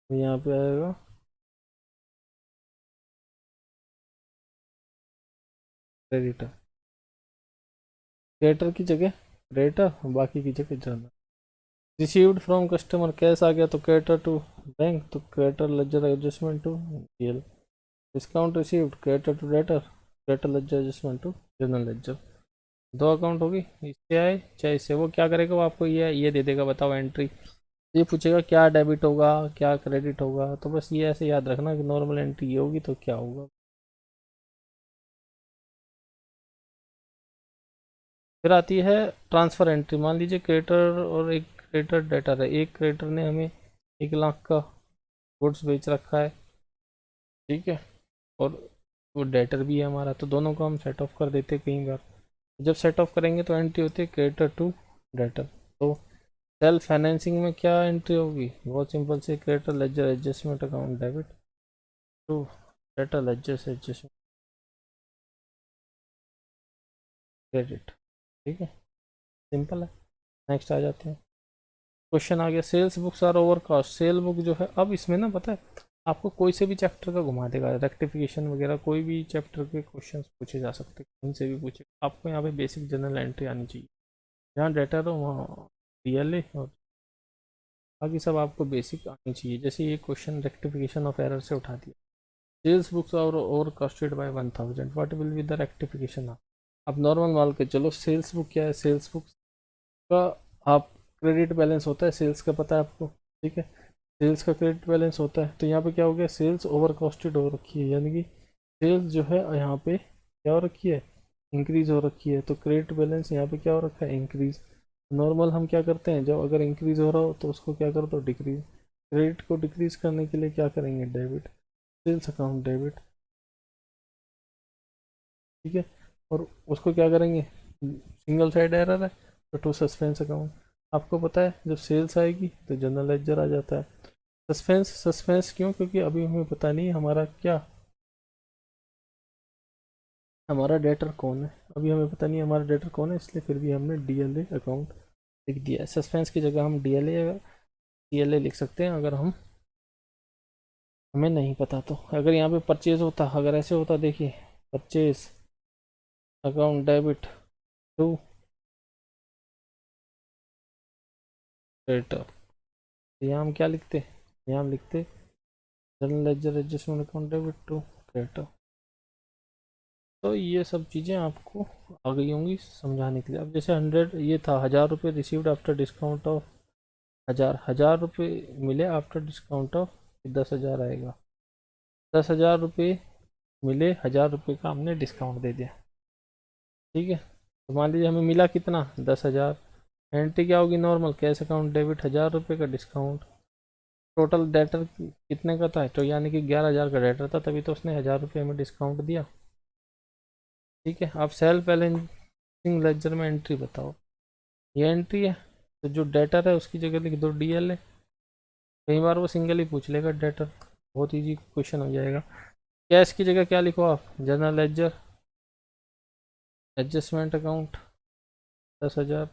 यहाँ पे आएगा क्रेडिटर। क्रेडिटर की जगह क्रेडिटर, बाकी की जगह journal. Received from customer, cash आ गया तो क्रेडिटर टू बैंक, तो creditor ledger adjustment to DL. Discount received, creditor to debtor, creditor ledger adjustment to general ledger. दो अकाउंट होगी, इससे आए चाहे इससे। वो क्या करेगा, वो आपको ये दे देगा, बताओ एंट्री। ये पूछेगा क्या डेबिट होगा क्या क्रेडिट होगा, तो बस ये ऐसे याद रखना कि नॉर्मल एंट्री ये होगी तो क्या होगा। फिर आती है ट्रांसफ़र एंट्री। मान लीजिए क्रेडिटर और एक क्रेडिटर डेटर है, एक क्रेडिटर ने हमें 1 लाख का गुड्स बेच रखा है, ठीक है, और वो डेटर भी है हमारा, तो दोनों को हम सेट ऑफ कर देते हैं कई बार। जब सेट ऑफ करेंगे तो एंट्री होती है क्रेडिटर टू डेटर। तो सेल्फ फाइनेंसिंग में क्या एंट्री होगी, बहुत सिंपल से, creditor ledger adjustment account debit to debtor ledger adjustment credit. ठीक है, सिंपल है। नेक्स्ट आ जाते हैं। क्वेश्चन आ गया, sales books are over cost. Sale book जो है, अब इसमें ना पता है आपको कोई से भी चैप्टर का घुमा देगा, रेक्टिफिकेशन वगैरह कोई भी चैप्टर के क्वेश्चन पूछे जा सकते हैं, कहीं से भी पूछे। आपको यहाँ पे बेसिक जनरल एंट्री आनी चाहिए, जहाँ डेटा हो वहाँ डीएलए, और बाकी सब आपको बेसिक आनी चाहिए। जैसे ये क्वेश्चन रेक्टिफिकेशन ऑफ एरर से उठा दिया, सेल्स बुक्स और over costed by 1000, what will be the rectification. आप नॉर्मल मान के चलो, सेल्स बुक क्या है, सेल्स बुक का आप क्रेडिट बैलेंस होता है सेल्स का, पता है आपको, ठीक है, सेल्स का क्रेडिट बैलेंस होता है। तो यहाँ पे क्या हो गया, सेल्स ओवर कॉस्टेड हो रखी है, यानी कि सेल्स जो है यहाँ पे क्या हो रखी है, इंक्रीज हो रखी है, तो क्रेडिट बैलेंस यहाँ पे क्या हो रखा है, इंक्रीज। नॉर्मल हम क्या करते हैं, जब अगर इंक्रीज हो रहा हो तो उसको क्या कर दो, डिक्रीज। क्रेडिट को डिक्रीज करने के लिए क्या करेंगे, डेबिट, सेल्स अकाउंट डेबिट, ठीक है। और उसको क्या करेंगे, सिंगल साइड एरर है तो टू सस्पेंस अकाउंट। आपको पता है जब सेल्स आएगी तो जनरल लेजर आ जाता है। सस्पेंस, सस्पेंस क्यों, क्योंकि अभी हमें पता नहीं हमारा क्या, हमारा डेटर कौन है, अभी हमें पता नहीं हमारा डेटर कौन है, इसलिए फिर भी हमने डीएलए अकाउंट लिख दिया है। सस्पेंस की जगह हम डीएलए लिख सकते हैं अगर हमें नहीं पता तो। अगर यहाँ पे परचेज होता, अगर ऐसे होता, देखिए, purchase account debit to creditor, तो यहाँ हम क्या लिखते, यहाँ हम लिखते general ledger adjustment account debit to creditor. तो ये सब चीज़ें आपको आ गई होंगी समझाने के लिए। अब जैसे 100 ये था, 1000 रुपये रिसीव्ड आफ्टर डिस्काउंट ऑफ 1000 रुपये मिले आफ्टर डिस्काउंट ऑफ 10,000 आएगा। 10,000 रुपये मिले, 1000 रुपये का हमने डिस्काउंट दे दिया, ठीक है। तो मान लीजिए हमें मिला कितना, 10,000। एंट्री क्या होगी, नॉर्मल कैश अकाउंट डेबिट 1000 रुपये का डिस्काउंट। टोटल डेटर कितने का था, तो यानी कि 11,000 का डेटर था, तभी तो उसने 1000 रुपये हमें डिस्काउंट दिया, ठीक है। आप सेल्फ बैलेंसिंग लेजर में एंट्री बताओ, ये एंट्री है, तो जो डेटर है उसकी जगह लिख दो डीएल है। कई बार वो सिंगल ही पूछ लेगा डेटर, बहुत इजी क्वेश्चन हो जाएगा। कैश की जगह क्या लिखो आप, जनरल लेजर, एडजस्टमेंट अकाउंट 10,000,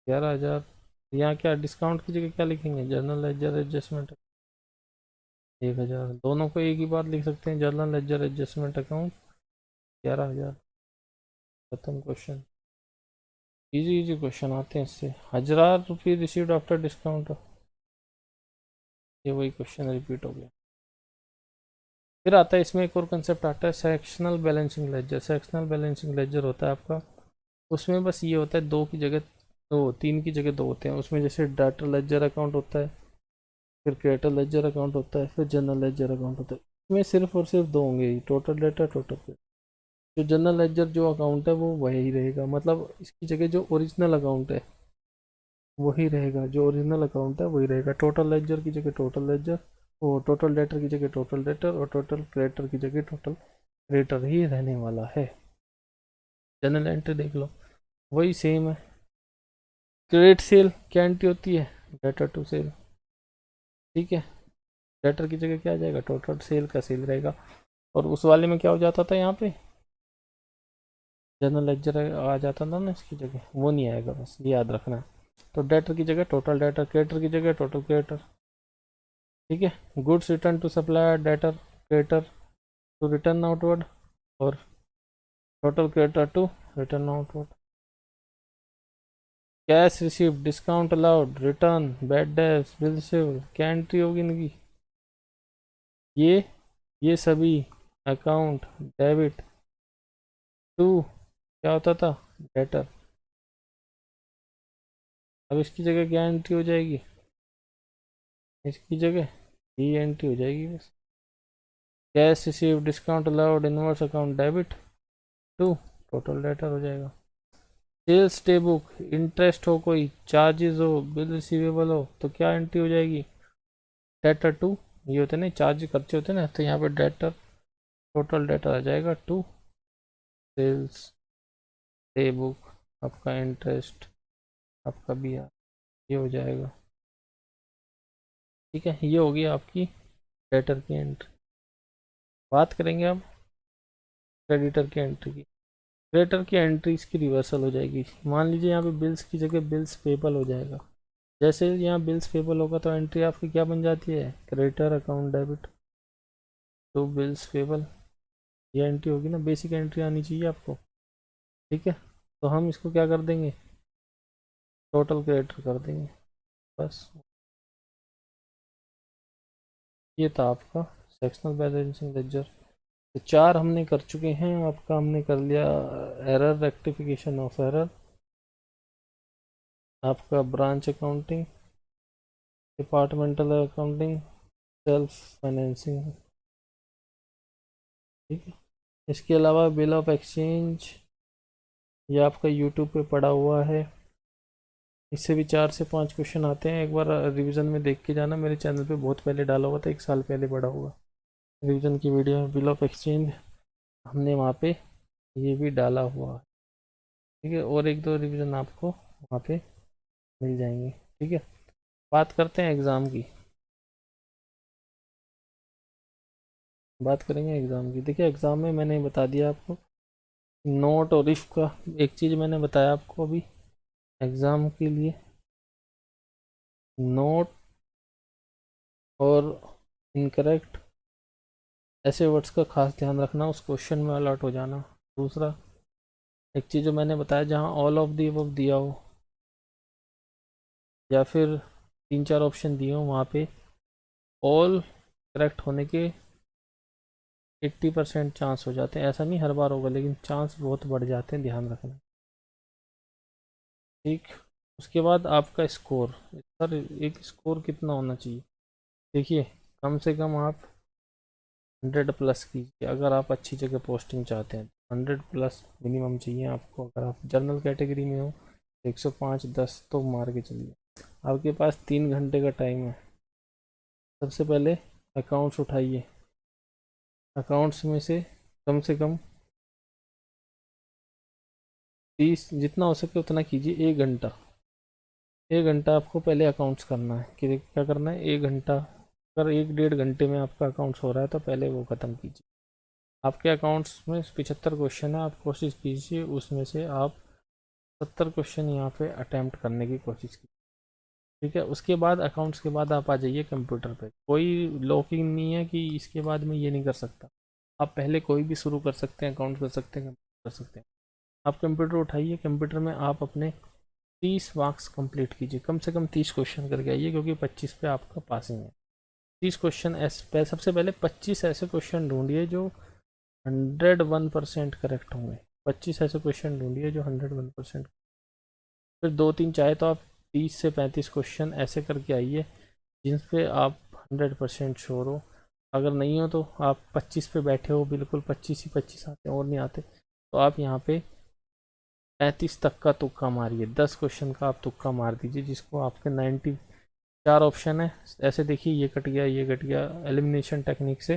11,000। यहाँ क्या डिस्काउंट की जगह क्या लिखेंगे, जनरल लेजर एडजस्टमेंट 1,000। दोनों को एक ही बार लिख सकते हैं, जनरल लेजर एडजस्टमेंट अकाउंट 11,000। खत्म क्वेश्चन। इजी इजी क्वेश्चन आते हैं इससे। 1,000 रुपये रिसीव्ड आफ्टर डिस्काउंट, ये वही क्वेश्चन रिपीट हो गया। फिर आता है इसमें एक और कंसेप्ट आता है sectional balancing ledger. Sectional balancing ledger होता है आपका, उसमें बस ये होता है दो की जगह दो, तीन की जगह दो होते हैं उसमें। जैसे डाटा लेजर अकाउंट होता है, फिर क्रेडिटर लेजर अकाउंट होता है, फिर जनरल लेजर अकाउंट होता है। इसमें सिर्फ और सिर्फ दो होंगे, टोटल डेटा, टोटल क्रेडिट। जो जनरल लेजर जो अकाउंट है वो वही रहेगा, मतलब इसकी जगह जो ओरिजिनल अकाउंट है वही रहेगा, जो ओरिजिनल अकाउंट है वही रहेगा। टोटल लेजर की जगह टोटल लेजर, और टोटल डेटर की जगह टोटल डेटर, और टोटल क्रेडिटर की जगह टोटल क्रेडिटर ही रहने वाला है। जनरल एंट्री देख लो, वही सेम है। क्रेडिट सेल क्या एंट्री होती है, डेटर टू सेल, ठीक है। डेटर की जगह क्या आ जाएगा, टोटल सेल का सेल रहेगा। और उस वाले में क्या हो जाता था, यहाँ पे जनरल लेजर आ जाता था ना इसकी जगह, वो नहीं आएगा, बस ये याद रखना है। तो डेटर की जगह टोटल डेटर, क्रेडिटर की जगह टोटल क्रेडिटर, ठीक है। Goods return to supplier, debtor creditor to return outward, और total creditor to return outward. Cash receive, discount allowed, return, bad debts, bill receive, क्या एंट्री होगी इनकी, ये सभी अकाउंट डेबिट टू क्या होता था, डेटर। अब इसकी जगह क्या एंट्री हो जाएगी, इसकी जगह ये एंट्री हो जाएगी बस। Cash receive, discount allowed, inverse account debit to total debtor हो जाएगा। सेल्स डे बुक, इंटरेस्ट हो, कोई चार्जेस हो, बिल रिसीवेबल हो, तो क्या एंट्री हो जाएगी, डेटर टू। ये होते ना चार्ज खर्चे होते ना, तो यहाँ पे डेटर, टोटल डेटर आ जाएगा टू सेल्स डे बुक, आपका इंटरेस्ट, आपका भी ये हो जाएगा, ठीक है। ये होगी आपकी डेटर की एंट्री। बात करेंगे अब क्रेडिटर की एंट्री की। क्रेडिटर की एंट्री इसकी रिवर्सल हो जाएगी। मान लीजिए यहाँ पे बिल्स की जगह बिल्स पेबल हो जाएगा। जैसे यहाँ बिल्स पेबल होगा तो एंट्री आपकी क्या बन जाती है, creditor account debit to bills payable. ये एंट्री होगी ना, बेसिक एंट्री आनी चाहिए आपको, ठीक है। तो हम इसको क्या कर देंगे, टोटल क्रेडिटर कर देंगे, बस। ये था आपका सेक्शनल बैलेंसिंग लेजर। तो चार हमने कर चुके हैं। आपका हमने कर लिया एरर, रेक्टिफिकेशन ऑफ एरर, आपका branch accounting, departmental accounting, self financing, ठीक है। इसके अलावा बिल ऑफ एक्सचेंज, ये आपका यूट्यूब पे पड़ा हुआ है। इससे भी 4 से 5 क्वेश्चन आते हैं, एक बार रिवीजन में देख के जाना, मेरे चैनल पे बहुत पहले डाला हुआ था, 1 साल पहले पड़ा हुआ रिवीजन की वीडियो है। बिल ऑफ एक्सचेंज हमने वहाँ पे ये भी डाला हुआ है, ठीक है। और एक दो रिवीजन आपको वहाँ पे मिल जाएंगे, ठीक है। बात करते हैं एग्ज़ाम की, बात करेंगे एग्ज़ाम की। देखिए एग्ज़ाम में मैंने बता दिया आपको नोट और इफ़ का। एक चीज़ मैंने बताया आपको अभी एग्ज़ाम के लिए, नोट और इनकरेक्ट ऐसे वर्ड्स का खास ध्यान रखना, उस क्वेश्चन में अलर्ट हो जाना। दूसरा एक चीज़ जो मैंने बताया, जहाँ ऑल ऑफ दी अबव दिया हो या फिर 3 4 ऑप्शन दिए हो, वहाँ पे ऑल करेक्ट होने के 80% चांस हो जाते हैं। ऐसा नहीं हर बार होगा, लेकिन चांस बहुत बढ़ जाते हैं, ध्यान रखना, ठीक। उसके बाद आपका स्कोर, सर एक स्कोर कितना होना चाहिए, देखिए कम से कम आप 100+ कीजिए अगर आप अच्छी जगह पोस्टिंग चाहते हैं। 100+ मिनिमम चाहिए आपको। अगर आप जनरल कैटेगरी में हो 105-10 तो मार के चलिए। आपके पास 3 घंटे का टाइम है। सबसे पहले अकाउंट्स उठाइए, अकाउंट्स में से कम 30, जितना हो सके उतना कीजिए। 1 घंटा, 1 घंटा आपको पहले अकाउंट्स करना है। कि क्या करना है, 1 घंटा अगर 1-1.5 घंटे में आपका अकाउंट्स हो रहा है तो पहले वो ख़त्म कीजिए। आपके अकाउंट्स में 75 क्वेश्चन है, आप कोशिश कीजिए उसमें से आप 70 क्वेश्चन यहाँ पे अटैम्प्ट करने की कोशिश कीजिए। ठीक है, उसके बाद अकाउंट्स के बाद आप आ जाइए कंप्यूटर पे। कोई लॉकिंग नहीं है कि इसके बाद मैं ये नहीं कर सकता, आप पहले कोई भी शुरू कर सकते हैं, अकाउंट कर सकते हैं, कर सकते हैं। आप कंप्यूटर उठाइए, कंप्यूटर में आप अपने 30 मार्क्स कंप्लीट कीजिए, कम से कम 30 क्वेश्चन करके आइए, क्योंकि 25 पे आपका पासिंग है। 30 क्वेश्चन ऐसे, सबसे पहले 25 ऐसे क्वेश्चन ढूंढिए जो 101% करेक्ट होंगे। 25 ऐसे क्वेश्चन ढूंढिए जो 101%। फिर 2-3 चाहे तो आप 30 से 35 क्वेश्चन ऐसे करके आइए जिन पे आप 100% श्योर हो। अगर नहीं हो तो आप 25 पे बैठे हो, बिल्कुल 25 ही 25 आते हैं और नहीं आते, तो आप यहाँ पे 35 तक का तुक्का मारिए। 10 क्वेश्चन का आप तुक्का मार दीजिए, जिसको आपके 4 ऑप्शन है। ऐसे देखिए, ये कट गया, ये कट गया, एलिमिनेशन टेक्निक से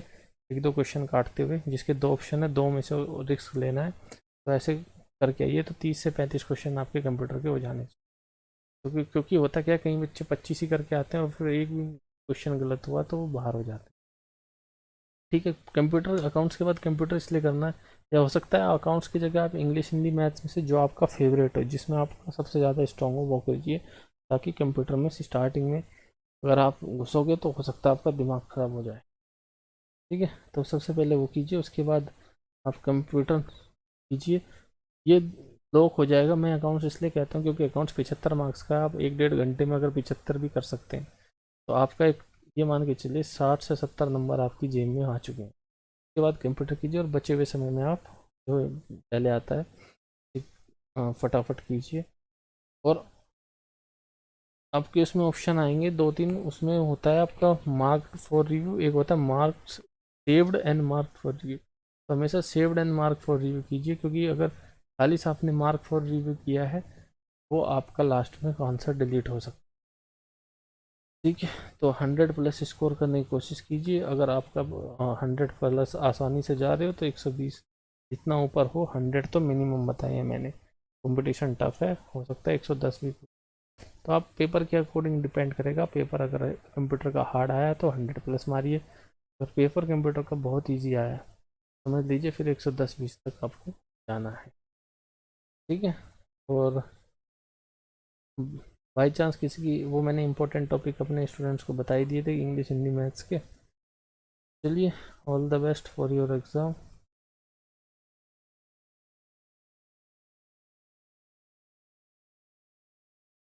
1-2 क्वेश्चन काटते हुए, जिसके 2 ऑप्शन है, 2 में से रिस्क लेना है, तो ऐसे करके आइए। तो 30 से 35 क्वेश्चन आपके कंप्यूटर के हो जाने चाहिए। क्योंकि होता क्या है, कई बच्चे 25 ही करके आते हैं और फिर एक भी क्वेश्चन गलत हुआ तो वो बाहर हो जाते हैं। ठीक है, कंप्यूटर अकाउंट्स के बाद कंप्यूटर इसलिए करना है, या हो सकता है अकाउंट्स की जगह आप इंग्लिश हिंदी मैथ्स में से जो आपका फेवरेट हो, जिसमें आपका सबसे ज़्यादा स्ट्रॉन्ग हो, वो कीजिए, ताकि कंप्यूटर में स्टार्टिंग में अगर आप घुसोगे तो हो सकता है आपका दिमाग ख़राब हो जाए। ठीक है, तो सबसे पहले वो कीजिए, उसके बाद आप कंप्यूटर कीजिए। ये लॉक हो जाएगा। मैं अकाउंट्स इसलिए कहता हूँ क्योंकि अकाउंट्स 75 मार्क्स का है, आप 1-1.5 घंटे में अगर 75 भी कर सकते हैं तो आपका एक, ये मान के चलिए 60 से 70 नंबर आपकी जेब में आ चुके हैं। उसके बाद कंप्यूटर कीजिए और बचे हुए समय में आप जो पहले आता है फटाफट कीजिए। और आपके उसमें ऑप्शन आएंगे 2-3, उसमें होता है आपका मार्क फॉर रिव्यू, एक होता है marks saved and mark for review. तो हमेशा saved and mark for review कीजिए, क्योंकि अगर खाली से आपने मार्क फॉर रिव्यू किया है, वो आपका लास्ट में आंसर डिलीट हो सकता है। ठीक है, तो 100+ स्कोर करने की कोशिश कीजिए। अगर आपका 100+ आसानी से जा रहे हो तो 120, जितना ऊपर हो। 100 तो मिनिमम बताया है मैंने, कंपटीशन टफ है, हो सकता है 110 भी। तो आप पेपर के अकॉर्डिंग डिपेंड करेगा। पेपर अगर कंप्यूटर का हार्ड आया तो 100+ मारिए, और पेपर कंप्यूटर का बहुत ईजी आया समझ लीजिए, फिर 110-20 तक आपको जाना है। ठीक है, और बाई चांस किसी की, वो मैंने इंपॉर्टेंट टॉपिक अपने स्टूडेंट्स को बता ही दिए थे, इंग्लिश हिंदी मैथ्स के। चलिए, all the best for your exam.